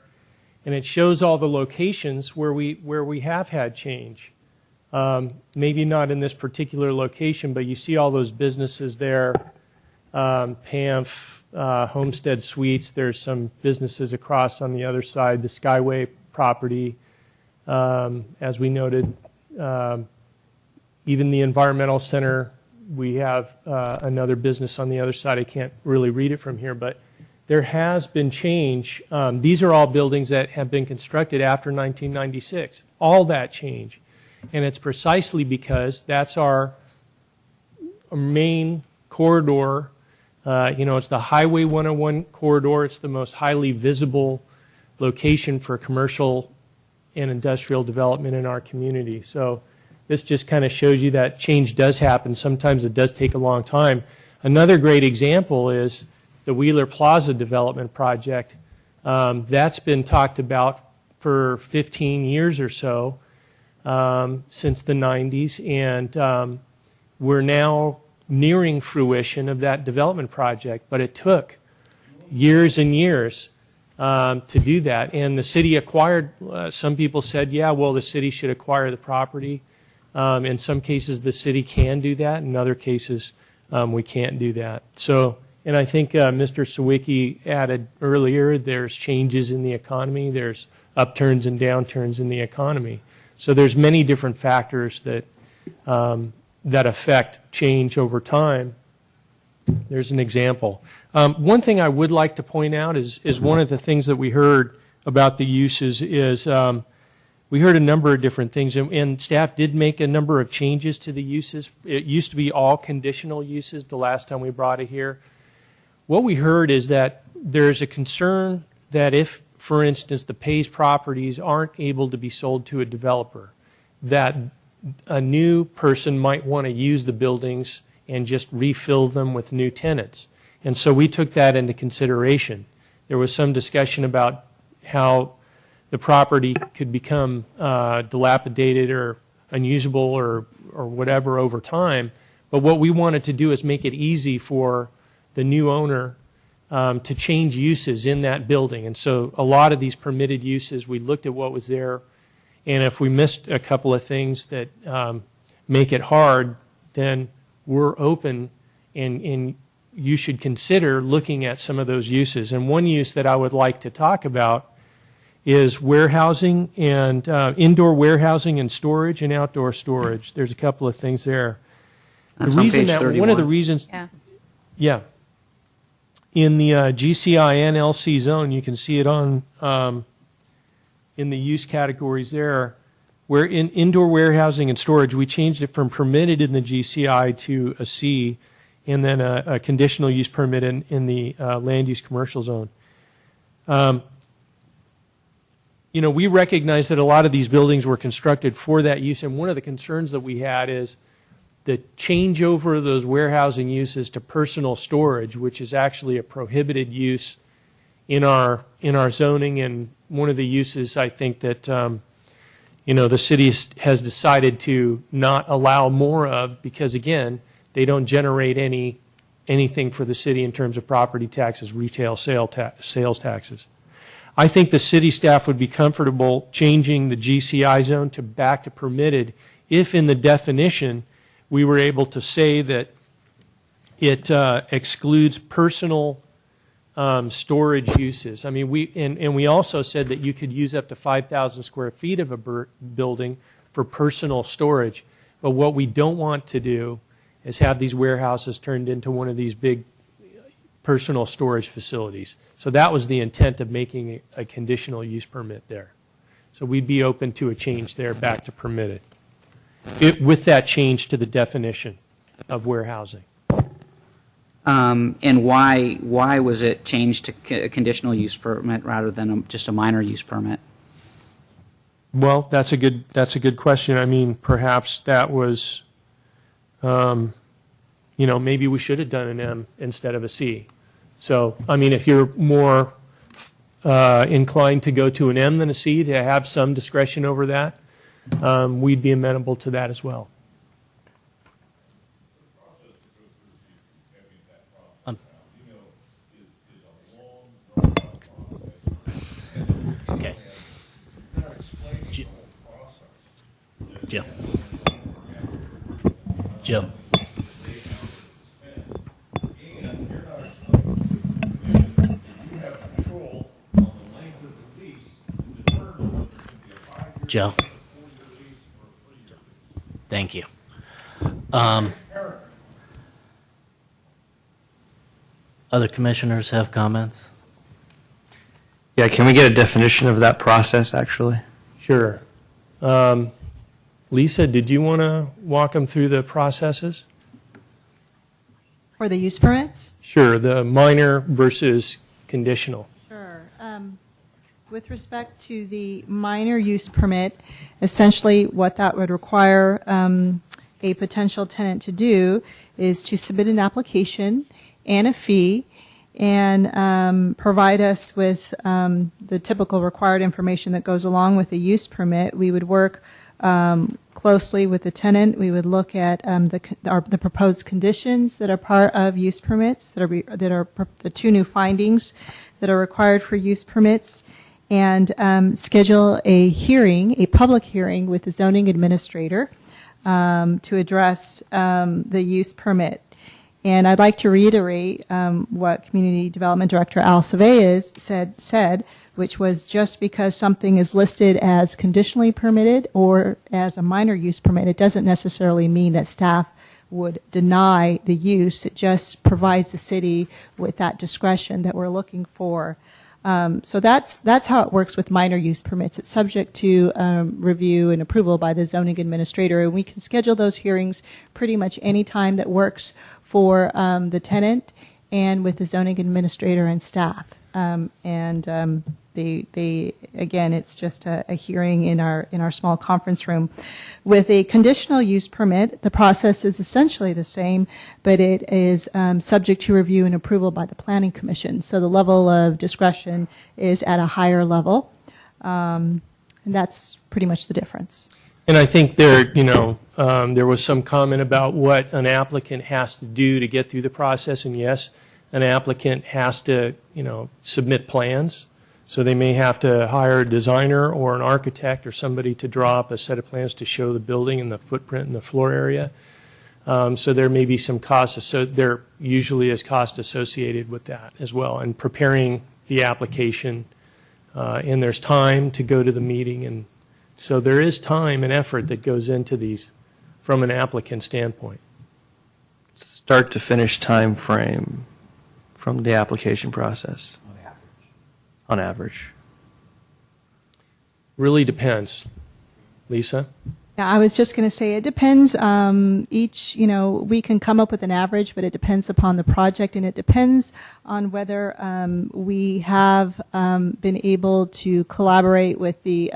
and it shows all the locations where we have had change. Maybe not in this particular location, but you see all those businesses there, PAMF, Homestead Suites. There's some businesses across on the other side, the Skyway property, as we noted. Even the Environmental Center, we have another business on the other side. I can't really read it from here, but there has been change. These are all buildings that have been constructed after 1996. All that change. And it's precisely because that's our main corridor. It's the Highway 101 corridor. It's the most highly visible location for commercial and industrial development in our community. So this just kind of shows you that change does happen. Sometimes it does take a long time. Another great example is the Wheeler Plaza development project. That's been talked about for 15 years or so, since the 90s, and we're now nearing fruition of that development project, but it took years and years to do that. And the city acquired, some people said, yeah, well, the city should acquire the property. In some cases, the city can do that. In other cases, we can't do that. So, and I think Mr. Sawicki added earlier, there's changes in the economy. There's upturns and downturns in the economy. So there's many different factors that that affect change over time. There's an example. One thing I would like to point out is one of the things that we heard about the uses is we heard a number of different things, and staff did make a number of changes to the uses. It used to be all conditional uses the last time we brought it here. What we heard is that there's a concern that if, for instance, the Pays properties aren't able to be sold to a developer, that a new person might want to use the buildings and just refill them with new tenants. And so we took that into consideration. There was some discussion about how the property could become dilapidated or unusable or whatever over time. But what we wanted to do is make it easy for the new owner to change uses in that building. And so a lot of these permitted uses, we looked at what was there, and if we missed a couple of things that make it hard, then we're open, and you should consider looking at some of those uses. And one use that I would like to talk about is warehousing and indoor warehousing and storage and outdoor storage. There's a couple of things there. That's on page 31. One of the reasons, yeah. In the GCI NLC zone, you can see it on in the use categories there, where in indoor warehousing and storage, we changed it from permitted in the GCI to a C, and then a conditional use permit in the land use commercial zone. You know, we recognize that a lot of these buildings were constructed for that use, and one of the concerns that we had is the changeover of those warehousing uses to personal storage, which is actually a prohibited use in our zoning, and one of the uses I think that you know, the city has decided to not allow more of, because again, they don't generate anything for the city in terms of property taxes, retail sales taxes. I think the city staff would be comfortable changing the GCI zone back to permitted if in the definition we were able to say that it excludes personal storage uses. I mean, we also said that you could use up to 5,000 square feet of a building for personal storage. But what we don't want to do is have these warehouses turned into one of these big personal storage facilities. So that was the intent of making a conditional use permit there. So we'd be open to a change there back to permitted, with that change to the definition of warehousing. And why was it changed to a conditional use permit rather than just a minor use permit? Well, that's a good question. I mean, perhaps that was, you know, maybe we should have done an M instead of a C. So, I mean, if you're more inclined to go to an M than a C, to have some discretion over that, we'd be amenable to that as well. Okay. Jim. Jim. Joe. Thank you. Other commissioners have comments? Yeah, can we get a definition of that process, actually? Sure. Lisa, did you want to walk them through the processes? For the use permits? Sure, the minor versus conditional. Sure. With respect to the minor use permit, essentially what that would require a potential tenant to do is to submit an application and a fee and provide us with the typical required information that goes along with the use permit. We would work closely with the tenant. We would look at the proposed conditions that are part of use permits, that are the two new findings that are required for use permits, and schedule a hearing, a public hearing with the zoning administrator to address the use permit. And I'd like to reiterate what Community Development Director Al Cervellas said, which was just because something is listed as conditionally permitted or as a minor use permit, it doesn't necessarily mean that staff would deny the use. It just provides the city with that discretion that we're looking for. So that's how it works with minor use permits. It's subject to review and approval by the zoning administrator, and we can schedule those hearings pretty much any time that works for the tenant and with the zoning administrator and staff. They again, it's just a hearing in our small conference room. With a conditional use permit, the process is essentially the same, but it is subject to review and approval by the Planning Commission. So the level of discretion is at a higher level, and that's pretty much the difference. And I think there was some comment about what an applicant has to do to get through the process, and yes, an applicant has to, submit plans. So they may have to hire a designer or an architect or somebody to draw up a set of plans to show the building and the footprint and the floor area. So there may be some costs. So there usually is cost associated with that as well, and preparing the application. And there's time to go to the meeting, and so there is time and effort that goes into these from an applicant standpoint. Start to finish time frame from the application process. On average. Really depends. Lisa? Yeah, I was just going to say it depends. We can come up with an average, but it depends upon the project, and it depends on whether we have been able to collaborate with the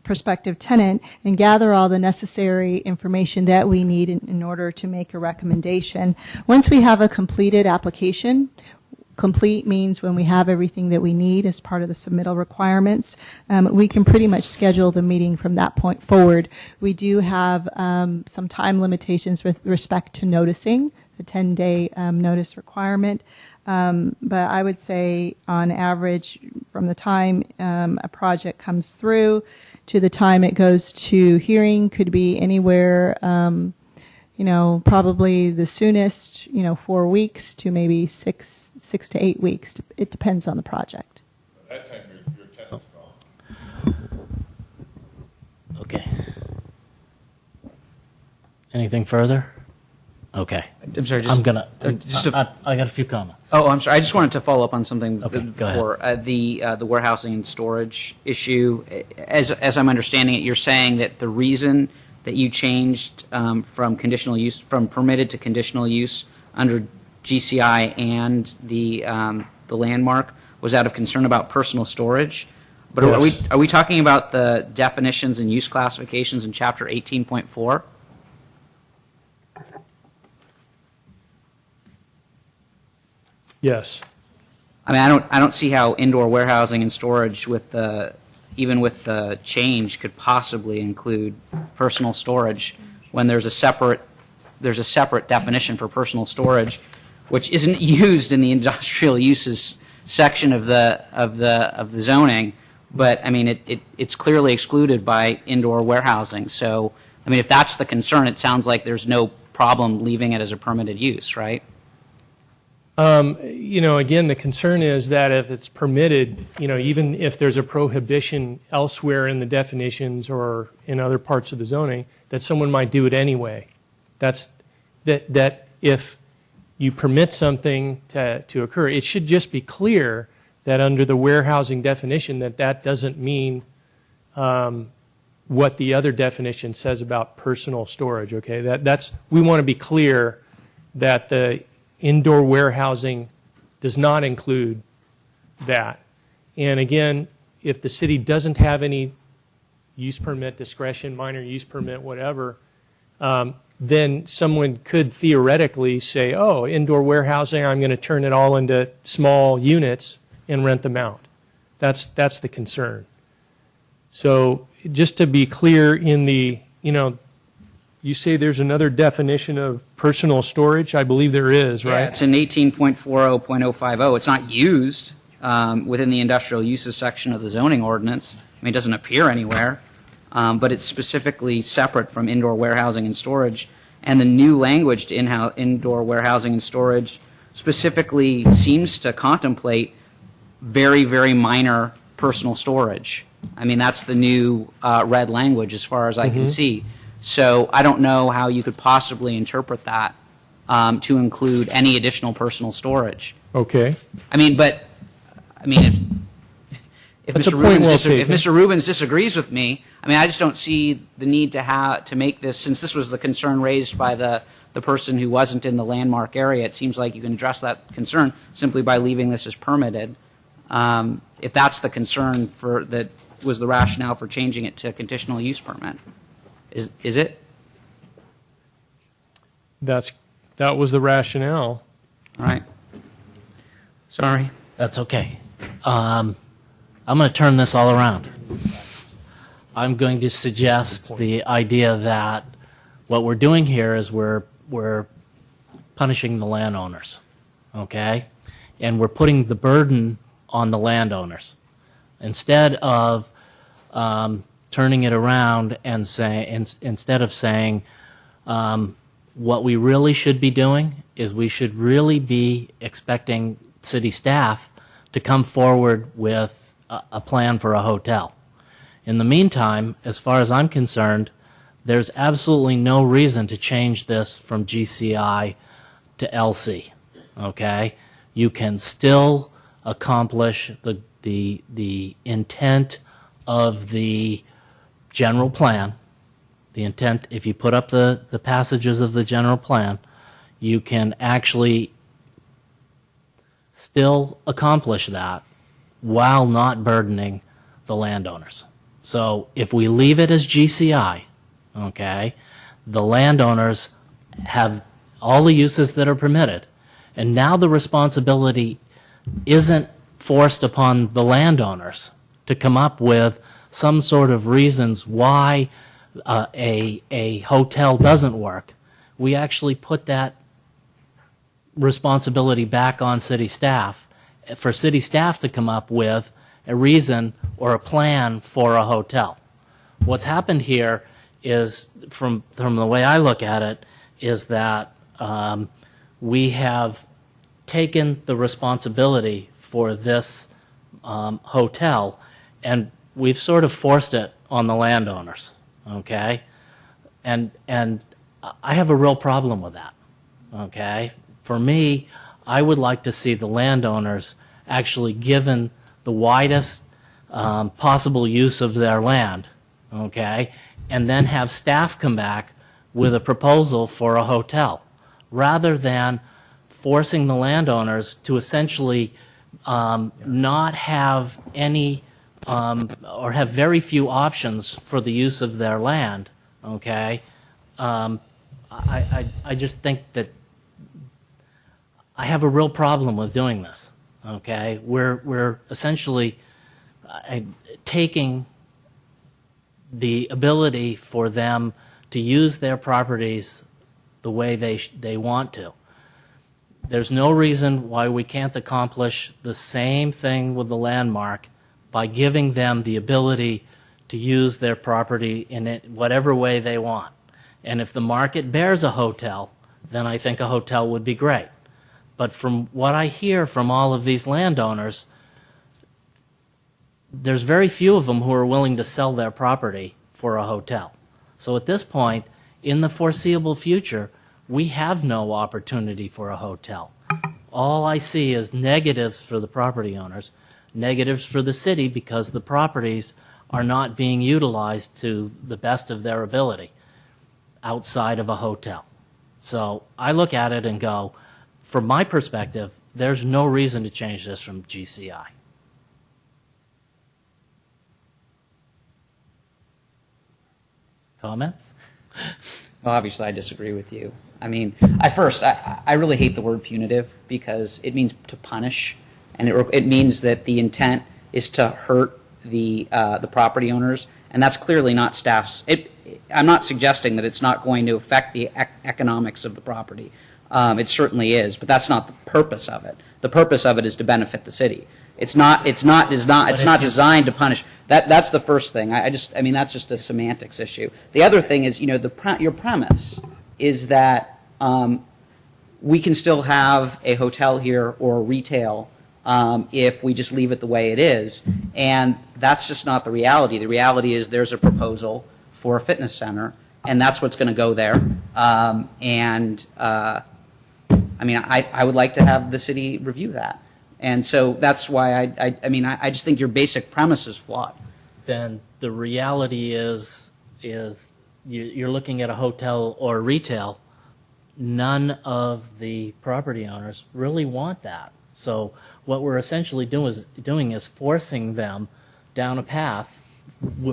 prospective tenant and gather all the necessary information that we need in order to make a recommendation. Once we have a completed application, complete means when we have everything that we need as part of the submittal requirements, we can pretty much schedule the meeting from that point forward. We do have some time limitations with respect to noticing, the 10-day notice requirement. But I would say on average, from the time a project comes through to the time it goes to hearing could be anywhere probably the soonest, 4 weeks to maybe six to 8 weeks. It depends on the project. At that time, your tenant's gone. Okay. Anything further? Okay. I'm sorry. I got a few comments. Oh, I'm sorry. I just wanted to follow up on something Okay, go before the warehousing and storage issue. As I'm understanding it, you're saying that the reason that you changed from conditional use, from permitted to conditional use under GCI and the landmark was out of concern about personal storage. But Yes. are we talking about the definitions and use classifications in Chapter 18.4? Yes. I mean, I don't see how indoor warehousing and storage even with the change could possibly include personal storage when there's a separate definition for personal storage, which isn't used in the industrial uses section of the zoning. But I mean, it's clearly excluded by indoor warehousing. So I mean, if that's the concern, it sounds like there's no problem leaving it as a permitted use, right? Again, the concern is that if it's permitted, even if there's a prohibition elsewhere in the definitions or in other parts of the zoning, that someone might do it anyway. That if you permit something to occur, it should just be clear that under the warehousing definition that doesn't mean what the other definition says about personal storage. Okay, we want to be clear that the indoor warehousing does not include that. And again, if the city doesn't have any use permit discretion, minor use permit, whatever, then someone could theoretically say, oh, indoor warehousing, I'm going to turn it all into small units and rent them out. That's the concern. So just to be clear in the, you say there's another definition of personal storage? I believe there is, right? Yeah, it's in 18.40.050. It's not used within the industrial uses section of the zoning ordinance. I mean, it doesn't appear anywhere, but it's specifically separate from indoor warehousing and storage. And the new language to indoor warehousing and storage specifically seems to contemplate very, very minor personal storage. I mean, that's the new red language as far as I can see. So I don't know how you could possibly interpret that to include any additional personal storage. Okay. I mean, if That's a Mr. point well if taken. Mr. Rubens disagrees with me, I mean, I just don't see the need to make this, since this was the concern raised by the person who wasn't in the landmark area. It seems like you can address that concern simply by leaving this as permitted. If that's the concern that was the rationale for changing it to a conditional use permit, is it? That was the rationale. All right. Sorry. That's okay. I'm going to turn this all around. I'm going to suggest the idea that what we're doing here is we're punishing the landowners, okay? And we're putting the burden on the landowners instead of turning it around and instead of saying what we really should be doing is we should really be expecting city staff to come forward with a plan for a hotel. In the meantime, as far as I'm concerned, there's absolutely no reason to change this from GCI to LC, okay? You can still accomplish the intent of the general plan. The intent, if you put up the passages of the general plan, you can actually still accomplish that while not burdening the landowners. So if we leave it as GCI, okay, the landowners have all the uses that are permitted, and now the responsibility isn't forced upon the landowners to come up with some sort of reasons why a hotel doesn't work. We actually put that responsibility back on city staff, for city staff to come up with a reason or a plan for a hotel. What's happened here is, from the way I look at it, is that we have taken the responsibility for this hotel and we've sort of forced it on the landowners, okay? And I have a real problem with that, okay? For me, I would like to see the landowners actually given the widest possible use of their land, okay? And then have staff come back with a proposal for a hotel, rather than forcing the landowners to essentially not have any or have very few options for the use of their land, okay? I just think that I have a real problem with doing this, okay? We're essentially taking the ability for them to use their properties the way they want to. There's no reason why we can't accomplish the same thing with the landmark by giving them the ability to use their property in whatever way they want. And if the market bears a hotel, then I think a hotel would be great. But from what I hear from all of these landowners, there's very few of them who are willing to sell their property for a hotel. So at this point, in the foreseeable future, we have no opportunity for a hotel. All I see is negatives for the property owners, negatives for the city because the properties are not being utilized to the best of their ability outside of a hotel. So I look at it and go, from my perspective, there's no reason to change this from GCI. Comments? Well, obviously, I disagree with you. I mean, I really hate the word punitive because it means to punish, and it means that the intent is to hurt the property owners, and that's clearly not staff's. I'm not suggesting that it's not going to affect the economics of the property. It certainly is, but that's not the purpose of it. The purpose of it is to benefit the city. It's not designed to punish. That's the first thing. I mean, that's just a semantics issue. The other thing is, your premise is that we can still have a hotel here or retail if we just leave it the way it is, and that's just not the reality. The reality is there's a proposal for a fitness center, and that's what's going to go there. I mean, I would like to have the city review that. And so that's why I mean, I just think your basic premise is flawed. Then the reality is you're looking at a hotel or retail. None of the property owners really want that. So what we're essentially doing is forcing them down a path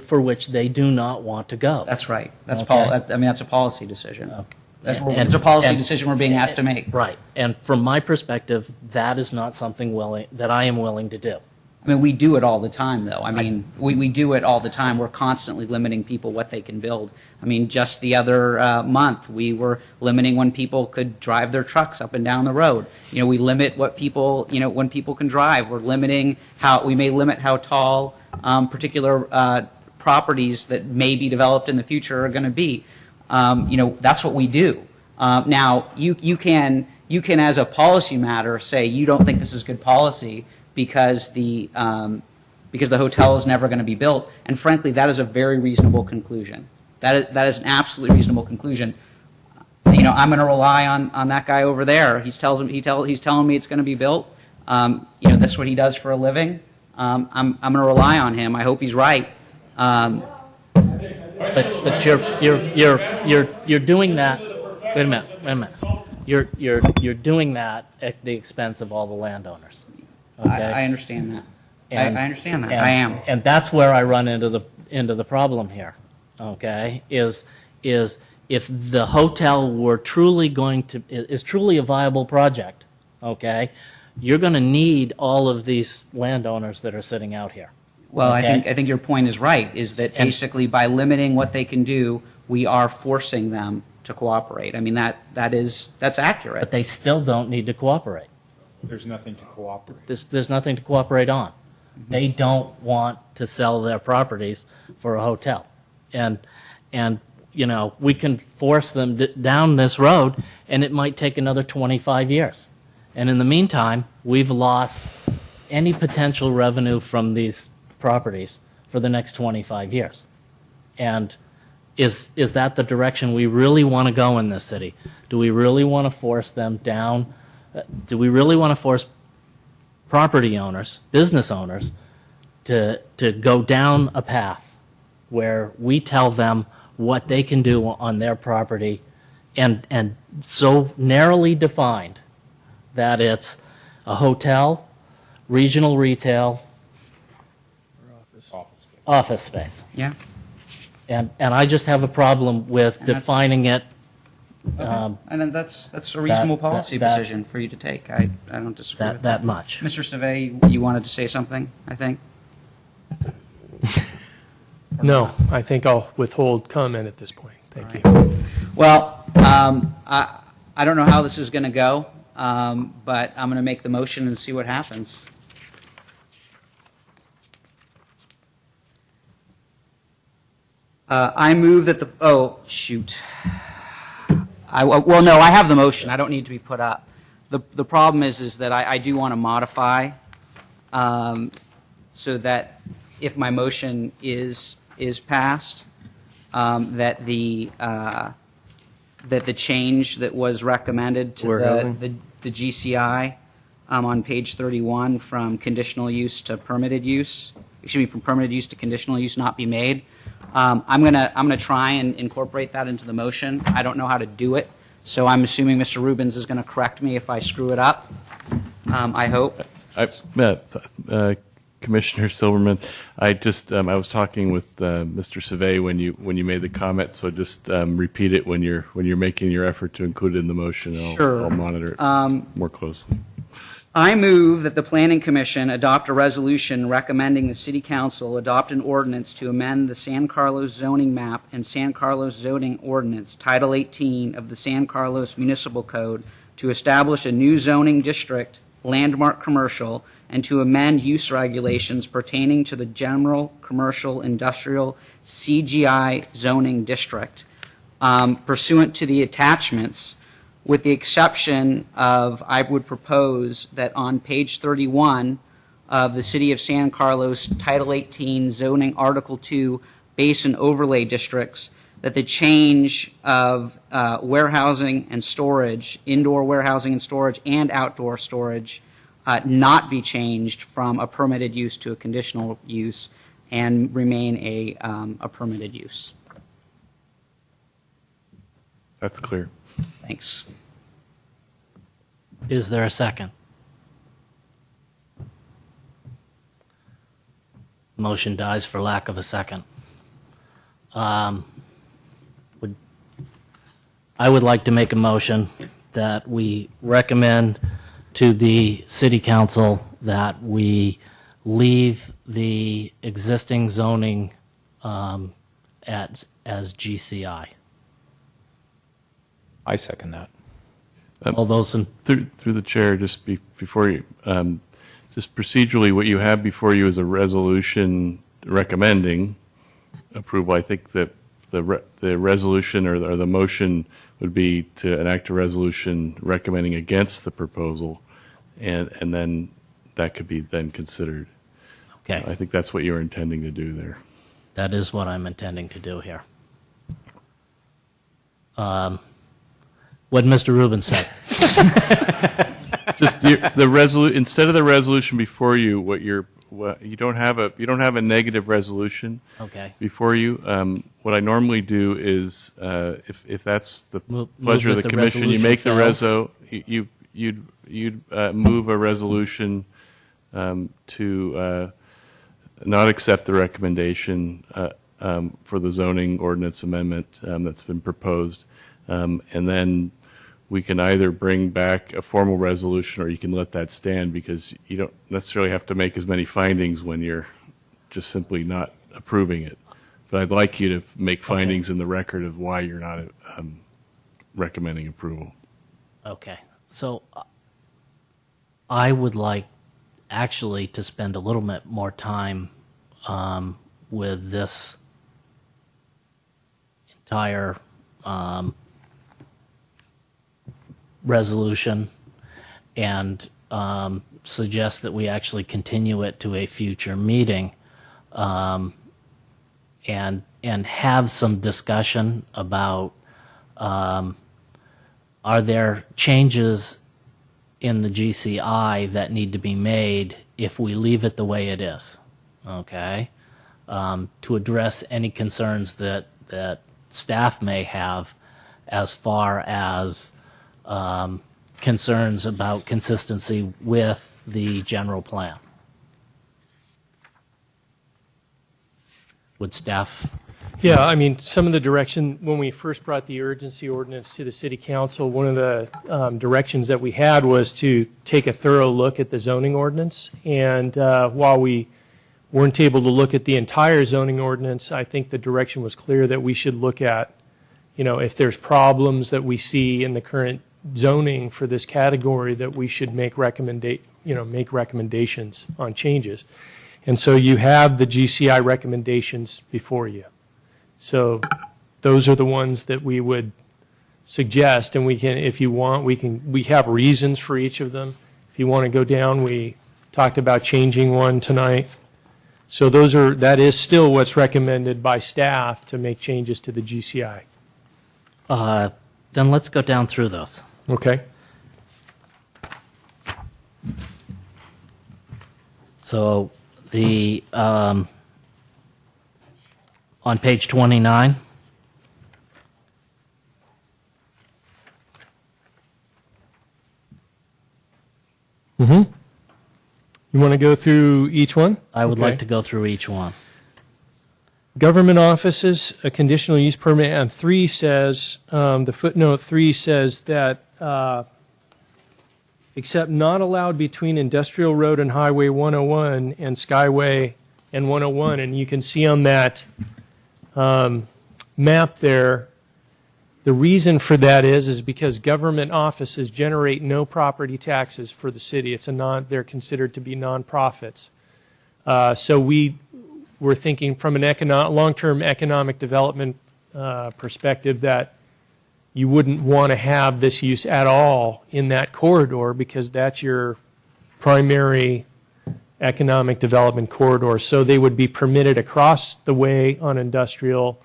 for which they do not want to go. That's right. That's Okay. I mean, that's a policy decision. Okay. It's a policy decision we're being asked to make. Right. And from my perspective, that is not something that I am willing to do. I mean, we do it all the time, though. I mean, we do it all the time. We're constantly limiting people what they can build. I mean, just the other month, we were limiting when people could drive their trucks up and down the road. You know, we limit what people, you know, when people can drive. We're limiting we may limit how tall particular properties that may be developed in the future are going to be. You know, that's what we do. Now, you can, as a policy matter, say you don't think this is good policy because the hotel is never going to be built. And frankly, that is a very reasonable conclusion. That is an absolutely reasonable conclusion. You know, I'm going to rely on that guy over there. He's telling me it's going to be built. You know, that's what he does for a living. I'm going to rely on him. I hope he's right. But you're doing that. Wait a minute. You're doing that at the expense of all the landowners. Okay? I understand that. And, I understand that. and- I am. And that's where I run into the problem here. Okay, is if the hotel were truly is truly a viable project, okay, you're going to need all of these landowners that are sitting out here. Well, Okay? I think your point is right, is that basically by limiting what they can do, we are forcing them to cooperate. I mean, that's accurate. But they still don't need to cooperate. There's nothing to cooperate. There's nothing to cooperate on. They don't want to sell their properties for a hotel. And you know, we can force them down this road, and it might take another 25 years. And in the meantime, we've lost any potential revenue from these properties for the next 25 years. And is that the direction we really want to go in this city? Do we really want to force them down? Do we really want to force property owners, business owners, to go down a path where we tell them what they can do on their property, and so narrowly defined that it's a hotel, regional retail, office space. Yeah. And I just have a problem with defining it. And then that's a reasonable policy decision for you to take. I don't disagree with that much. Mr. Savay, you wanted to say something, I think? No, I think I'll withhold comment at this point. Thank you. Well, I don't know how this is going to go, but I'm going to make the motion and see what happens. I move that well, no, I have the motion. I don't need to be put up. The problem is that I do want to modify so that if my motion is passed, that the change that was recommended to the GCI on page 31 from conditional use to permitted use, from permitted use to conditional use not be made. I'm gonna try and incorporate that into the motion. I don't know how to do it, so I'm assuming Mr. Rubens is going to correct me if I screw it up. I hope. Commissioner Silverman, I was talking with Mr. Savay when you made the comment, so just repeat it when you're making your effort to include it in the motion. Sure. I'll monitor it more closely. I move that the Planning Commission adopt a resolution recommending the City Council adopt an ordinance to amend the San Carlos zoning map and San Carlos zoning ordinance, Title 18 of the San Carlos Municipal Code, to establish a new zoning district, landmark commercial, and to amend use regulations pertaining to the general commercial industrial CGI zoning district pursuant to the attachments, with the exception of I would propose that on page 31 of the City of San Carlos Title 18 zoning Article 2 basin overlay districts, that the change of warehousing and storage, indoor warehousing and storage and outdoor storage, not be changed from a permitted use to a conditional use and remain a permitted use. That's clear. Thanks. Is there a second? Motion dies for lack of a second. I would like to make a motion that we recommend to the City Council that we leave the existing zoning as GCI. I second that. All those in through the chair, just before you, just procedurally, what you have before you is a resolution recommending approval. I think that the resolution or the motion would be to enact a resolution recommending against the proposal, and then that could be then considered. Okay. I think that's what you're intending to do there. That is what I'm intending to do here. What Mr. Rubin said. Just instead of the resolution before you, you don't have a negative resolution. Okay. Before you. What I normally do is, if that's the pleasure of the commission, you make the you'd move a resolution to not accept the recommendation for the zoning ordinance amendment that's been proposed, and then we can either bring back a formal resolution or you can let that stand, because you don't necessarily have to make as many findings when you're just simply not approving it. But I'd like you to make findings in the record of why you're not recommending approval. Okay. So I would like actually to spend a little bit more time with this entire resolution and suggest that we actually continue it to a future meeting and have some discussion about are there changes in the GCI that need to be made if we leave it the way it is, okay? To address any concerns that staff may have as far as concerns about consistency with the general plan. Would staff? Yeah, I mean, some of the direction, when we first brought the urgency ordinance to the City Council, one of the directions that we had was to take a thorough look at the zoning ordinance. And while we weren't able to look at the entire zoning ordinance, I think the direction was clear that we should look at, if there's problems that we see in the current zoning for this category, that we should make recommendations on changes. And so you have the GCI recommendations before you. So those are the ones that we would suggest, and we can, if you want, we have reasons for each of them. If you want to go down, we talked about changing one tonight. So that is still what's recommended by staff to make changes to the GCI. Then let's go down through those. Okay. So the on page 29. Mm-hmm. You want to go through each one? I would like to go through each one. Government offices, a conditional use permit, and 3 says, the footnote 3 says that except not allowed between Industrial Road and Highway 101 and Skyway and 101. And you can see on that map there, the reason for that is because government offices generate no property taxes for the city. They're considered to be nonprofits. So we're thinking from an long-term economic development perspective that you wouldn't want to have this use at all in that corridor, because that's your primary economic development corridor. So they would be permitted across the way on Industrial,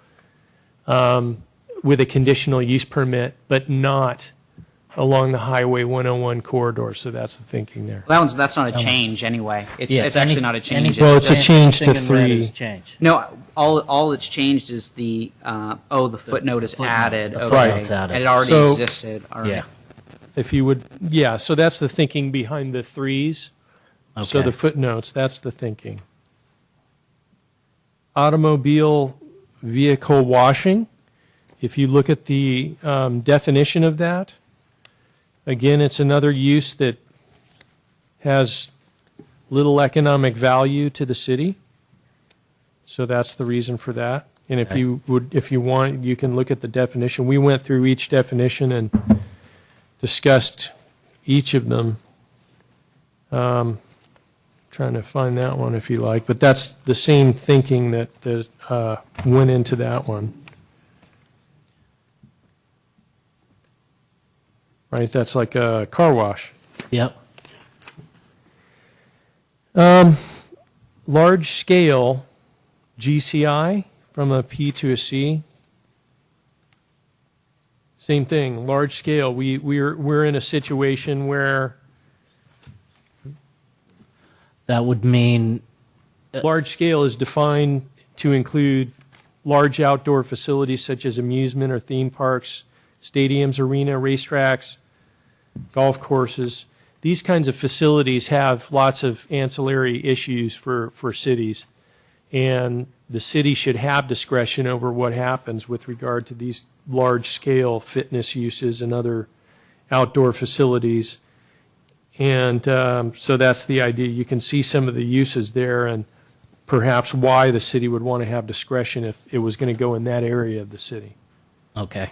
with a conditional use permit, but not along the Highway 101 corridor. So that's the thinking there. That's not a change anyway. It's actually not a change. Well, it's a change to Anything in red 3. is change. No, all it's changed is the footnote is added. The Okay. footnote's added. And it already So- existed. All right. Yeah. If you would, yeah, so that's the thinking behind the 3s. So Okay. the footnotes, that's the thinking. Automobile vehicle washing, if you look at the definition of that, again, it's another use that has little economic value to the city. So that's the reason for that. And if Okay. if you want, you can look at the definition. We went through each definition and discussed each of them. Trying to find that one if you like, but that's the same thinking that went into that one. Right, that's like a car wash. Yep. Large scale GCI from a P to a C. Same thing, large scale. We're in a situation where That would mean large scale is defined to include large outdoor facilities such as amusement or theme parks, stadiums, arena, racetracks, golf courses. These kinds of facilities have lots of ancillary issues for cities, and the city should have discretion over what happens with regard to these large-scale fitness uses and other outdoor facilities. And so that's the idea. You can see some of the uses there and perhaps why the city would want to have discretion if it was going to go in that area of the city. okay.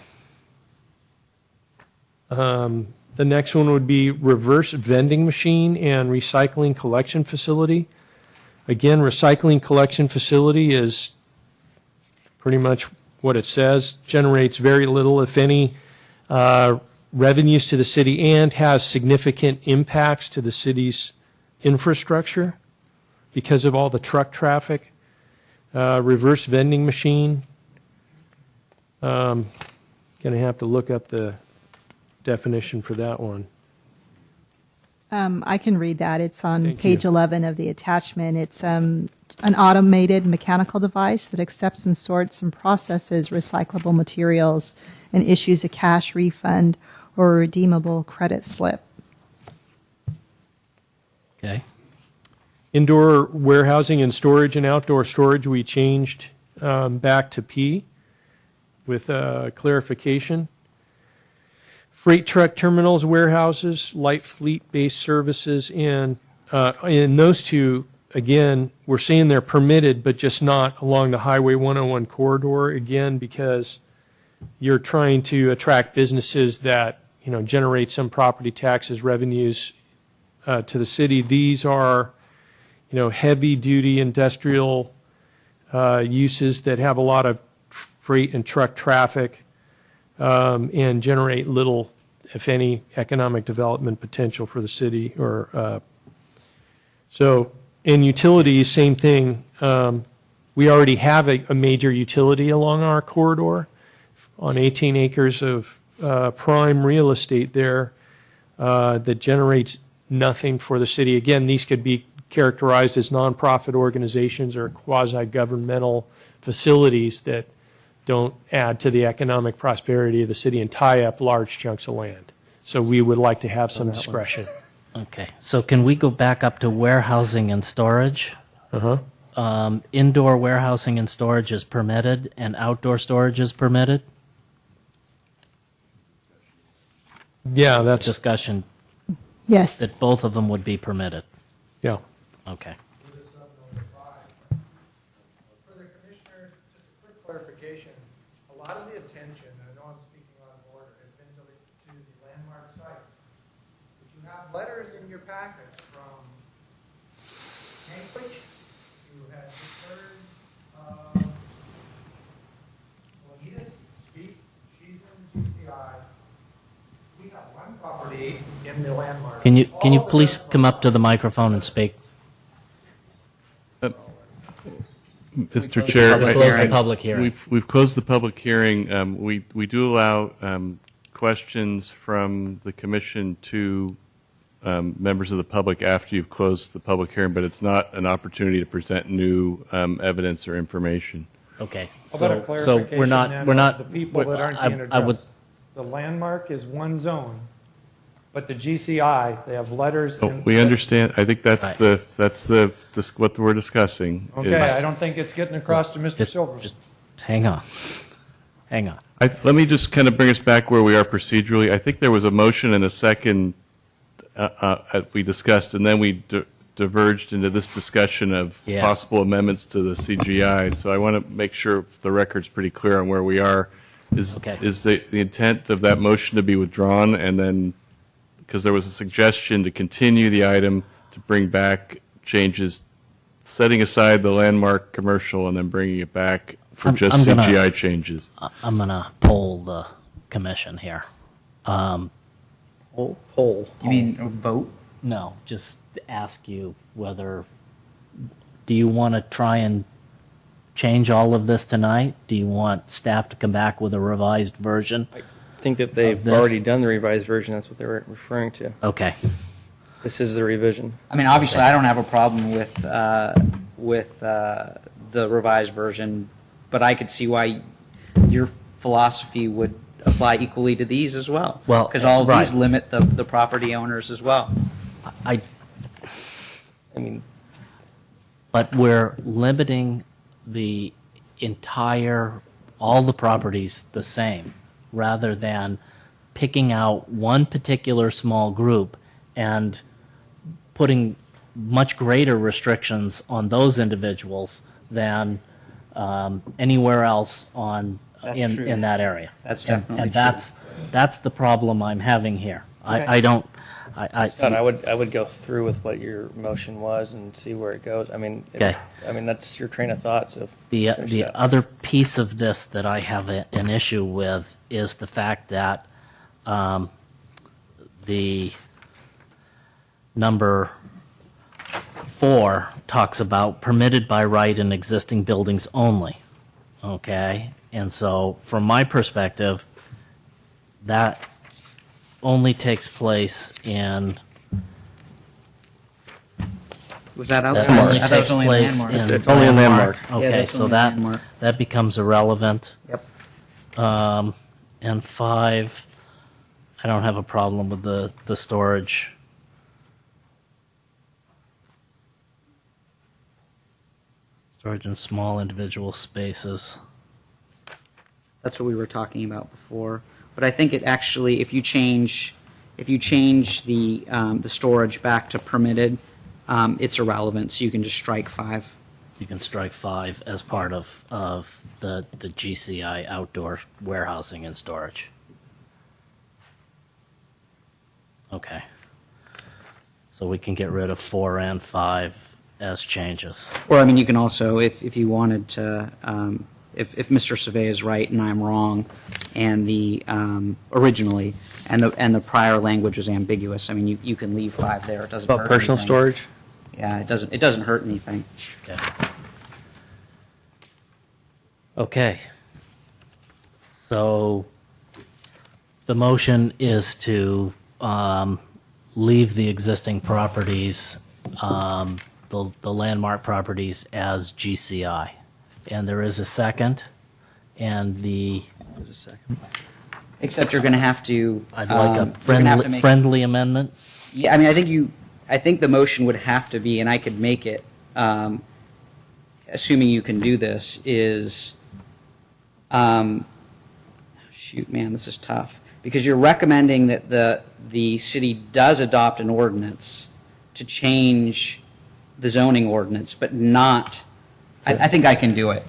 The next one would be reverse vending machine and recycling collection facility. Again, recycling collection facility is pretty much what it says, generates very little, if any, revenues to the city and has significant impacts to the city's infrastructure because of all the truck traffic. Reverse vending machine. Going to have to look up the definition for that one. I can read that. It's on Thank page you. 11 of the attachment. It's an automated mechanical device that accepts and sorts and processes recyclable materials and issues a cash refund or a redeemable credit slip. Okay. Indoor warehousing and storage and outdoor storage, we changed back to P with clarification. Freight truck terminals, warehouses, light fleet-based services, and in those two, again, we're saying they're permitted, but just not along the Highway 101 corridor, again, because you're trying to attract businesses that, generate some property taxes, revenues to the city. These are, heavy-duty industrial uses that have a lot of freight and truck traffic and generate little, if any, economic development potential for the city. So in utilities, same thing. We already have a major utility along our corridor on 18 acres of prime real estate there that generates nothing for the city. Again, these could be characterized as nonprofit organizations or quasi-governmental facilities that don't add to the economic prosperity of the city and tie up large chunks of land. So we would like to have some discretion. Okay. So can we go back up to warehousing and storage? Uh-huh. Indoor warehousing and storage is permitted, and outdoor storage is permitted? Yeah, that's discussion. Yes. That both of them would be permitted. Yeah. Okay. For the commissioners, just a quick clarification. A lot of the attention, and I know I'm speaking out of order, has been to the landmark sites. But you have letters in your packets from Anchorage. You had just heard Juanita's speak. She's in GCI. We have one property in the landmark. Can you please come up to the microphone and speak? Mr. Chair, We closed the public hearing. We've closed the public hearing. We do allow questions from the commission to members of the public after you've closed the public hearing, but it's not an opportunity to present new evidence or information. Okay, How about a so clarification we're not, then we're of not. the people that aren't being I would, addressed? The landmark is one zone, but the GCI, they have letters. Oh, we understand. I think that's what we're discussing. Okay, I don't think it's getting across to Mr. Silver. just hang on. Hang on. Let me just kind of bring us back where we are procedurally. I think there was a motion and a second we discussed, and then we diverged into this discussion of Yeah. possible amendments to the CGI. So I want to make sure the record's pretty clear on where we are. Is the intent of that motion to be withdrawn, and then, because there was a suggestion to continue the item to bring back changes, setting aside the landmark commercial and then bringing it back for I'm just gonna- CGI changes? I'm going to poll the commission here. Poll. You mean vote? No, just ask you whether, do you want to try and change all of this tonight? Do you want staff to come back with a revised version? I think that they've this? already done the revised version. That's what they were referring to. Okay. This is the revision. I mean, obviously, I don't have a problem with the revised version, but I could see why your philosophy would apply equally to these as well. Well, because all of right. these limit the property owners as well. I mean, But we're limiting the entire, all the properties the same, rather than picking out one particular small group and putting much greater restrictions on those individuals than anywhere else on That's in true. in that area. That's And- definitely and true. that's the problem I'm having here. Okay. I don't. I Scott, I would go through with what your motion was and see where it goes. I mean, Okay. I mean that's your train of thought. So The finish the that. other piece of this that I have an issue with is the fact that the number 4 talks about permitted by right in existing buildings only. Okay, and so from my perspective, that only takes place in. Was that That outside? only I thought it was takes only place landmark. in It's only a landmark. Yeah, Okay, that's so only that landmark. that becomes irrelevant. Yep. And 5, I don't have a problem with the storage. Storage in small individual spaces. That's what we were talking about before. But I think it actually, if you change the storage back to permitted, it's irrelevant. So you can just strike 5. You can strike 5 as part of the GCI outdoor warehousing and storage. Okay. So we can get rid of 4 and 5 as changes. Or I mean, you can also, if you wanted to, if Mr. Survey is right and I'm wrong, and the originally and the prior language was ambiguous, I mean, you can leave 5 there. It doesn't About hurt personal anything. storage. Yeah, it doesn't hurt anything. Okay. So the motion is to leave the existing properties, the landmark properties, as GCI. And there is a second, and There's a second. Except you're going to have to. I'd like you're a gonna have to make- friendly amendment. Yeah, I mean, I think the motion would have to be, and I could make it, assuming you can do this, is, shoot, man, this is tough. Because you're recommending that the city does adopt an ordinance to change the zoning ordinance, but not, I think I can do it.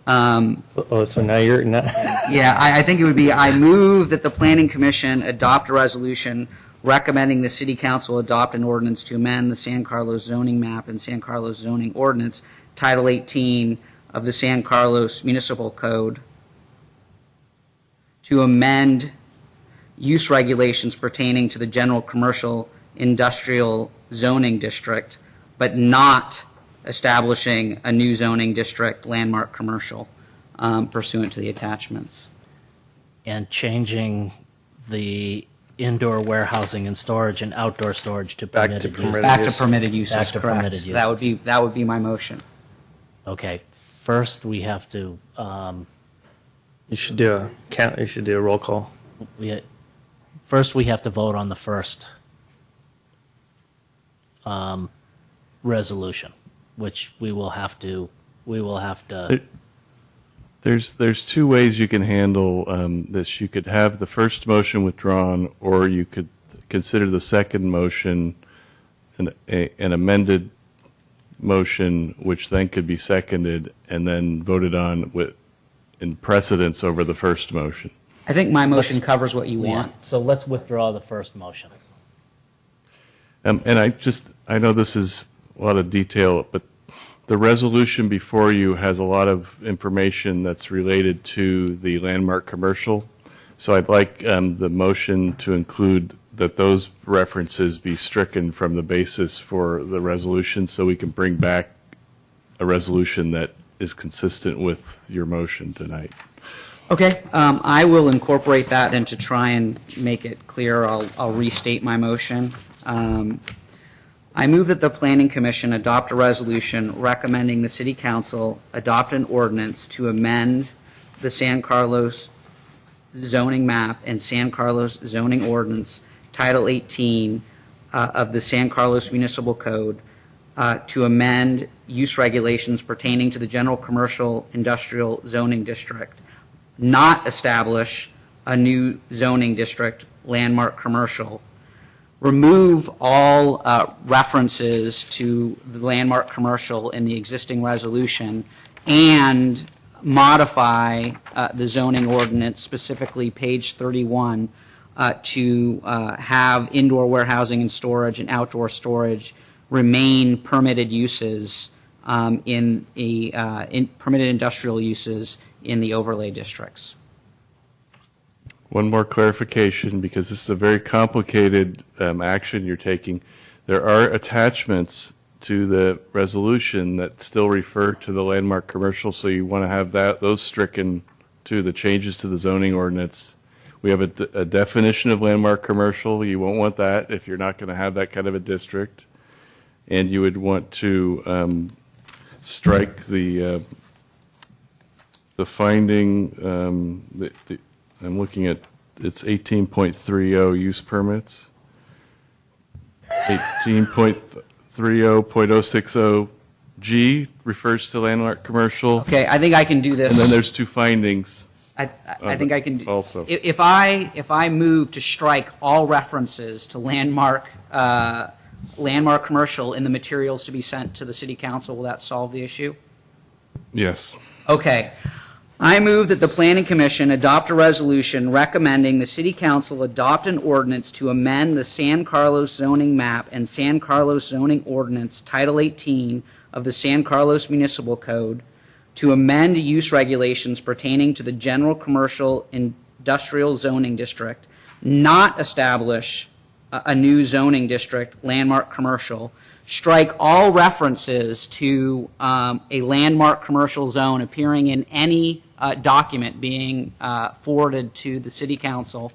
So now you're not. Yeah, I think it would be, I move that the Planning Commission adopt a resolution recommending the City Council adopt an ordinance to amend the San Carlos zoning map and San Carlos zoning ordinance, Title 18 of the San Carlos Municipal Code, to amend use regulations pertaining to the general commercial industrial zoning district, but not establishing a new zoning district, landmark commercial, pursuant to the attachments. And changing the indoor warehousing and storage and outdoor storage to permitted uses. Back to permitted uses, Back to correct. permitted uses. That would be my motion. Okay, first we have to, You should do a count. You should do a roll call. first we have to vote on the first resolution, which we will have to. There's two ways you can handle this. You could have the first motion withdrawn, or you could consider the second motion an amended motion, which then could be seconded and then voted on in precedence over the first motion. I think my motion covers what you want. So let's withdraw the first motion. And I know this is a lot of detail, but the resolution before you has a lot of information that's related to the landmark commercial. So I'd like the motion to include that those references be stricken from the basis for the resolution, so we can bring back a resolution that is consistent with your motion tonight. Okay, I will incorporate that, and to try and make it clear, I'll restate my motion. I move that the Planning Commission adopt a resolution recommending the City Council adopt an ordinance to amend the San Carlos zoning map and San Carlos zoning ordinance, Title 18 of the San Carlos Municipal Code, to amend use regulations pertaining to the general commercial industrial zoning district, not establish a new zoning district, landmark commercial, remove all references to the landmark commercial in the existing resolution, and modify the zoning ordinance, specifically page 31, to have indoor warehousing and storage and outdoor storage remain permitted uses in permitted industrial uses in the overlay districts. One more clarification, because this is a very complicated action you're taking. There are attachments to the resolution that still refer to the landmark commercial, so you want to have those stricken to the changes to the zoning ordinance. We have a definition of landmark commercial. You won't want that if you're not going to have that kind of a district. And you would want to strike the finding, I'm looking at, it's 18.30 use permits. 18.30.060G refers to landmark commercial. Okay, I think I can do this. And then there's two findings. I think I can do also. If I move to strike all references to landmark commercial in the materials to be sent to the City Council, will that solve the issue? Yes. Okay. I move that the Planning Commission adopt a resolution recommending the City Council adopt an ordinance to amend the San Carlos zoning map and San Carlos zoning ordinance, Title 18 of the San Carlos Municipal Code, to amend use regulations pertaining to the general commercial industrial zoning district, not establish a new zoning district, landmark commercial, strike all references to a landmark commercial zone appearing in any document being forwarded to the City Council,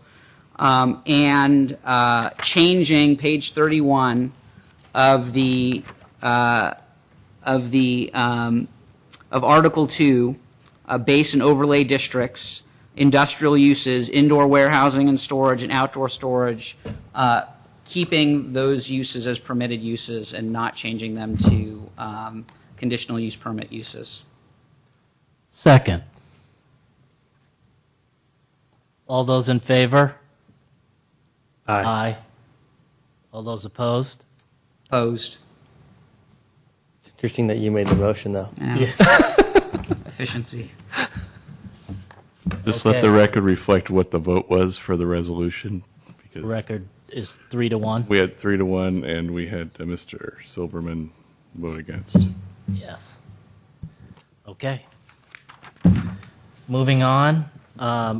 and changing page 31 of Article 2, base and overlay districts, industrial uses, indoor warehousing and storage, and outdoor storage, keeping those uses as permitted uses and not changing them to conditional use permit uses. Second. All those in favor? Aye. All those opposed? Opposed. It's interesting that you made the motion, though. Yeah. Efficiency. Just let the record reflect what the vote was for the resolution. Because The record is 3-1. we had 3-1, and we had Mr. Silberman vote against. Yes. Okay. Moving on.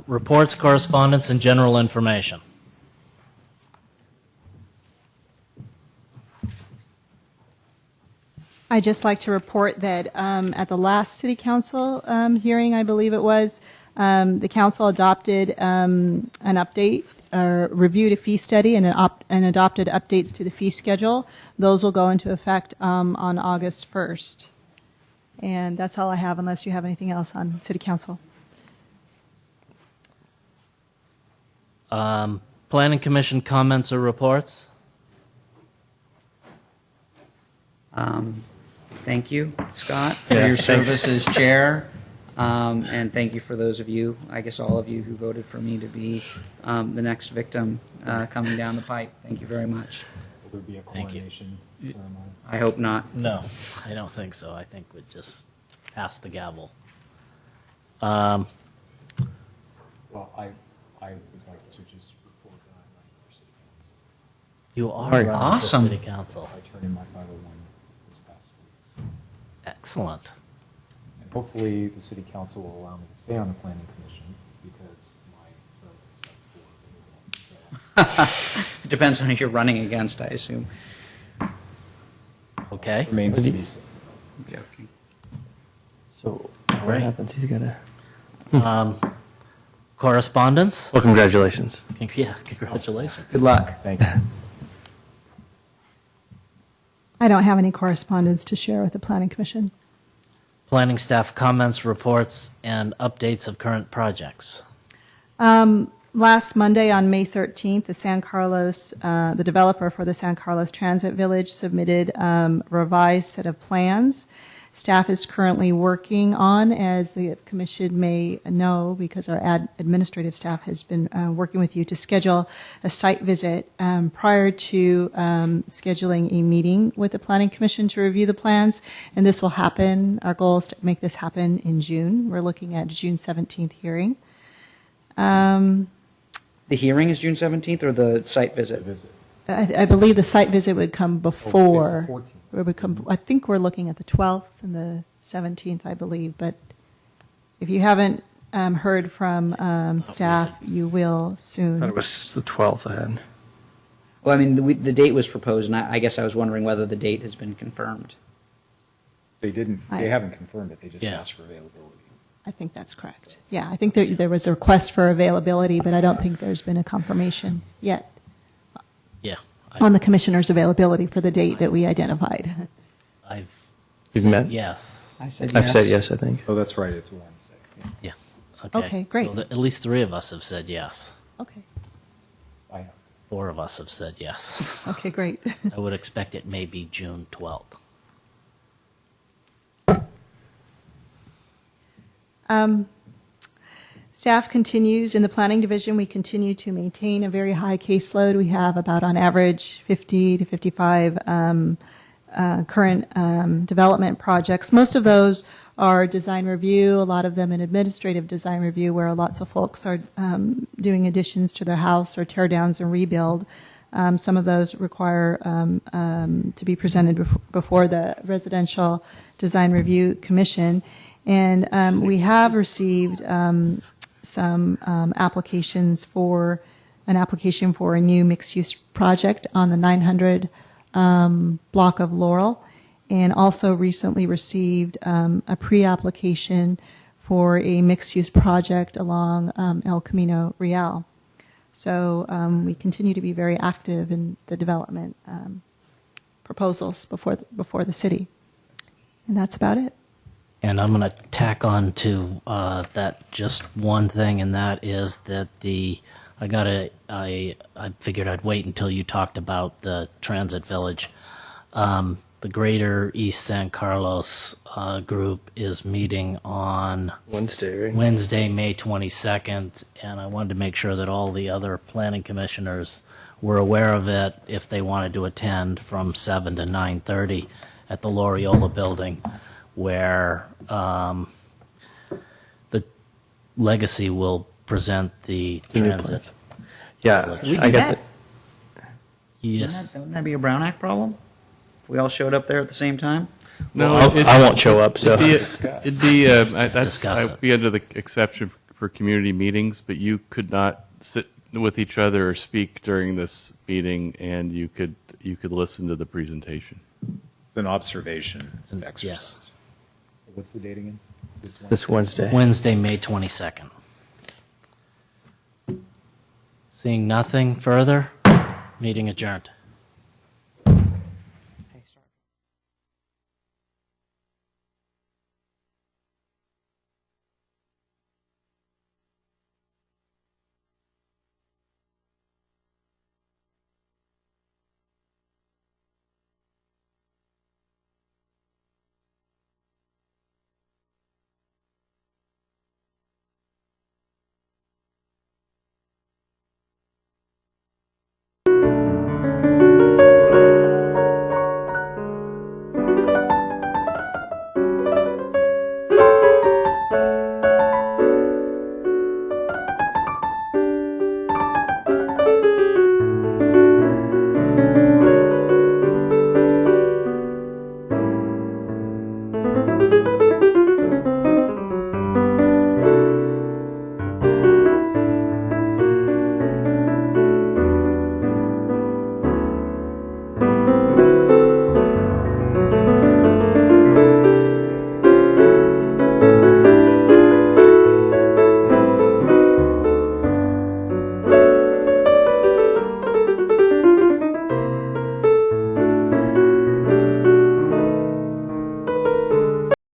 Reports, correspondence, and general information. I'd just like to report that at the last City Council hearing, I believe it was, the council adopted an update, or reviewed a fee study and adopted updates to the fee schedule. Those will go into effect on August 1st. And that's all I have, unless you have anything else on City Council. Planning Commission comments or reports? Thank you, Scott, for Yeah, your thanks. service as chair. And thank you for those of you, I guess all of you who voted for me to be the next victim coming down the pipe. Thank you very much. Will there be a Thank you. coronation ceremony? I hope not. No, I don't think so. I think we'd just pass the gavel. Well, I would like to just report that I'm running for city council. You are Right. running Awesome. for City Council. I turned in my 501 this past week. Excellent. And hopefully the city council will allow me to stay on the planning commission because my term is up for renewal. It depends on who you're running against, I assume. Okay. So remains to be seen. Joking. So Right. what happens? He's gonna. Correspondence? Well, congratulations. Yeah, congratulations. Good luck. Thank you. I don't have any correspondence to share with the Planning Commission. Planning staff comments, reports, and updates of current projects. Last Monday, on May 13th, the San Carlos, the developer for the San Carlos Transit Village submitted a revised set of plans. Staff is currently working on, as the commission may know, because our administrative staff has been working with you to schedule a site visit prior to scheduling a meeting with the Planning Commission to review the plans. And this will happen. Our goal is to make this happen in June. We're looking at a June 17th hearing. The hearing is June 17th or the site visit? I believe the site visit would come before. it's the 14th. It would come, I think we're looking at the 12th and the 17th, I believe. But if you haven't heard from staff, you will I thought soon. it was the 12th I had. Well, I mean, the date was proposed, and I guess I was wondering whether the date has been confirmed. They didn't, they haven't confirmed it, they just Yeah. asked for availability. I think that's correct. Yeah, I think there was a request for availability, but I don't think there's been a confirmation yet Yeah. on the commissioner's availability for the date that we identified. I've You've said met? yes. I said I've said yes, I think. Oh, that's right, it's a Wednesday. Yeah. Okay, great. So at least 3 of us have said yes. Okay. I have. 4 of us have said yes. Okay, great. I would expect it may be June 12th. Staff continues, in the planning division, we continue to maintain a very high caseload. We have about, on average, 50 to 55 current development projects. Most of those are design review, a lot of them in administrative design review, where lots of folks are doing additions to their house or tear downs and rebuild. Some of those require to be presented before the Residential Design Review Commission. And we have received some applications for an application for a new mixed-use project on the 900 block of Laurel, and also recently received a pre-application for a mixed-use project along El Camino Real. So we continue to be very active in the development proposals before the city. And that's about it. And I'm going to tack on to that just one thing, and that is that I figured I'd wait until you talked about the transit village. The Greater East San Carlos group is meeting on Wednesday, right? Wednesday, May 22nd, and I wanted to make sure that all the other planning commissioners were aware of it if they wanted to attend from 7 to 9:30 at the Loreola building, where the Legacy will present the The new transit. plans. Yeah, We I do got that? Yes. Wouldn't that be a Brown Act problem? If we all showed up there at the same time? No, Well, I won't show up, so. It'd be, Discuss it. I'd be under the exception for community meetings, but you could not sit with each other or speak during this meeting, and you could listen to the presentation. It's an observation It's an- exercise. yes. What's the date again? This Wednesday. Wednesday, May 22nd. Seeing nothing further, meeting adjourned.